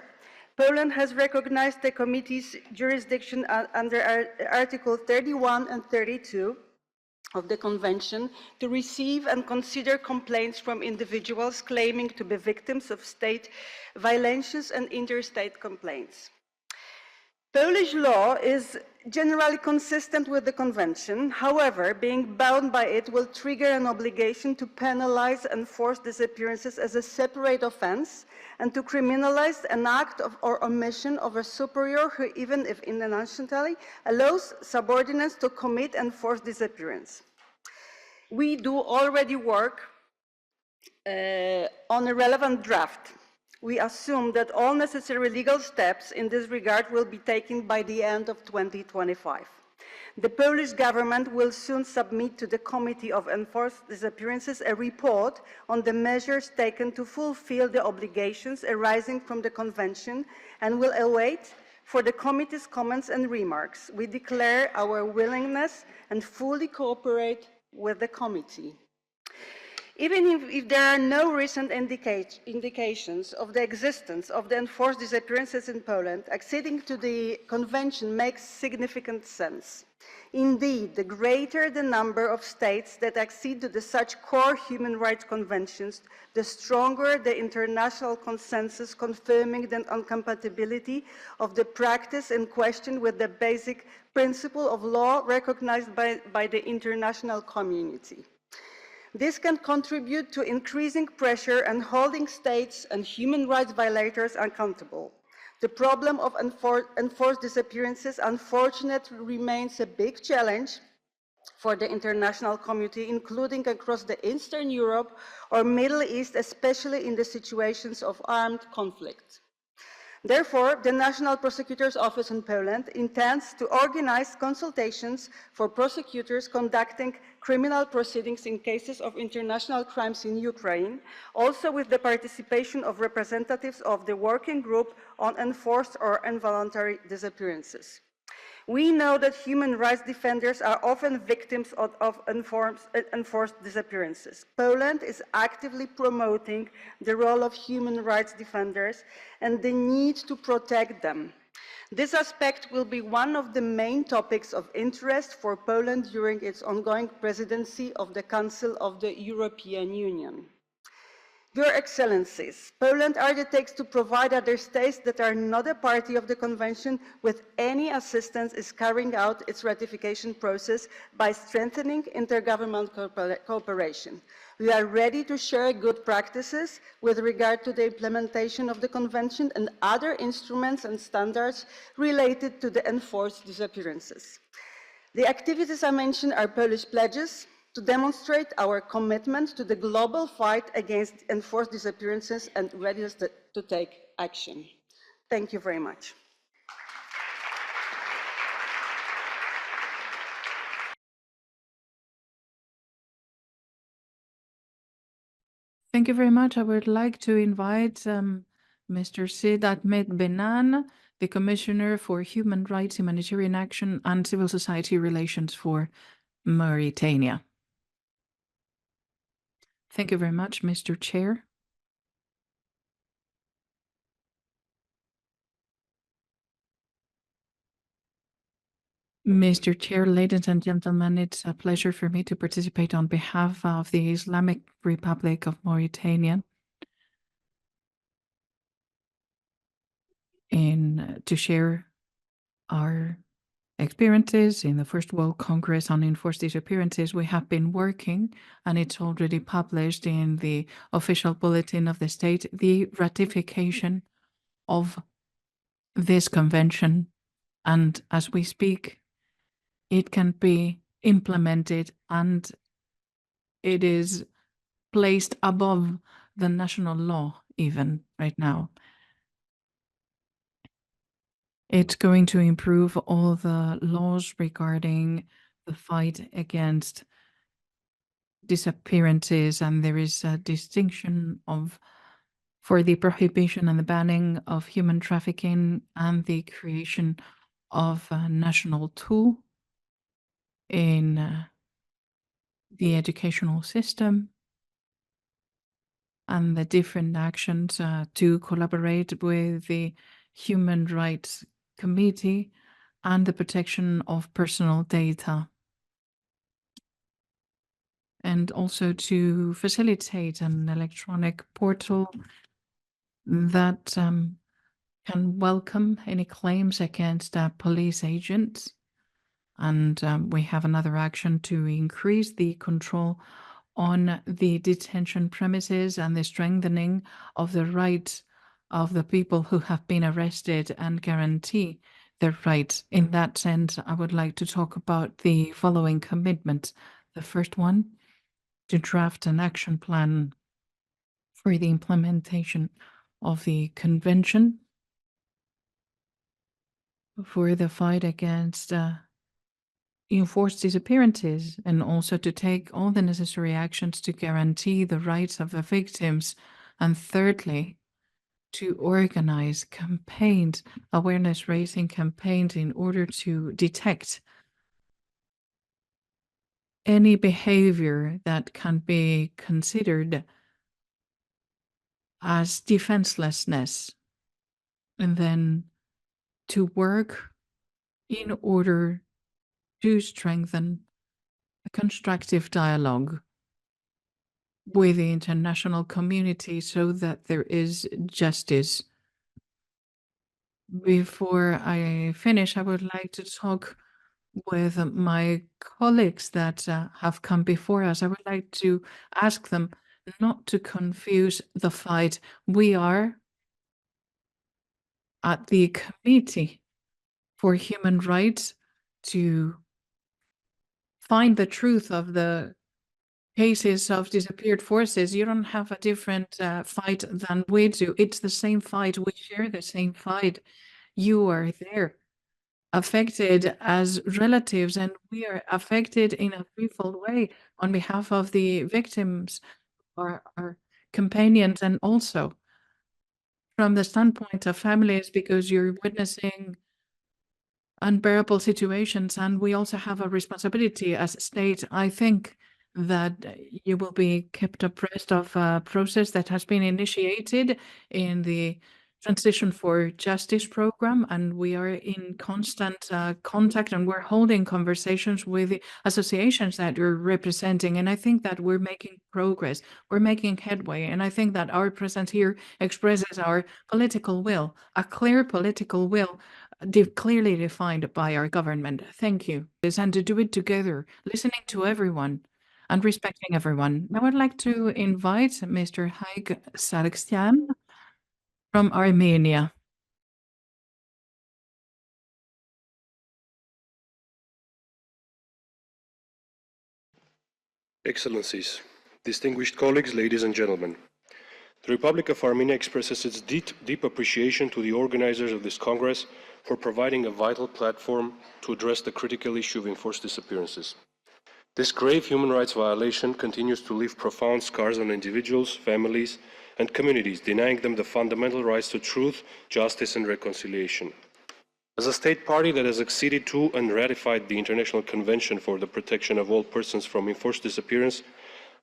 Poland has recognized the committee's jurisdiction under Article 31 and 32 of the Convention to receive and consider complaints from individuals claiming to be victims of state violations and interstate complaints. Polish law is generally consistent with the Convention. However, being bound by it will trigger an obligation to penalize enforced disappearances as a separate offense and to criminalize an act or omission of a superior who, even if intentionally, allows subordinates to commit enforced disappearance. We do already work on a relevant draft. We assume that all necessary legal steps in this regard will be taken by the end of 2025. The Polish government will soon submit to the Committee of Enforced Disappearances a report on the measures taken to fulfill the obligations arising from the Convention and will await for the Committee's comments and remarks. We declare our willingness and fully cooperate with the Committee. Even if there are no recent indications of the existence of the enforced disappearances in Poland, acceding to the Convention makes significant sense. Indeed, the greater the number of states that accede to such core human rights conventions, the stronger the international consensus confirming the incompatibility of the practice in question with the basic principle of law recognized by the international community. This can contribute to increasing pressure and holding states and human rights violators accountable. The problem of enforced disappearances unfortunately remains a big challenge for the international community, including across the Eastern Europe or Middle East, especially in the situations of armed conflict. Therefore, the National Prosecutor's Office in Poland intends to organize consultations for prosecutors conducting criminal proceedings in cases of international crimes in Ukraine, also with the participation of representatives of the Working Group on Enforced or Involuntary Disappearances. We know that human rights defenders are often victims of enforced disappearances. Poland is actively promoting the role of human rights defenders and the need to protect them. This aspect will be one of the main topics of interest for Poland during its ongoing presidency of the Council of the European Union. Your Excellencies, Poland undertakes to provide other states that are not a party of the Convention with any assistance in carrying out its ratification process by strengthening intergovernmental cooperation. We are ready to share good practices with regard to the implementation of the Convention and other instruments and standards related to the enforced disappearances. The activities I mentioned are Polish pledges to demonstrate our commitment to the global fight against enforced disappearances and readiness to take action. Thank you very much. Thank you very much. I would like to invite Mr. Sid Ahmed Benan, the Commissioner for Human Rights, Humanitarian Action and Civil Society Relations for Mauritania. Thank you very much, Mr. Chair. Mr. Chair, ladies and gentlemen, it's a pleasure for me to participate on behalf of the Islamic Republic of Mauritania to share our experiences in the First World Congress on Enforced Disappearances. We have been working, and it's already published in the official bulletin of the state, the ratification of this convention. And as we speak, it can be implemented, and it is placed above the national law even right now. It's going to improve all the laws regarding the fight against disappearances, and there is a distinction for the prohibition and the banning of human trafficking and the creation of a national tool in the educational system and the different actions to collaborate with the Human Rights Committee and the protection of personal data, and also to facilitate an electronic portal that can welcome any claims against police agents. And we have another action to increase the control on the detention premises and the strengthening of the rights of the people who have been arrested and guarantee their rights. In that sense, I would like to talk about the following commitments. The first one, to draft an action plan for the implementation of the convention for the fight against enforced disappearances, and also to take all the necessary actions to guarantee the rights of the victims. And thirdly, to organize campaigns, awareness-raising campaigns, in order to detect any behavior that can be considered as defenselessness, and then to work in order to strengthen a constructive dialogue with the international community so that there is justice. Before I finish, I would like to talk with my colleagues that have come before us. I would like to ask them not to confuse the fight. We are at the Committee for Human Rights to find the truth of the cases of disappeared forces. You don't have a different fight than we do. It's the same fight. We share the same fight. You are there, affected as relatives, and we are affected in a threefold way on behalf of the victims, our companions, and also from the standpoint of families, because you're witnessing unbearable situations, and we also have a responsibility as a state. I think that you will be kept abreast of a process that has been initiated in the Transition for Justice program, and we are in constant contact, and we're holding conversations with the associations that you're representing. And I think that we're making progress, we're making headway, and I think that our presence here expresses our political will, a clear political will, clearly defined by our government. Thank you. And to do it together, listening to everyone and respecting everyone. I would like to invite Mr. Haig Sargsyan from Armenia. Excellencies, distinguished colleagues, ladies and gentlemen. The Republic of Armenia expresses its deep appreciation to the organizers of this Congress for providing a vital platform to address the critical issue of enforced disappearances. This grave human rights violation continues to leave profound scars on individuals, families, and communities, denying them the fundamental rights to truth, justice, and reconciliation. As a state party that has acceded to and ratified the International Convention for the Protection of All Persons from Enforced Disappearance,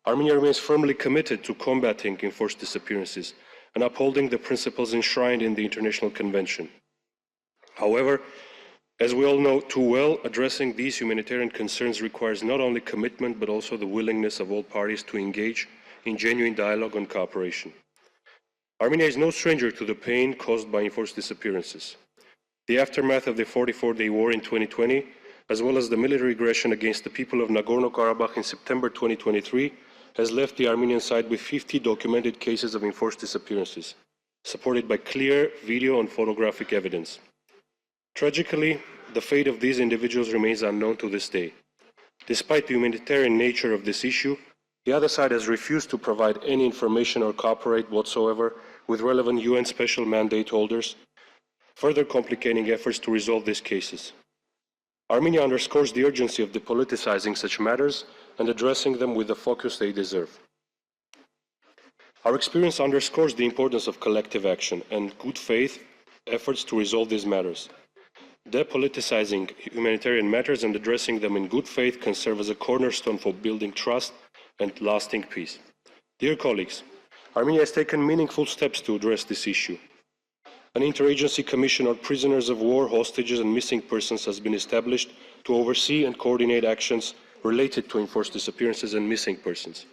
Armenia remains firmly committed to combating enforced disappearances and upholding the principles enshrined in the International Convention. However, as we all know too well, addressing these humanitarian concerns requires not only commitment but also the willingness of all parties to engage in genuine dialogue and cooperation. Armenia is no stranger to the pain caused by enforced disappearances. The aftermath of the 44-day war in 2020, as well as the military aggression against the people of Nagorno-Karabakh in September 2023, has left the Armenian side with 50 documented cases of enforced disappearances, supported by clear video and photographic evidence. Tragically, the fate of these individuals remains unknown to this day. Despite the humanitarian nature of this issue, the other side has refused to provide any information or cooperate whatsoever with relevant UN special mandate holders, further complicating efforts to resolve these cases. Armenia underscores the urgency of depoliticizing such matters and addressing them with the focus they deserve. Our experience underscores the importance of collective action and good faith efforts to resolve these matters. Depoliticizing humanitarian matters and addressing them in good faith can serve as a cornerstone for building trust and lasting peace. Dear colleagues, Armenia has taken meaningful steps to address this issue. An interagency commission on prisoners of war, hostages, and missing persons has been established to oversee and coordinate actions related to enforced disappearances and missing persons.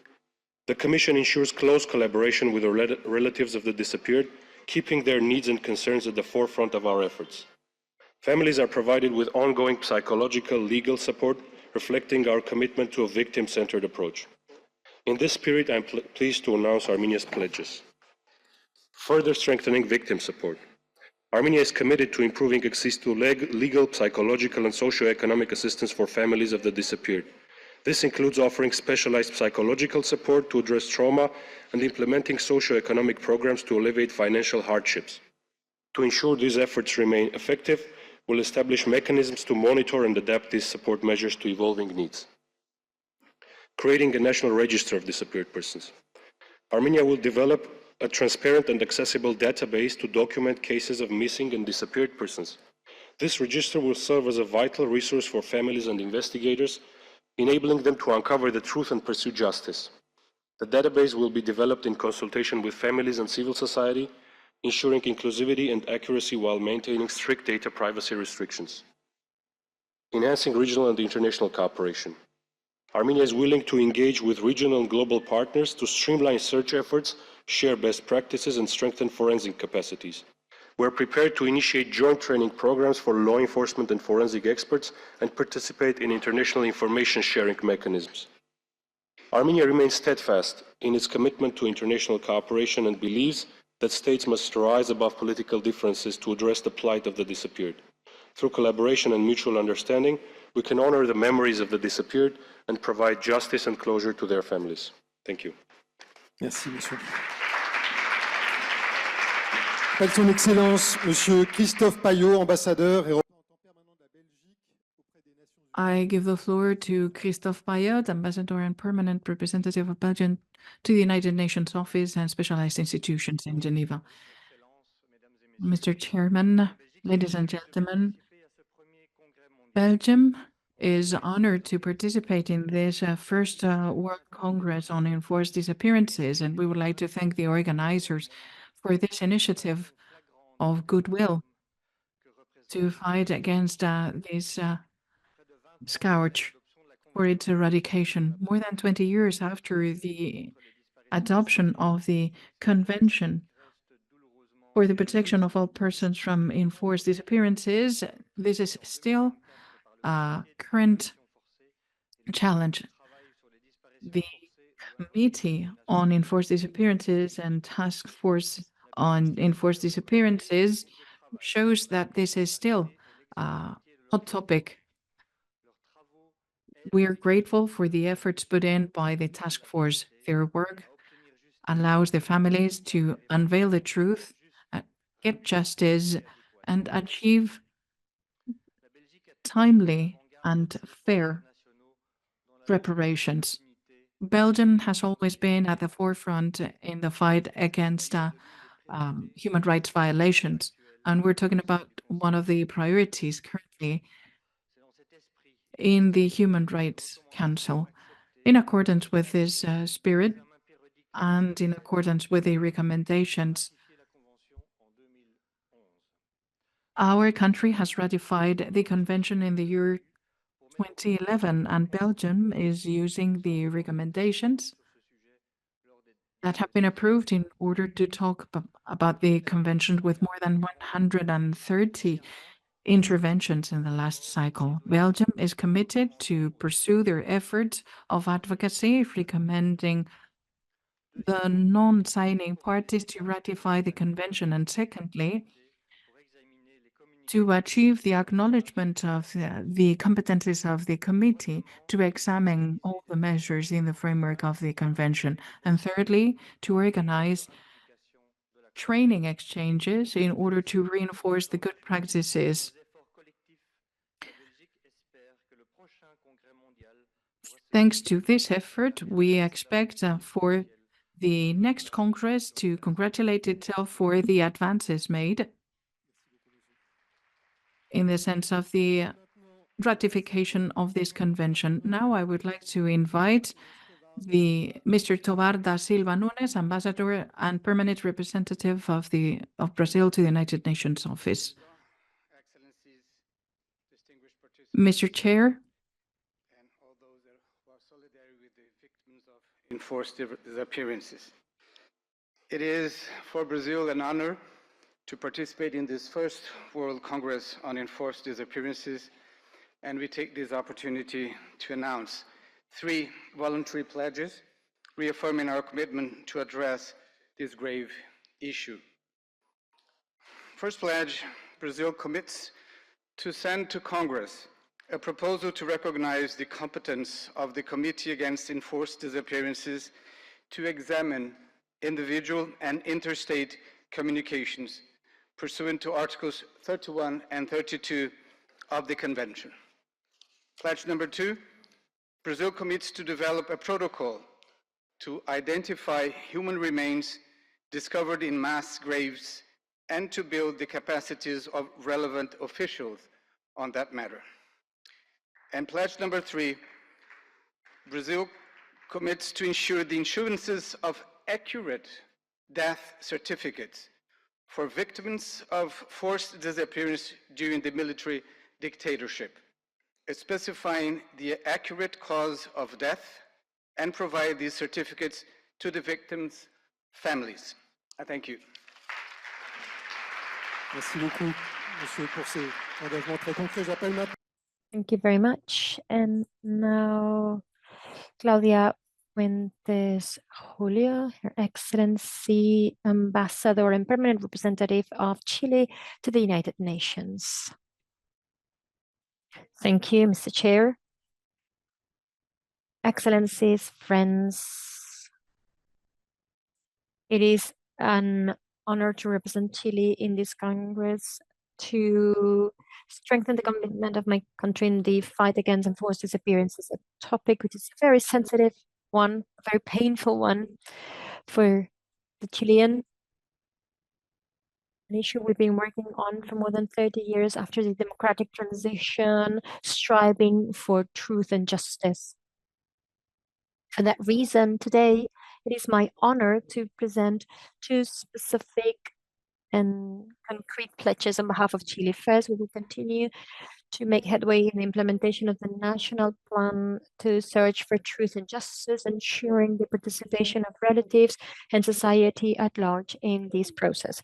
The commission ensures close collaboration with the relatives of the disappeared, keeping their needs and concerns at the forefront of our efforts. Families are provided with ongoing psychological, legal support, reflecting our commitment to a victim-centered approach. In this spirit, I am pleased to announce Armenia's pledges. Further strengthening victim support. Armenia is committed to improving access to legal, psychological, and socio-economic assistance for families of the disappeared. This includes offering specialized psychological support to address trauma and implementing socio-economic programs to alleviate financial hardships. To ensure these efforts remain effective, we'll establish mechanisms to monitor and adapt these support measures to evolving needs. Creating a national register of disappeared persons. Armenia will develop a transparent and accessible database to document cases of missing and disappeared persons. This register will serve as a vital resource for families and investigators, enabling them to uncover the truth and pursue justice. The database will be developed in consultation with families and civil society, ensuring inclusivity and accuracy while maintaining strict data privacy restrictions. Enhancing regional and international cooperation. Armenia is willing to engage with regional and global partners to streamline search efforts, share best practices, and strengthen forensic capacities. We're prepared to initiate joint training programs for law enforcement and forensic experts and participate in international information sharing mechanisms. Armenia remains steadfast in its commitment to international cooperation and believes that states must rise above political differences to address the plight of the disappeared. Through collaboration and mutual understanding, we can honor the memories of the disappeared and provide justice and closure to their families. Thank you. Merci, monsieur. Appelle son Excellence, Monsieur Christophe Payot, ambassadeur et représentant permanent de la Belgique auprès des Nations Unies. I give the floor to Christophe Payot, ambassador and permanent representative of Belgium to the United Nations Office and specialized institutions in Geneva. Mr. Chairman, ladies and gentlemen, Belgium is honored to participate in this first World Congress on Enforced Disappearances, and we would like to thank the organizers for this initiative of goodwill to fight against this scourge for its eradication. More than 20 years after the adoption of the Convention for the Protection of All Persons from Enforced Disappearances, this is still a current challenge. The Committee on Enforced Disappearances and Task Force on Enforced Disappearances shows that this is still a hot topic. We are grateful for the efforts put in by the task force. Their work allows the families to unveil the truth, get justice, and achieve timely and fair reparations. Belgium has always been at the forefront in the fight against human rights violations, and we're talking about one of the priorities currently in the Human Rights Council. In accordance with this spirit and in accordance with the recommendations, our country has ratified the convention in the year 2011, and Belgium is using the recommendations that have been approved in order to talk about the convention with more than 130 interventions in the last cycle. Belgium is committed to pursue their efforts of advocacy, recommending the non-signing parties to ratify the convention, and secondly, to achieve the acknowledgement of the competencies of the committee to examine all the measures in the framework of the convention, and thirdly, to organize training exchanges in order to reinforce the good practices. Thanks to this effort, we expect for the next Congress to congratulate itself for the advances made in the sense of the ratification of this convention. Now I would like to invite Mr. Tovar da Silva Nunes, Ambassador and Permanent Representative of Brazil to the United Nations Office. Mr. Chair, and all those who are solidary with the victims of enforced disappearances. It is for Brazil an honor to participate in this first World Congress on Enforced Disappearances, and we take this opportunity to announce 3 voluntary pledges reaffirming our commitment to address this grave issue. First pledge, Brazil commits to send to Congress a proposal to recognize the competence of the Committee Against Enforced Disappearances to examine individual and interstate communications pursuant to Articles 31 and 32 of the Convention. Pledge number 2, Brazil commits to develop a protocol to identify human remains discovered in mass graves and to build the capacities of relevant officials on that matter. And pledge number 3, Brazil commits to ensure the issuances of accurate death certificates for victims of forced disappearance during the military dictatorship, specifying the accurate cause of death and provide these certificates to the victims' families. I thank you. Merci beaucoup, monsieur, pour ces engagements très concrets. J'appelle maintenant. Thank you very much. And now, Claudia Fuentes Julio, Her Excellency, Ambassador and Permanent Representative of Chile to the United Nations. Thank you, Mr. Chair. Excellencies, friends, it is an honor to represent Chile in this Congress to strengthen the commitment of my country in the fight against enforced disappearances, a topic which is a very sensitive one, a very painful one for the Chilean, an issue we've been working on for more than 30 years after the democratic transition, striving for truth and justice. For that reason, today, it is my honor to present 2 specific and concrete pledges on behalf of Chile. First, we will continue to make headway in the implementation of the national plan to search for truth and justice, ensuring the participation of relatives and society at large in this process.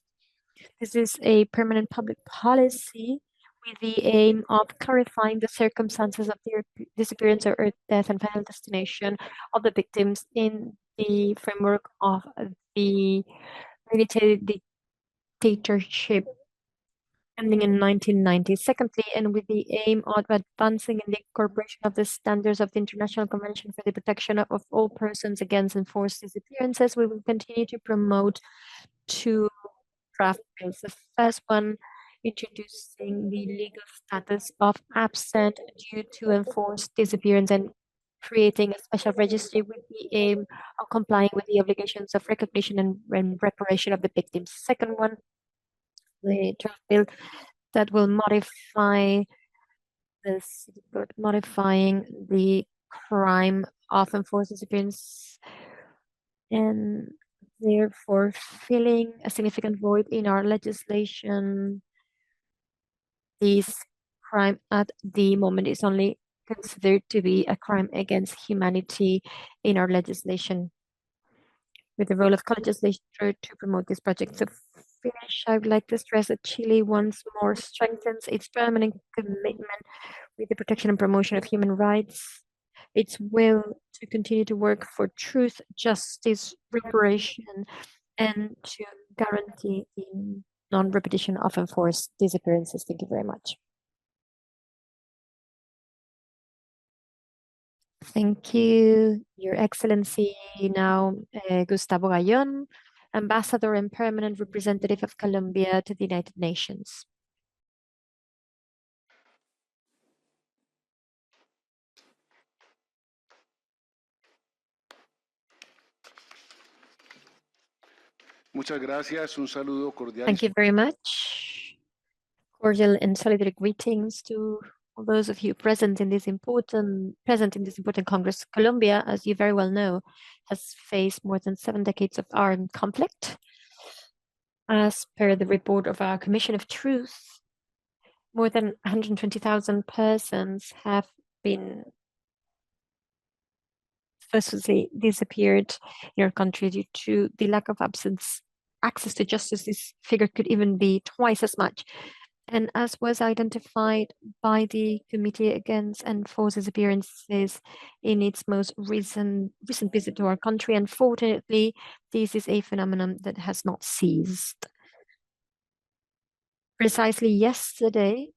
This is a permanent public policy with the aim of clarifying the circumstances of their disappearance or death and final destination of the victims in the framework of the military dictatorship ending in 1990. Secondly, and with the aim of advancing in the incorporation of the standards of the International Convention for the Protection of all Persons Against Enforced Disappearances, we will continue to promote 2 draft bills. The first one, introducing the legal status of absent due to enforced disappearance and creating a special registry with the aim of complying with the obligations of recognition and reparation of the victims. Second one, the draft bill that will modify the city code, modifying the crime of enforced disappearance and therefore filling a significant void in our legislation. This crime at the moment is only considered to be a crime against humanity in our legislation, with the role of co-legislature to promote this project. To finish, I would like to stress that Chile once more strengthens its permanent commitment with the protection and promotion of human rights, its will to continue to work for truth, justice, reparation, and to guarantee the non-repetition of enforced disappearances. Thank you very much. Thank you, Your Excellency. Now, Gustavo Gallón, Ambassador and Permanent Representative of Colombia to the United Nations. Muchas gracias. Un saludo cordial. Thank you very much. Cordial and solidary greetings to all those of you present in this important Congress. Colombia, as you very well know, has faced more than 7 decades of armed conflict. As per the report of our Commission of Truth, more than 120,000 persons have been forcibly disappeared in our country due to the lack of access to justice. This figure could even be twice as much. And as was identified by the Committee Against Enforced Disappearances in its most recent visit to our country, unfortunately, this is a phenomenon that has not ceased. Precisely yesterday,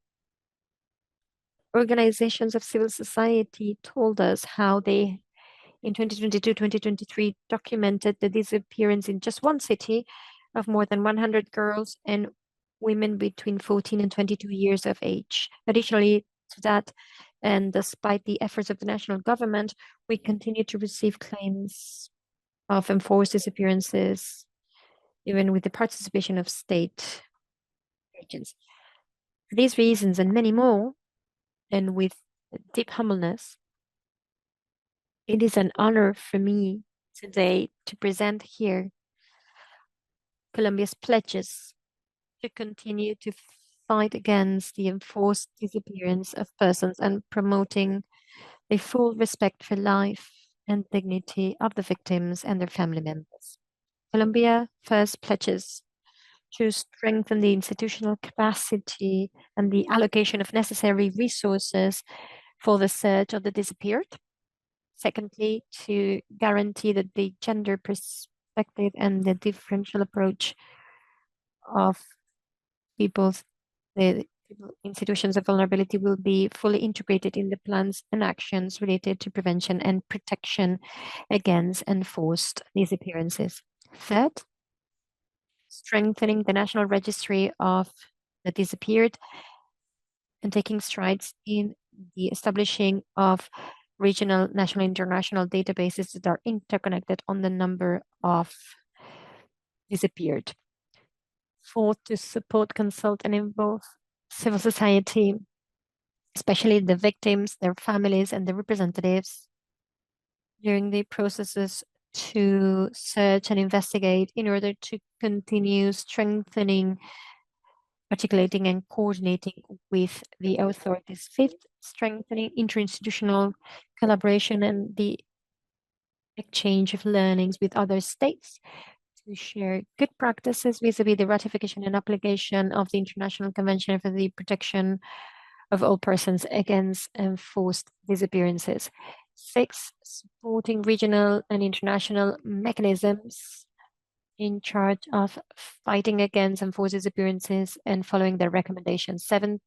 organizations of civil society told us how they, in 2022-2023, documented the disappearance in just one city of more than 100 girls and women between 14 and 22 years of age. Additionally to that, and despite the efforts of the national government, we continue to receive claims of enforced disappearances, even with the participation of state agents. For these reasons and many more, and with deep humbleness, it is an honor for me today to present here Colombia's pledges to continue to fight against the enforced disappearance of persons and promoting a full respect for life and dignity of the victims and their family members. Colombia first pledges to strengthen the institutional capacity and the allocation of necessary resources for the search of the disappeared. Secondly, to guarantee that the gender perspective and the differential approach of the institutions of vulnerability will be fully integrated in the plans and actions related to prevention and protection against enforced disappearances. Third, strengthening the national registry of the disappeared and taking strides in the establishing of regional, national, international databases that are interconnected on the number of disappeared. Fourth, to support, consult, and involve civil society, especially the victims, their families, and their representatives during the processes to search and investigate in order to continue strengthening, articulating, and coordinating with the authorities. Fifth, strengthening interinstitutional collaboration and the exchange of learnings with other states to share good practices vis-a-vis the ratification and application of the International Convention for the Protection of All Persons Against Enforced Disappearances. Six, supporting regional and international mechanisms in charge of fighting against enforced disappearances and following their recommendations. Seven,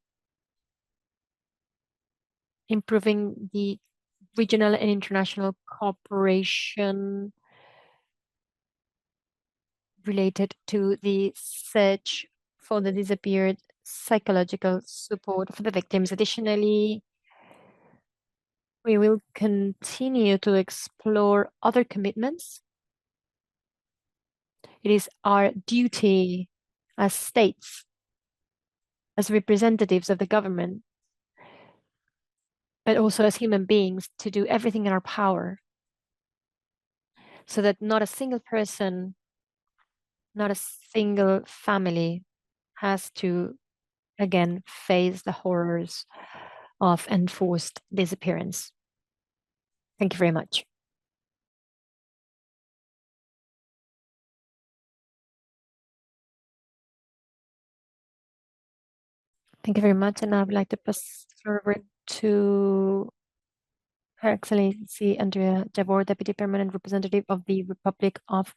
improving the regional and international cooperation related to the search for the disappeared, psychological support for the victims. Additionally, We will continue to explore other commitments. It is our duty as states, as representatives of the government, but also as human beings, to do everything in our power so that not a single person, not a single family has to again face the horrors of enforced disappearance. Thank you very much. Thank you very much, and I would like to pass forward to Her Excellency Andrea Javor, Deputy Permanent Representative of the Republic of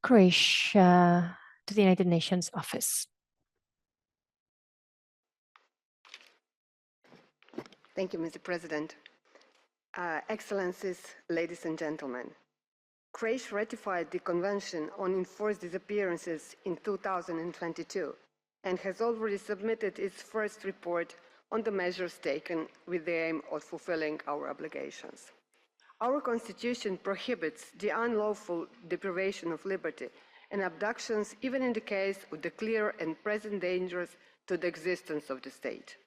Croatia to the United Nations Office. Thank you, Mr. President. Excellencies, ladies and gentlemen, Croatia ratified the Convention on Enforced Disappearances in 2022 and has already submitted its first report on the measures taken with the aim of fulfilling our obligations. Our Constitution prohibits the unlawful deprivation of liberty and abductions even in the case of the clear and present dangers to the existence of the state.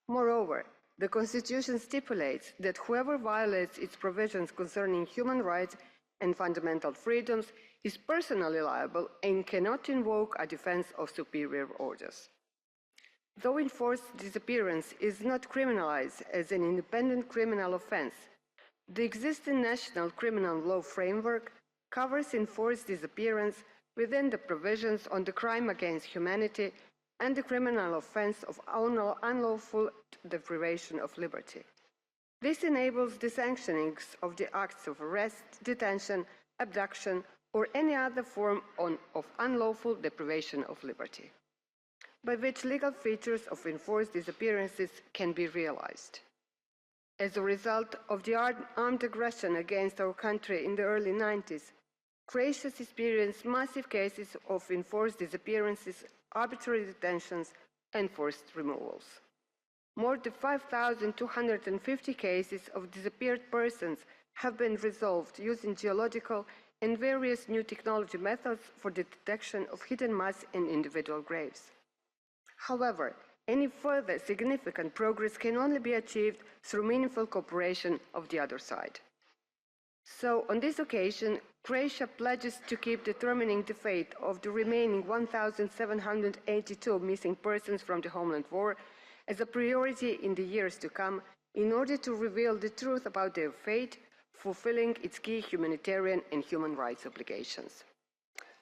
Moreover, the Constitution stipulates that whoever violates its provisions concerning human rights and fundamental freedoms is personally liable and cannot invoke a defense of superior orders. Though enforced disappearance is not criminalized as an independent criminal offense, the existing national criminal law framework covers enforced disappearance within the provisions on the crime against humanity and the criminal offense of unlawful deprivation of liberty. This enables the sanctioning of the acts of arrest, detention, abduction, or any other form of unlawful deprivation of liberty, by which legal features of enforced disappearances can be realized. As a result of the armed aggression against our country in the early 90s, Croatia experienced massive cases of enforced disappearances, arbitrary detentions, and forced removals. More than 5,250 cases of disappeared persons have been resolved using geological and various new technology methods for the detection of hidden mass in individual graves. However, any further significant progress can only be achieved through meaningful cooperation of the other side. So, on this occasion, Croatia pledges to keep determining the fate of the remaining 1,782 missing persons from the homeland war as a priority in the years to come in order to reveal the truth about their fate, fulfilling its key humanitarian and human rights obligations.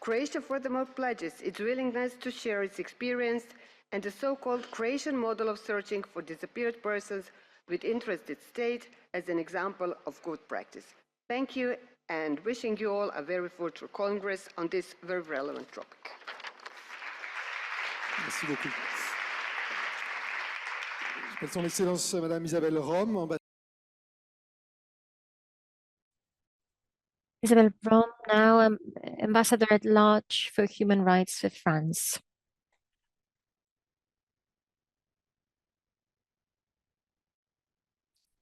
Croatia furthermore pledges its willingness to share its experience and the so-called Croatian model of searching for disappeared persons with interested states as an example of good practice. Thank you, and wishing you all a very fruitful Congress on this very relevant topic. Merci beaucoup. J'appelle son Excellence Madame Isabelle Rome, Isabel Rom, now Ambassador at Large for Human Rights for France.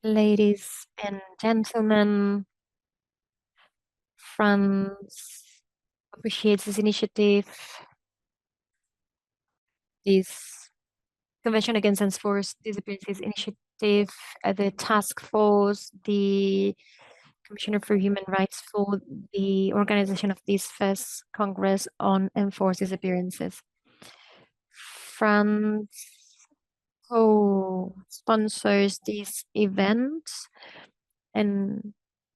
Ladies and gentlemen, France appreciates this initiative, this Convention Against Enforced Disappearances initiative, the task force, the Commissioner for Human Rights for the organization of this first Congress on enforced disappearances. France co-sponsors this event and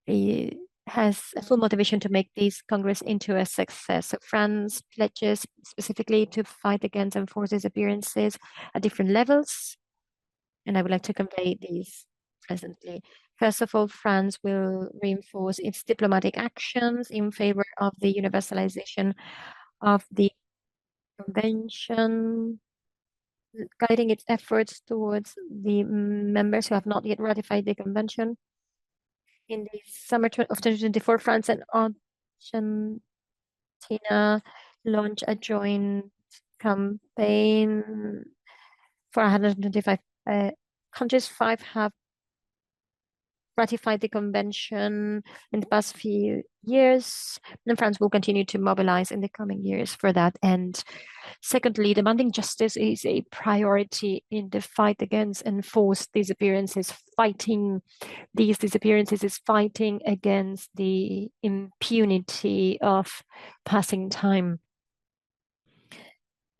it has a full motivation to make this Congress into a success. So France pledges specifically to fight against enforced disappearances at different levels, and I would like to convey these presently. First of all, France will reinforce its diplomatic actions in favor of the universalization of the convention, guiding its efforts towards the members who have not yet ratified the convention. In the summer of 2024, France and Argentina launched a joint campaign for 125 countries. 5 have ratified the convention in the past few years, and France will continue to mobilize in the coming years for that. And secondly, demanding justice is a priority in the fight against enforced disappearances. Fighting these disappearances is fighting against the impunity of passing time.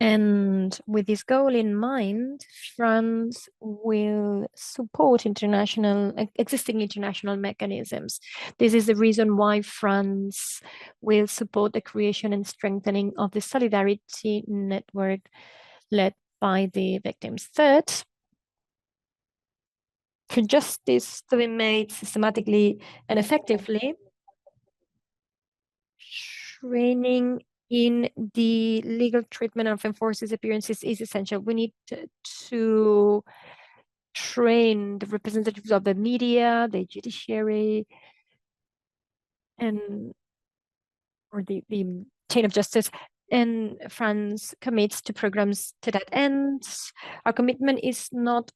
And with this goal in mind, France will support existing international mechanisms. This is the reason why France will support the creation and strengthening of the solidarity network led by the victims. Third, for justice to be made systematically and effectively, training in the legal treatment of enforced disappearances is essential. We need to train the representatives of the media, the judiciary, or the chain of justice. And France commits to programs to that end. Our commitment is not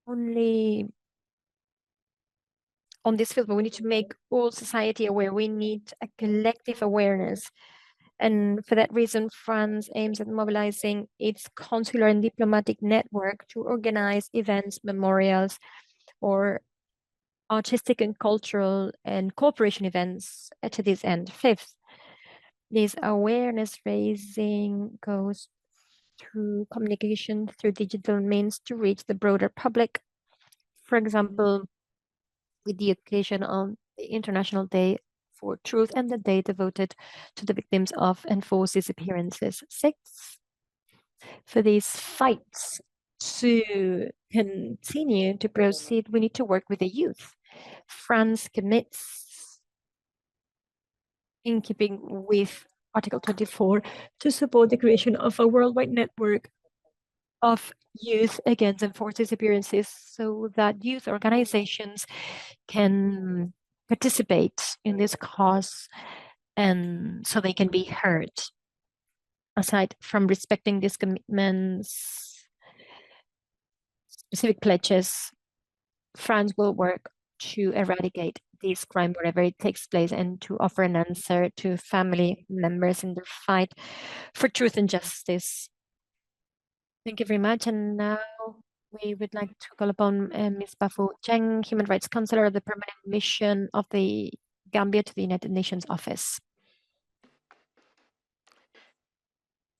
only on this field, but we need to make all society aware. We need a collective awareness. And for that reason, France aims at mobilizing its consular and diplomatic network to organize events, memorials, or artistic and cultural and cooperation events to this end. Fifth, this awareness raising goes through communication through digital means to reach the broader public. For example, with the occasion of the International Day for Truth and the day devoted to the victims of enforced disappearances. Six, for these fights to continue to proceed, we need to work with the youth. France commits, in keeping with Article 24, to support the creation of a worldwide network of youth against enforced disappearances so that youth organizations can participate in this cause and so they can be heard. Aside from respecting these commitments, specific pledges, France will work to eradicate this crime wherever it takes place and to offer an answer to family members in their fight for truth and justice. Thank you very much. And now we would like to call upon Ms. Bafu Cheng, Human Rights Counselor of the Permanent Mission of the Gambia to the United Nations Office.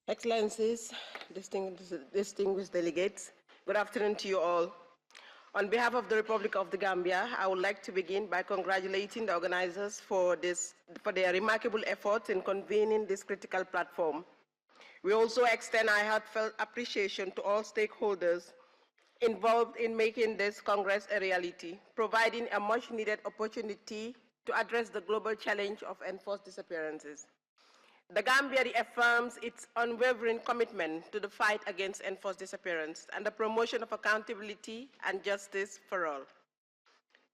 Excellencies, distinguished delegates, good afternoon to you all. On behalf of the Republic of the Gambia, I would like to begin by congratulating the organizers for their remarkable efforts in convening this critical platform. We also extend our heartfelt appreciation to all stakeholders involved in making this Congress a reality, providing a much-needed opportunity to address the global challenge of enforced disappearances. The Gambia reaffirms its unwavering commitment to the fight against enforced disappearance and the promotion of accountability and justice for all.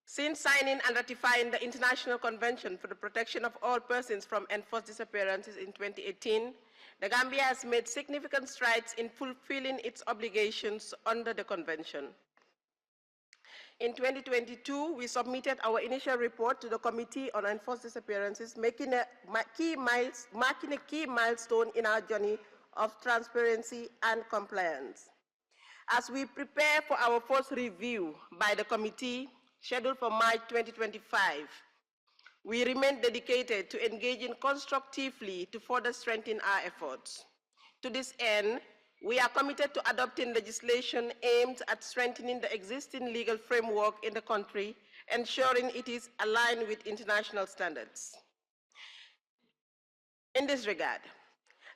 Since signing and ratifying the International Convention for the Protection of All Persons from Enforced Disappearances in 2018, the Gambia has made significant strides in fulfilling its obligations under the Convention. In 2022, we submitted our initial report to the Committee on Enforced Disappearances, marking a key milestone in our journey of transparency and compliance. As we prepare for our first review by the committee, scheduled for March 2025, we remain dedicated to engaging constructively to further strengthen our efforts. To this end, we are committed to adopting legislation aimed at strengthening the existing legal framework in the country, ensuring it is aligned with international standards. In this regard,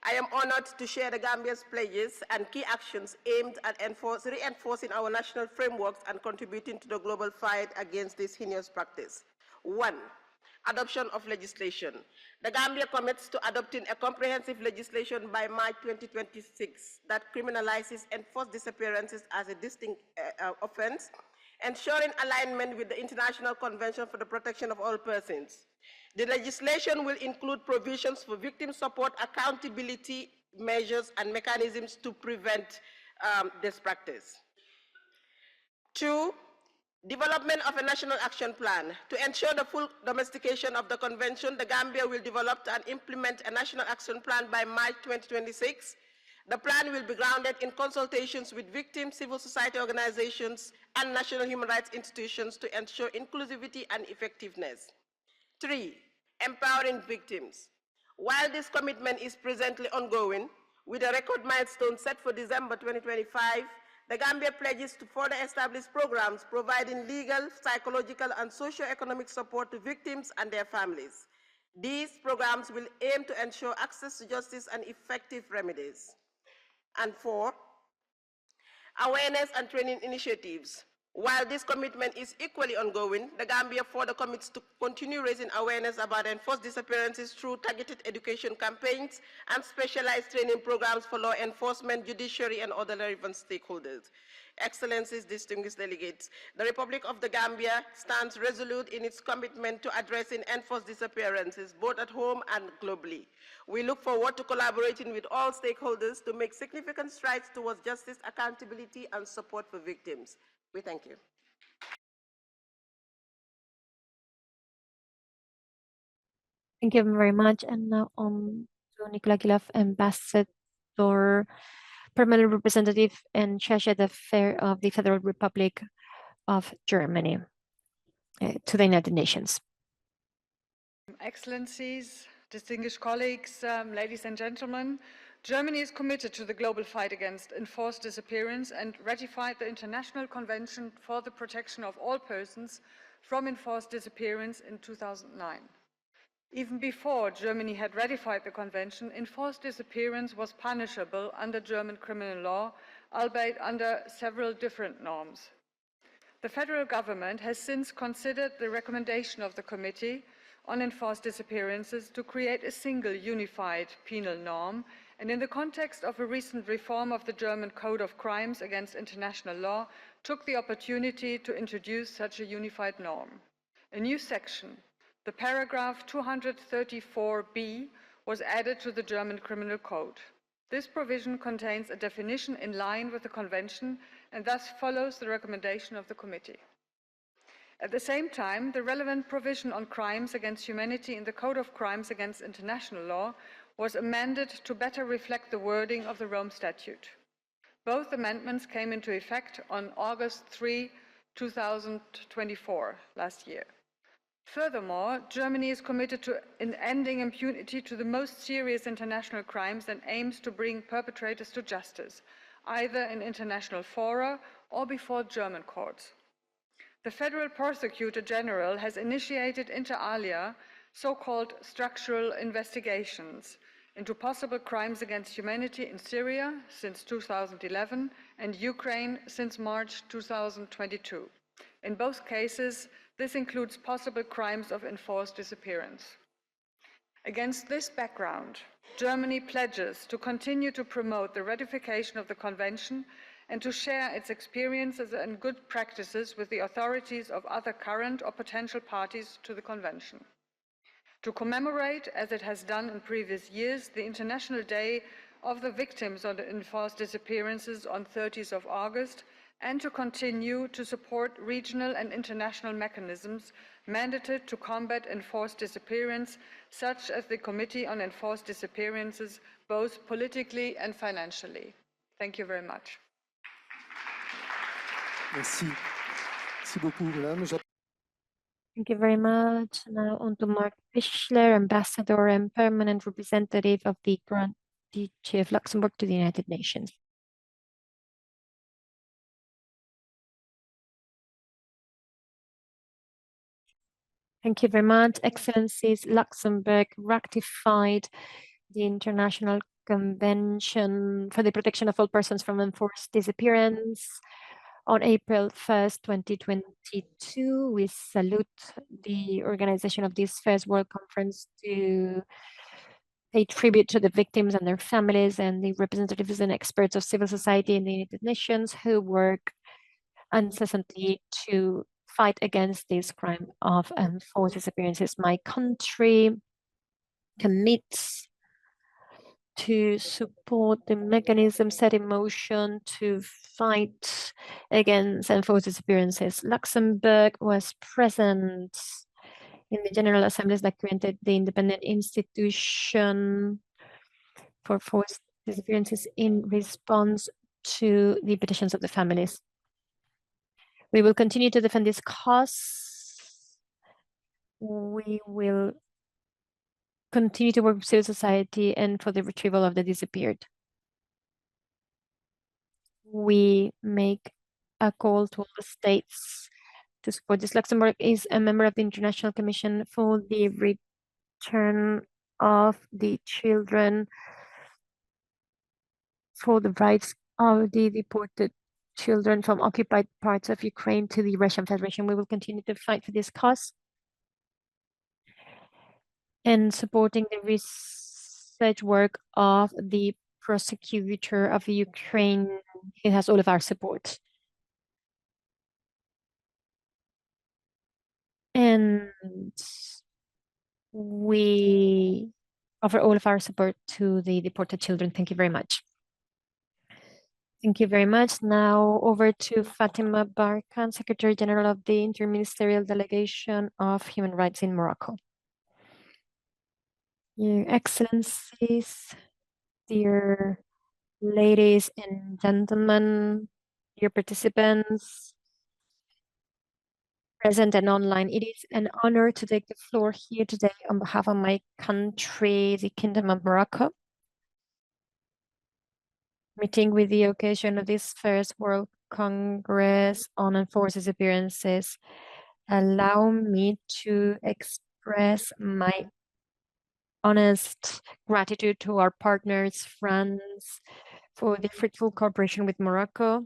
I am honored to share the Gambia's pledges and key actions aimed at reinforcing our national frameworks and contributing to the global fight against this heinous practice. 1. Adoption of legislation. The Gambia commits to adopting a comprehensive legislation by March 2026 that criminalizes enforced disappearances as a distinct offense, ensuring alignment with the International Convention for the Protection of All Persons. The legislation will include provisions for victim support, accountability measures, and mechanisms to prevent this practice. 2. Development of a national action plan. To ensure the full domestication of the convention, the Gambia will develop and implement a national action plan by March 2026. The plan will be grounded in consultations with victims, civil society organizations, and national human rights institutions to ensure inclusivity and effectiveness. 3, empowering victims. While this commitment is presently ongoing, with a record milestone set for December 2025, the Gambia pledges to further establish programs providing legal, psychological, and socio-economic support to victims and their families. These programs will aim to ensure access to justice and effective remedies. And 4, awareness and training initiatives. While this commitment is equally ongoing, the Gambia further commits to continue raising awareness about enforced disappearances through targeted education campaigns and specialized training programs for law enforcement, judiciary, and other relevant stakeholders. Excellencies, distinguished delegates, the Republic of the Gambia stands resolute in its commitment to addressing enforced disappearances, both at home and globally. We look forward to collaborating with all stakeholders to make significant strides towards justice, accountability, and support for victims. We thank you. Thank you very much. And now on to Nicola Gilaf, Ambassador, Permanent Representative and Charge d'Affaires of the Federal Republic of Germany to the United Nations. Excellencies, distinguished colleagues, ladies and gentlemen, Germany is committed to the global fight against enforced disappearance and ratified the International Convention for the Protection of All Persons from Enforced Disappearance in 2009. Even before Germany had ratified the convention, enforced disappearance was punishable under German criminal law, albeit under several different norms. The federal government has since considered the recommendation of the Committee on Enforced Disappearances to create a single unified penal norm, and in the context of a recent reform of the German Code of Crimes against International Law, took the opportunity to introduce such a unified norm. A new section, the paragraph 234b, was added to the German Criminal Code. This provision contains a definition in line with the Convention and thus follows the recommendation of the Committee. At the same time, the relevant provision on crimes against humanity in the Code of Crimes against International Law was amended to better reflect the wording of the Rome Statute. Both amendments came into effect on August 3, 2024, last year. Furthermore, Germany is committed to ending impunity to the most serious international crimes and aims to bring perpetrators to justice, either in international fora or before German courts. The Federal Prosecutor General has initiated inter alia so-called structural investigations into possible crimes against humanity in Syria since 2011 and Ukraine since March 2022. In both cases, this includes possible crimes of enforced disappearance. Against this background, Germany pledges to continue to promote the ratification of the Convention and to share its experiences and good practices with the authorities of other current or potential parties to the Convention. To commemorate, as it has done in previous years, the International Day of the Victims of Enforced Disappearances on 30th of August, and to continue to support regional and international mechanisms mandated to combat enforced disappearance, such as the Committee on Enforced Disappearances, both politically and financially. Thank you very much. Merci. Merci beaucoup, Madame. Thank you very much. Now on to Mark Fischler, Ambassador and Permanent Representative of the Grand Duchy of Luxembourg to the United Nations. Thank you very much. Excellencies, Luxembourg ratified the International Convention for the Protection of All Persons from Enforced Disappearance on April 1st, 2022. We salute the organization of this first World Conference to pay tribute to the victims and their families and the representatives and experts of civil society in the United Nations who work incessantly to fight against this crime of enforced disappearances. My country commits to support the mechanism set in motion to fight against enforced disappearances. Luxembourg was present in the General Assemblies that created the independent institution for forced disappearances in response to the petitions of the families. We will continue to defend this cause. We will continue to work with civil society and for the retrieval of the disappeared. We make a call to all the states to support this. Luxembourg is a member of the International Commission for the Return of the Children for the rights of the deported children from occupied parts of Ukraine to the Russian Federation. We will continue to fight for this cause and supporting the research work of the prosecutor of Ukraine. He has all of our support. And we offer all of our support to the deported children. Thank you very much. Thank you very much. Now over to Fatima Barkan, Secretary General of the Interministerial Delegation of Human Rights in Morocco. Your Excellencies, dear ladies and gentlemen, dear participants, present and online, it is an honor to take the floor here today on behalf of my country, the Kingdom of Morocco. Meeting with the occasion of this first World Congress on Enforced Disappearances, allow me to express my honest gratitude to our partners, friends, for the fruitful cooperation with Morocco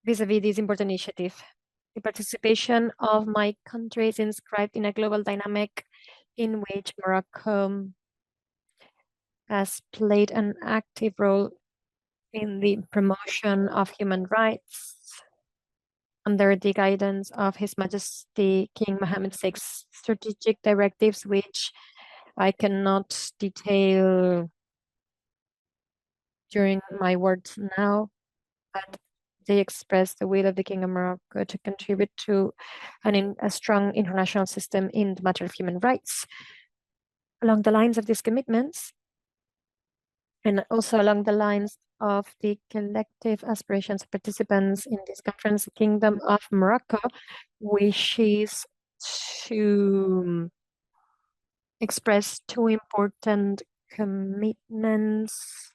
vis-a-vis this important initiative. The participation of my country is inscribed in a global dynamic in which Morocco has played an active role in the promotion of human rights under the guidance of His Majesty King Mohammed VI strategic directives, which I cannot detail during my words now, but they express the will of the King of Morocco to contribute to a strong international system in the matter of human rights. Along the lines of these commitments, and also along the lines of the collective aspirations of participants in this conference, the Kingdom of Morocco wishes to express two important commitments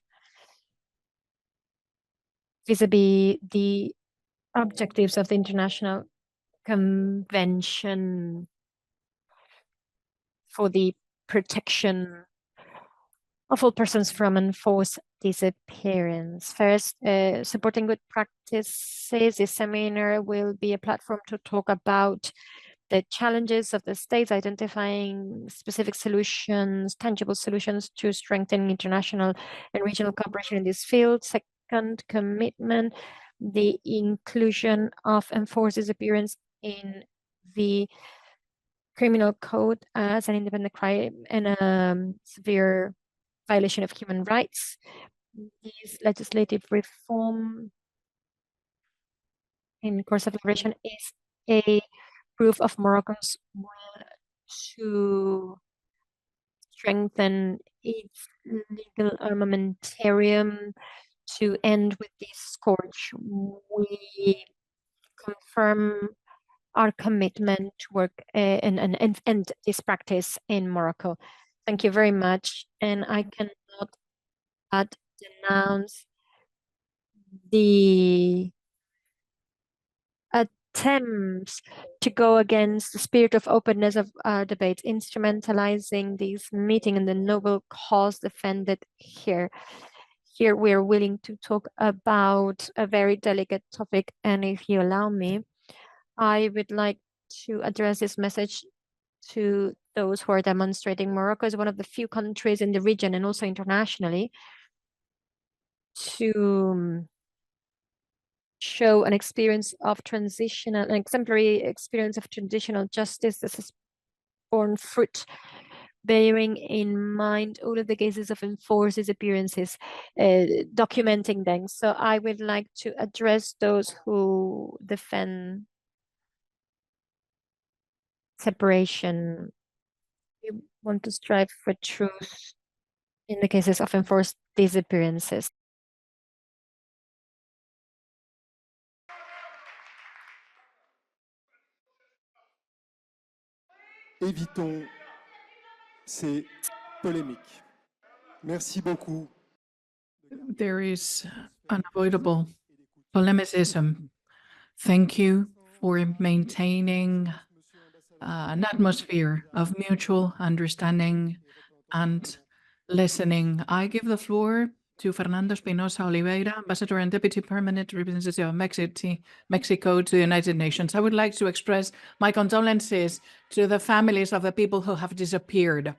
vis-a-vis the objectives of the International Convention for the protection of all persons from enforced disappearance. First, supporting good practices. This seminar will be a platform to talk about the challenges of the states, identifying specific solutions, tangible solutions to strengthen international and regional cooperation in this field. Second commitment, the inclusion of enforced disappearance in the criminal code as an independent crime and a severe violation of human rights. This legislative reform in course of liberation is a proof of Morocco's will to strengthen its legal armamentarium to end with this scourge. We confirm our commitment to work and end this practice in Morocco. Thank you very much. And I cannot denounce the attempts to go against the spirit of openness of our debates, instrumentalizing this meeting and the noble cause defended here. Here we are willing to talk about a very delicate topic, and if you allow me, I would like to address this message to those who are demonstrating. Morocco is one of the few countries in the region and also internationally to show an experience of an exemplary experience of transitional justice. This has borne fruit bearing in mind all of the cases of enforced disappearances, documenting them. So I would like to address those who defend separation. We want to strive for truth in the cases of enforced disappearances. Évitons ces polémiques. Merci beaucoup. There is unavoidable polemicism. Thank you for maintaining an atmosphere of mutual understanding and listening. I give the floor to Fernando Espinosa Oliveira, Ambassador and Deputy Permanent Representative of Mexico to the United Nations. I would like to express my condolences to the families of the people who have disappeared.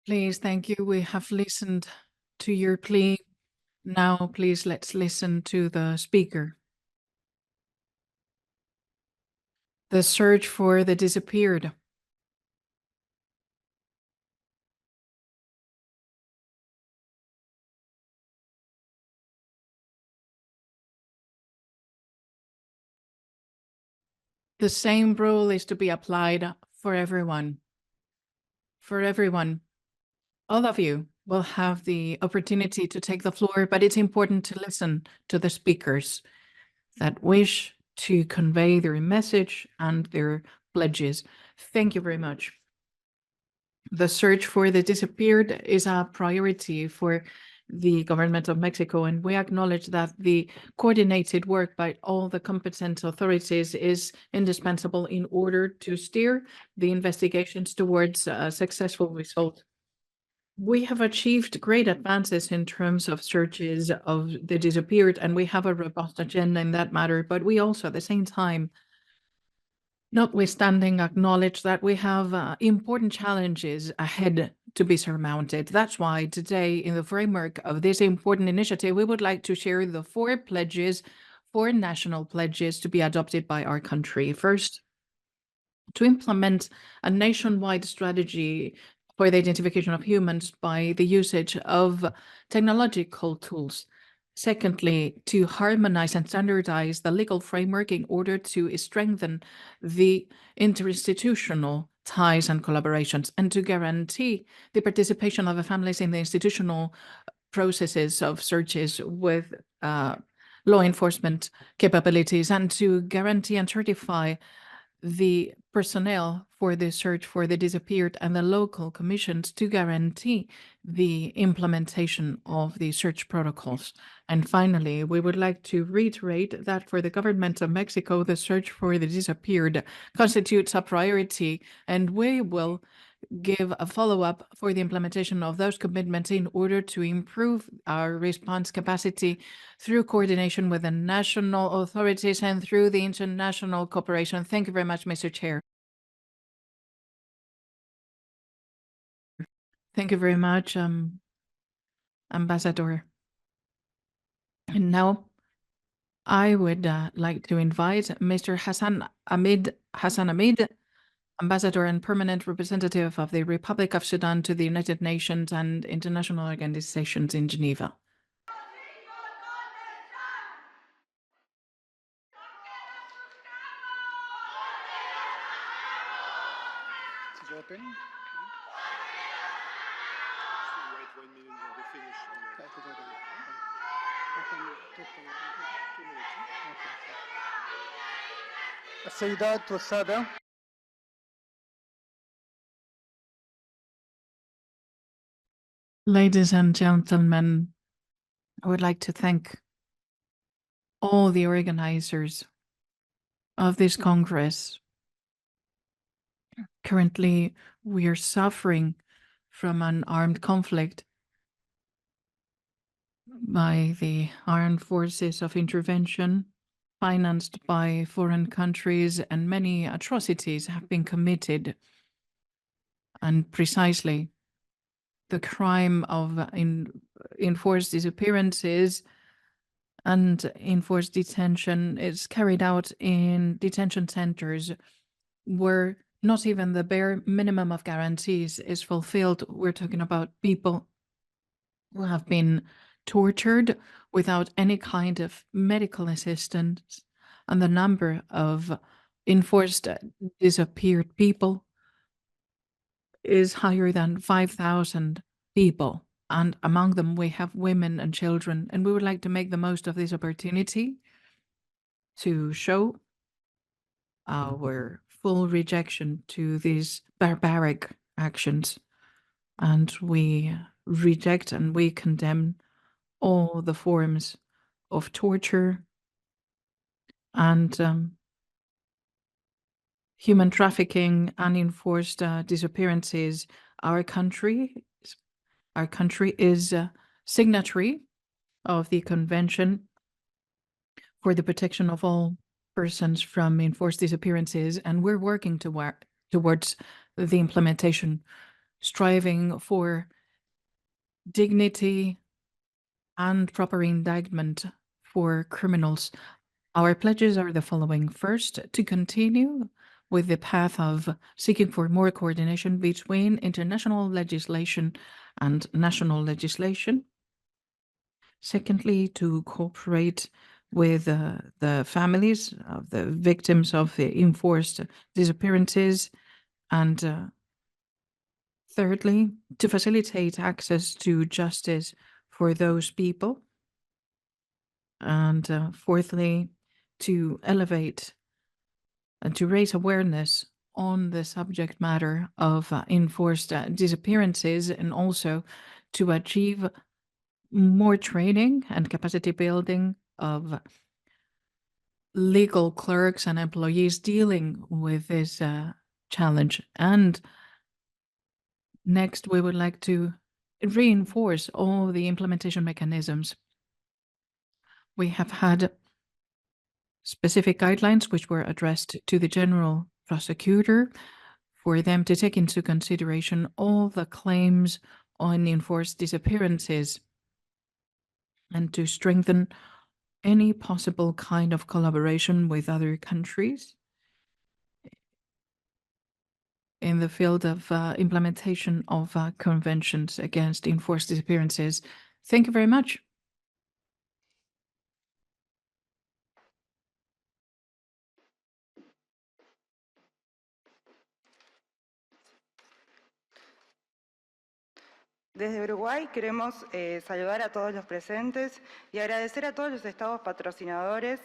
Please, thank you. We have listened to your plea. Now, please, let's listen to the speaker. The search for the disappeared. The same rule is to be applied for everyone. For everyone. All of you will have the opportunity to take the floor, but it's important to listen to the speakers that wish to convey their message and their pledges. Thank you very much. The search for the disappeared is a priority for the government of Mexico, and we acknowledge that the coordinated work by all the competent authorities is indispensable in order to steer the investigations towards a successful result. We have achieved great advances in terms of searches of the disappeared, and we have a robust agenda in that matter, but we also, at the same time, notwithstanding, acknowledge that we have important challenges ahead to be surmounted. That's why today, in the framework of this important initiative, we would like to share the four national pledges to be adopted by our country. First, to implement a nationwide strategy for the identification of humans by the usage of technological tools. Secondly, to harmonize and standardize the legal framework in order to strengthen the interinstitutional ties and collaborations, and to guarantee the participation of the families in the institutional processes of searches with law enforcement capabilities, and to guarantee and certify the personnel for the search for the disappeared and the local commissions to guarantee the implementation of the search protocols. And finally, we would like to reiterate that for the government of Mexico, the search for the disappeared constitutes a priority, and we will give a follow-up for the implementation of those commitments in order to improve our response capacity through coordination with the national authorities and through the international cooperation. Thank you very much, Mr. Chair. Thank you very much, Ambassador. And now I would like to invite Mr. Hassan Hamid, Ambassador and Permanent Representative of the Republic of Sudan to the United Nations and international organizations in Geneva. السيدات والسادة Ladies and gentlemen, I would like to thank all the organizers of this Congress. Currently, We are suffering from an armed conflict by the armed forces of intervention financed by foreign countries, and many atrocities have been committed. And precisely the crime of enforced disappearances and enforced detention is carried out in detention centers where not even the bare minimum of guarantees is fulfilled. We're talking about people who have been tortured without any kind of medical assistance, and the number of enforced disappeared people is higher than 5,000 people. And among them, we have women and children. And we would like to make the most of this opportunity to show our full rejection to these barbaric actions. And we reject and we condemn all the forms of torture and human trafficking and enforced disappearances. Our country is a signatory of the Convention for the Protection of All Persons from Enforced Disappearances, and we're working towards the implementation, striving for dignity and proper indictment for criminals. Our pledges are the following. First, to continue with the path of seeking for more coordination between international legislation and national legislation. Secondly, to cooperate with the families of the victims of the enforced disappearances. And thirdly, to facilitate access to justice for those people. And fourthly, to elevate and to raise awareness on the subject matter of enforced disappearances, and also to achieve more training and capacity building of legal clerks and employees dealing with this challenge. And next, we would like to reinforce all the implementation mechanisms. We have had specific guidelines which were addressed to the general prosecutor for them to take into consideration all the claims on enforced disappearances and to strengthen any possible kind of collaboration with other countries in the field of implementation of conventions against enforced disappearances. Thank you very much. Desde Uruguay queremos saludar a todos los presentes y agradecer a todos los estados patrocinadores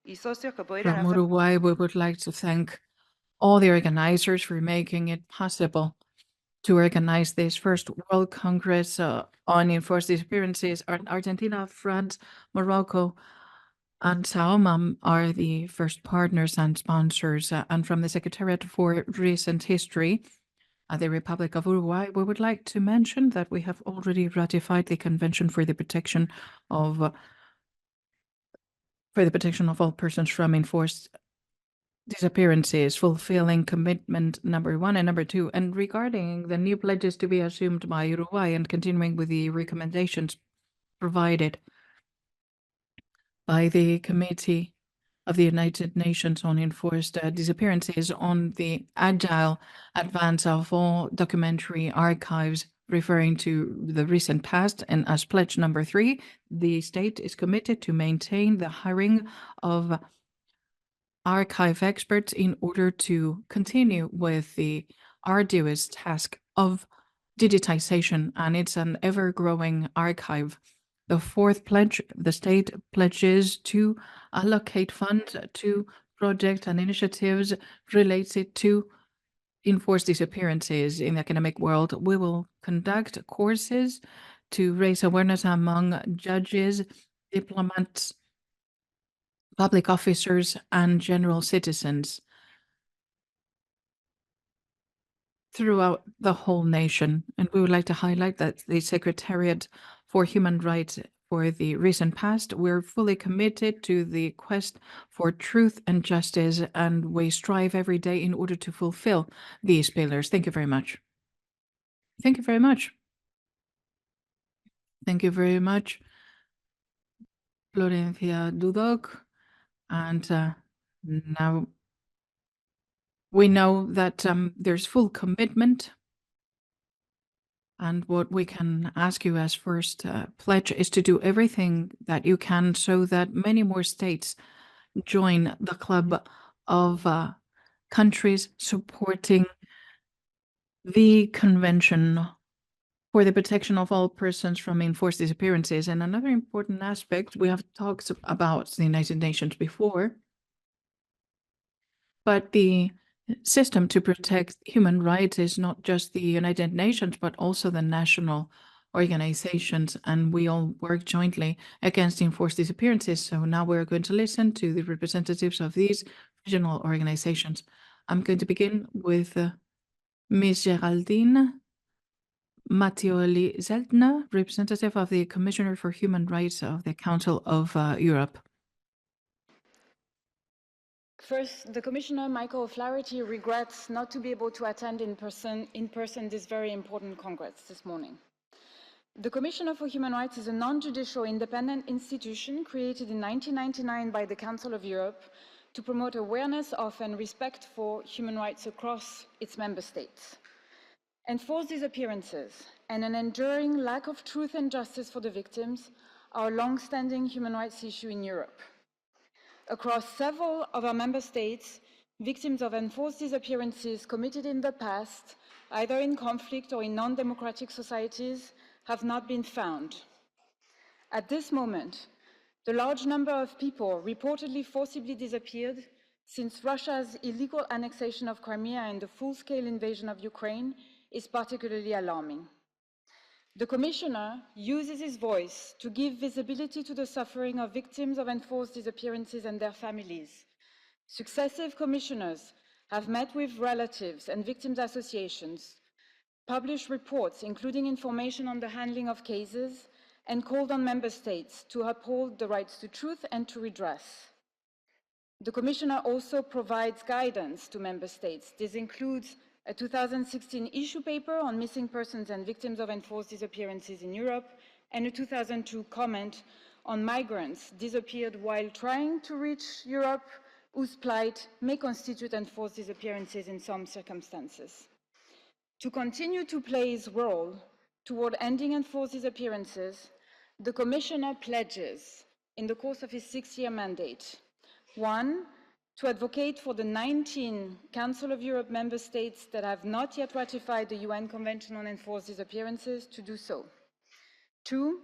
y socios que pudieron From hacer. Uruguay, we would like to thank all the organizers for making it possible to organize this first World Congress on Enforced Disappearances. Argentina, France, Morocco, and SHARMA are the first partners and sponsors. And from the Secretariat for Recent History, the Republic of Uruguay, we would like to mention that we have already ratified the Convention for the Protection of all persons from enforced disappearances, fulfilling commitment number 1 and number 2. And regarding the new pledges to be assumed by Uruguay and continuing with the recommendations provided by the Committee of the United Nations on Enforced Disappearances on the agile advance of all documentary archives referring to the recent past, and as pledge number 3, the state is committed to maintain the hiring of archive experts in order to continue with the arduous task of digitization, and it's an ever-growing archive. The 4th pledge, the state pledges to allocate funds to projects and initiatives related to enforced disappearances in the academic world. We will conduct courses to raise awareness among judges, diplomats, public officers, and general citizens. throughout the whole nation. And we would like to highlight that the Secretariat for Human Rights for the recent past, we're fully committed to the quest for truth and justice, and we strive every day in order to fulfill these pillars. Thank you very much. Thank you very much. Thank you very much, Florencia DUTOUR. And now we know that there's full commitment. And what we can ask you as first pledge is to do everything that you can so that many more states join the club of countries supporting the Convention for the Protection of All Persons from Enforced Disappearances. And another important aspect, we have talked about the United Nations before, but the system to protect human rights is not just the United Nations, but also the national organizations, and we all work jointly against enforced disappearances. So now we're going to listen to the representatives of these regional organizations. I'm going to begin with Ms. Geraldine Mattioli-Zeltner, representative of the Commissioner for Human Rights of the Council of Europe. First, the Commissioner, Michael O'Flaherty, regrets not to be able to attend in person this very important Congress this morning. The Commissioner for Human Rights is a non-judicial independent institution created in 1999 by the Council of Europe to promote awareness of and respect for human rights across its member states. Enforced disappearances and an enduring lack of truth and justice for the victims are a long-standing human rights issue in Europe. Across several of our member states, victims of enforced disappearances committed in the past, either in conflict or in non-democratic societies, have not been found. At this moment, the large number of people reportedly forcibly disappeared since Russia's illegal annexation of Crimea and the full-scale invasion of Ukraine is particularly alarming. The Commissioner uses his voice to give visibility to the suffering of victims of enforced disappearances and their families. Successive commissioners have met with relatives and victims' associations, published reports including information on the handling of cases, and called on member states to uphold the rights to truth and to redress. The Commissioner also provides guidance to member states. This includes a 2016 issue paper on missing persons and victims of enforced disappearances in Europe, and a 2002 comment on migrants disappeared while trying to reach Europe, whose plight may constitute enforced disappearances in some circumstances. To continue to play his role toward ending enforced disappearances, the Commissioner pledges, in the course of his 6-year mandate, 1, to advocate for the 19 Council of Europe member states that have not yet ratified the UN Convention on Enforced Disappearances to do so. 2,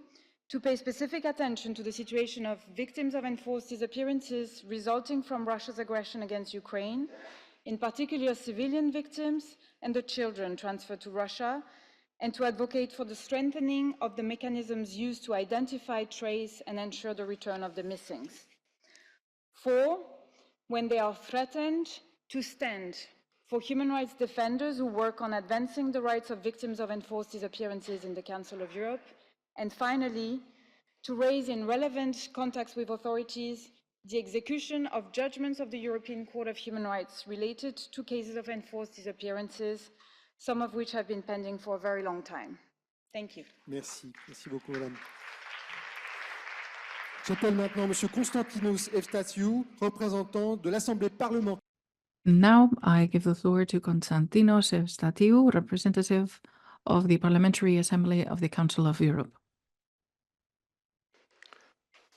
to pay specific attention to the situation of victims of enforced disappearances resulting from Russia's aggression against Ukraine, in particular civilian victims and the children transferred to Russia, and to advocate for the strengthening of the mechanisms used to identify, trace, and ensure the return of the missing. 4, when they are threatened, to stand for human rights defenders who work on advancing the rights of victims of enforced disappearances in the Council of Europe. And finally, to raise in relevant contacts with authorities the execution of judgments of the European Court of Human Rights related to cases of enforced disappearances, some of which have been pending for a very long time. Thank you. Merci. Merci beaucoup, madame. J'appelle maintenant M. Konstantinos Evstatiou, représentant de l'Assemblée parlementaire. Now I give the floor to Konstantinos Evstatiou, representative of the Parliamentary Assembly of the Council of Europe.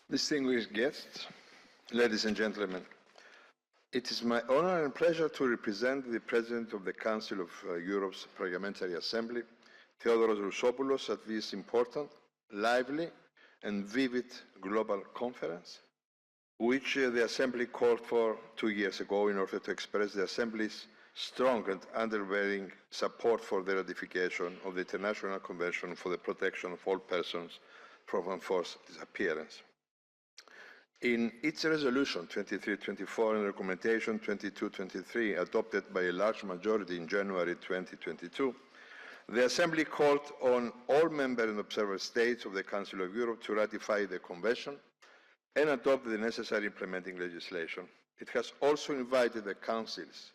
Distinguished guests, ladies and gentlemen, it is my honor and pleasure to represent the President of the Council of Europe's Parliamentary Assembly, Theodoros Rousopoulos, at this important, lively, and vivid global conference, which the Assembly called for 2 years ago in order to express the Assembly's strong and unwavering support for the ratification of the International Convention for the Protection of All Persons from Enforced Disappearance. In its resolution 2324 and recommendation 2223 adopted by a large majority in January 2022, the Assembly called on all member and observer states of the Council of Europe to ratify the Convention and adopt the necessary implementing legislation. It has also invited the Council's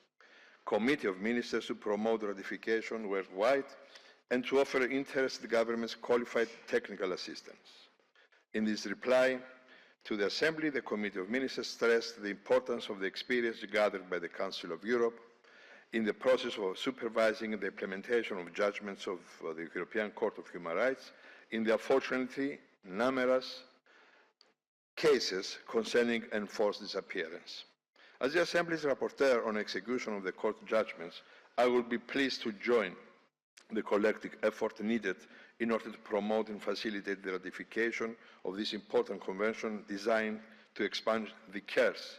Committee of Ministers to promote ratification worldwide and to offer interested governments qualified technical assistance. In this reply to the Assembly, the Committee of Ministers stressed the importance of the experience gathered by the Council of Europe in the process of supervising the implementation of judgments of the European Court of Human Rights in the unfortunately numerous cases concerning enforced disappearance. As the Assembly's rapporteur on execution of the Court judgments, I will be pleased to join the collective effort needed in order to promote and facilitate the ratification of this important convention designed to expunge the curse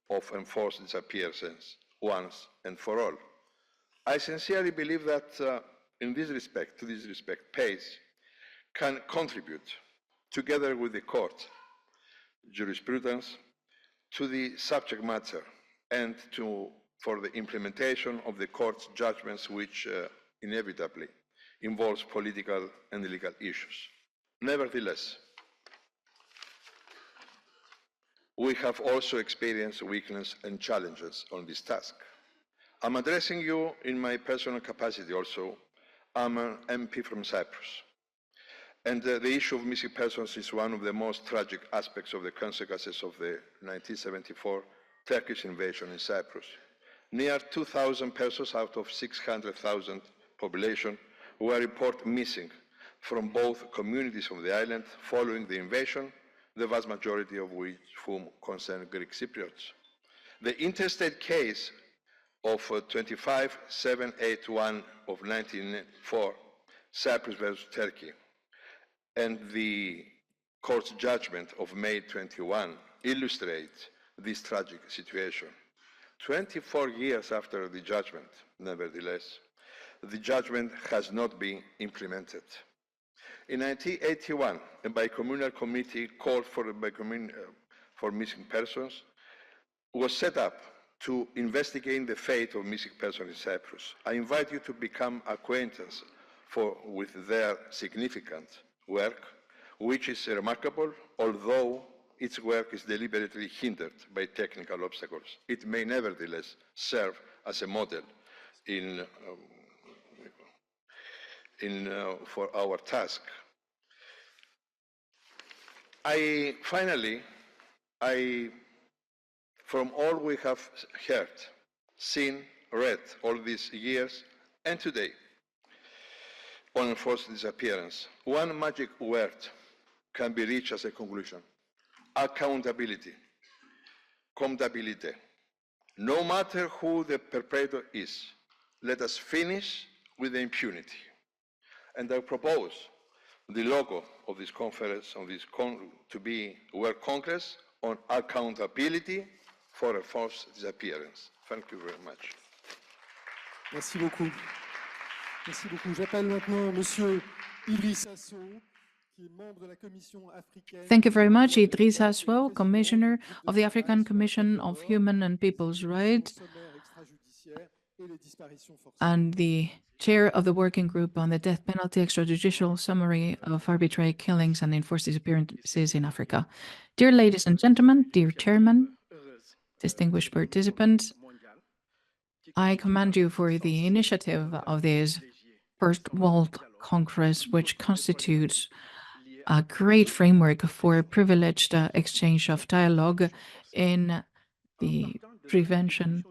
of enforced disappearances once and for all. I sincerely believe that in this respect, PACE can contribute, together with the Court, jurisprudence, to the subject matter and for the implementation of the Court's judgments, which inevitably involves political and legal issues. Nevertheless, we have also experienced weakness and challenges on this task. I'm addressing you in my personal capacity also. I'm an MP from Cyprus. And the issue of missing persons is one of the most tragic aspects of the consequences of the 1974 Turkish invasion in Cyprus. Near 2,000 persons out of 600,000 population were reported missing from both communities of the island following the invasion, the vast majority of whom concern Greek Cypriots. The interstate case of 25781 of 1904, Cyprus versus Turkey, and the Court's judgment of May 21 illustrate this tragic situation. 24 years after the judgment, nevertheless, the judgment has not been implemented. In 1981, a bicommunal committee called for missing persons was set up to investigate the fate of missing persons in Cyprus. I invite you to become acquainted with their significant work, which is remarkable, although its work is deliberately hindered by technical obstacles. It may nevertheless serve as a model for our task. Finally, from all we have heard, seen, read all these years, and today, on enforced disappearance, one magic word can be reached as a conclusion: accountability, comptabilité. No matter who the perpetrator is, let us finish with the impunity. And I propose the logo of this conference, to be World Congress on Accountability for Enforced Disappearance. Thank you very much. Merci beaucoup. Merci beaucoup. J'appelle maintenant Monsieur Idriss Assou, qui est membre de la Commission africaine. Thank you very much, Idriss Assou, Commissioner of the African Commission of Human and People's Rights, and the chair of the working group on the death penalty, extrajudicial summary of arbitrary killings and enforced disappearances in Africa. Dear ladies and gentlemen, dear chairman, distinguished participants, I commend you for the initiative of this First World Congress, which constitutes a great framework for privileged exchange of dialogue in the prevention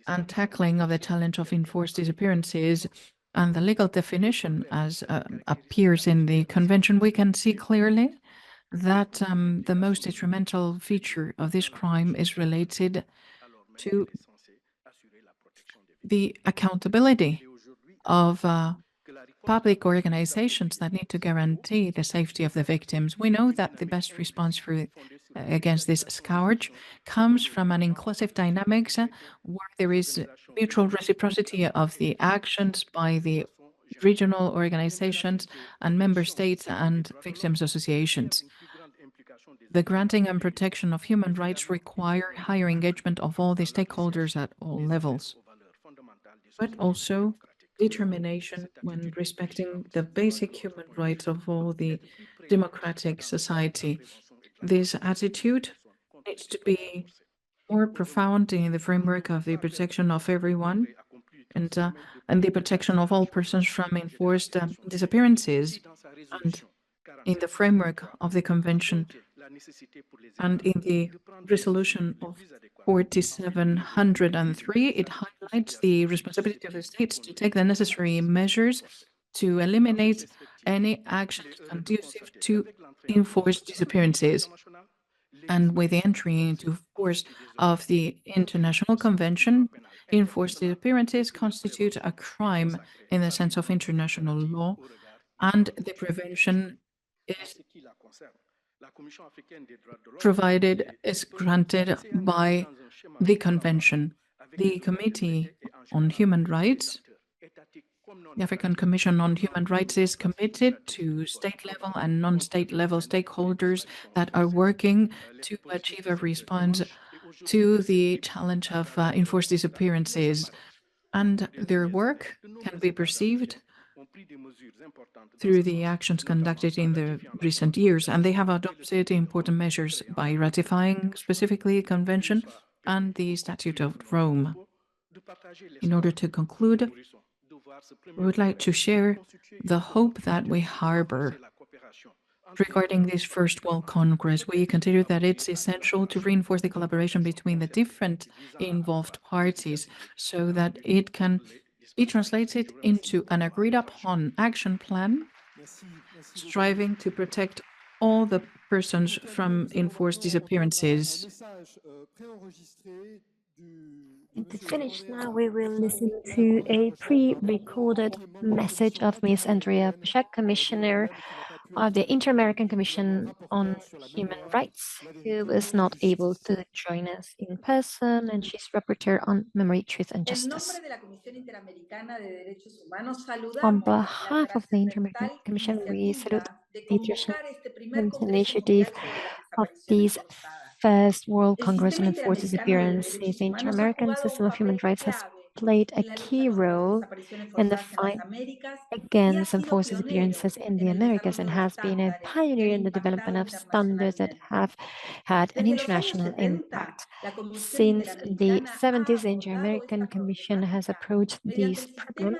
and tackling of the challenge of enforced disappearances and the legal definition as appears in the convention. We can see clearly that the most detrimental feature of this crime is related to the accountability of public organizations that need to guarantee the safety of the victims. We know that the best response against this scourge comes from an inclusive dynamics where there is mutual reciprocity of the actions by the regional organizations and member states and victims associations. The granting and protection of human rights require higher engagement of all the stakeholders at all levels, but also determination when respecting the basic human rights of all the democratic society. This attitude needs to be more profound in the framework of the protection of everyone and the protection of all persons from enforced disappearances, and in the framework of the Convention and in the resolution of 4703, it highlights the responsibility of the states to take the necessary measures to eliminate any action conducive to enforced disappearances. And with the entry into force of the International Convention, enforced disappearances constitute a crime in the sense of international law, and the prevention is granted by the Convention. The Committee on Human Rights, the African Commission on Human Rights, is committed to state-level and non-state level stakeholders that are working to achieve a response to the challenge of enforced disappearances. And their work can be perceived through the actions conducted in the recent years, and they have adopted important measures by ratifying specifically the Convention and the Statute of Rome. In order to conclude, we would like to share the hope that we harbor regarding this First World Congress. We consider that it's essential to reinforce the collaboration between the different involved parties so that it can be translated into an agreed-upon action plan, striving to protect all the persons from enforced disappearances. To finish now, we will listen to a pre-recorded message of Ms. Andrea Pachak, Commissioner of the Inter-American Commission on Human Rights, who was not able to join us in person, and she's rapporteur on memory, truth, and justice. On behalf of the Inter-American Commission, we salute the initiative of these First World Congress on Enforced Disappearances. The Inter-American System of Human Rights has played a key role in the fight against enforced disappearances in the Americas and has been a pioneer in the development of standards that have had an international impact. Since the 70s, the Inter-American Commission has approached this problem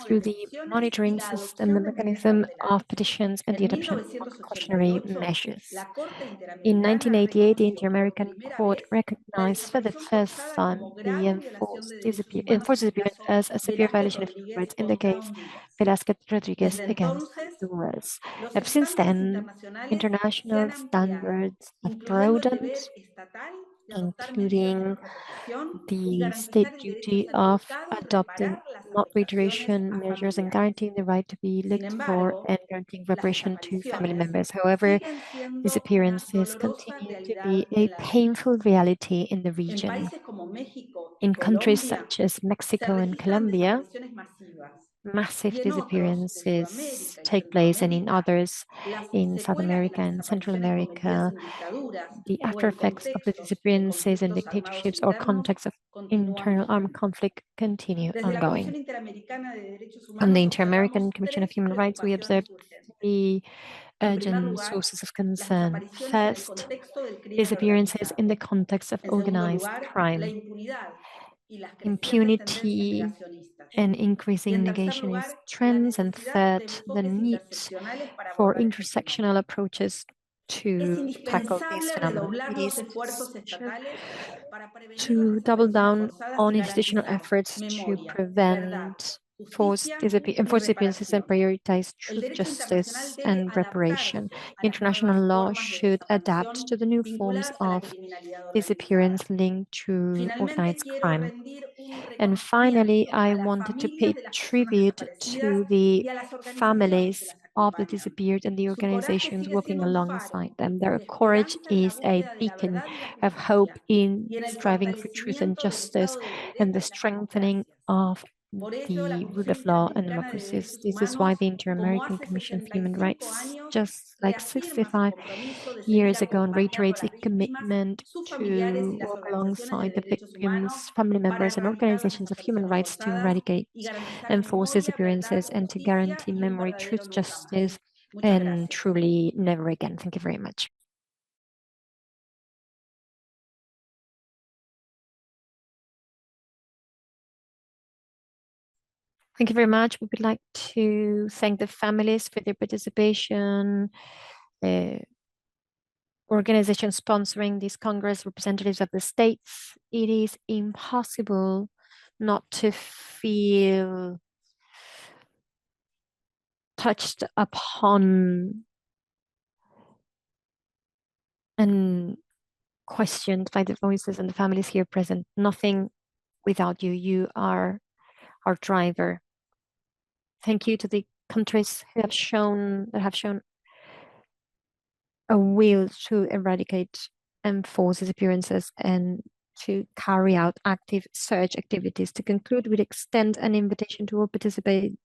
through the monitoring system, the mechanism of petitions, and the adoption of precautionary measures. In 1988, the Inter-American Court recognized for the first time the enforced disappearance as a severe violation of human rights in the case Velázquez Rodriguez against Honduras. Since then, international standards have broadened, including the state duty of adopting not-reiteration measures and guaranteeing the right to be looked for and guaranteeing reparation to family members. However, disappearances continue to be a painful reality in the region. In countries such as Mexico and Colombia, massive disappearances take place, and in others, in South America and Central America, the after effects of the disappearances and dictatorships or contexts of internal armed conflict continue ongoing. On the Inter-American Commission of Human Rights, we observed the urgent sources of concern. First, disappearances in the context of organized crime, impunity, and increasing negationist trends, and third, the need for intersectional approaches to tackle this phenomenon. It is essential to double down on institutional efforts to prevent enforced disappearances and prioritize truth, justice, and reparation. International law should adapt to the new forms of disappearance linked to organized crime. And finally, I wanted to pay tribute to the families of the disappeared and the organizations working alongside them. Their courage is a beacon of hope in striving for truth and justice and the strengthening of the rule of law and democracies. This is why the Inter-American Commission of Human Rights just like 65 years ago and reiterates the commitment to work alongside the victims, family members, and organizations of human rights to eradicate enforced disappearances and to guarantee memory, truth, justice, and truly never again. Thank you very much. Thank you very much. We would like to thank the families for their participation, organizations sponsoring this Congress, representatives of the states. It is impossible not to feel touched upon and questioned by the voices and the families here present. Nothing without you. You are our driver. Thank you to the countries who have shown a will to eradicate enforced disappearances and to carry out active search activities. To conclude, we extend an invitation to all participants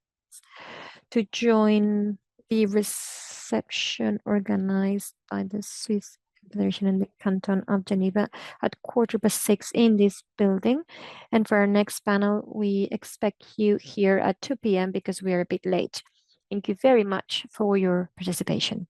to join the reception organized by the Swiss Confederation in the Canton of Geneva at 6:15 in this building. And for our next panel, we expect you here at 2 p.m. because we are a bit late. Thank you very much for your participation.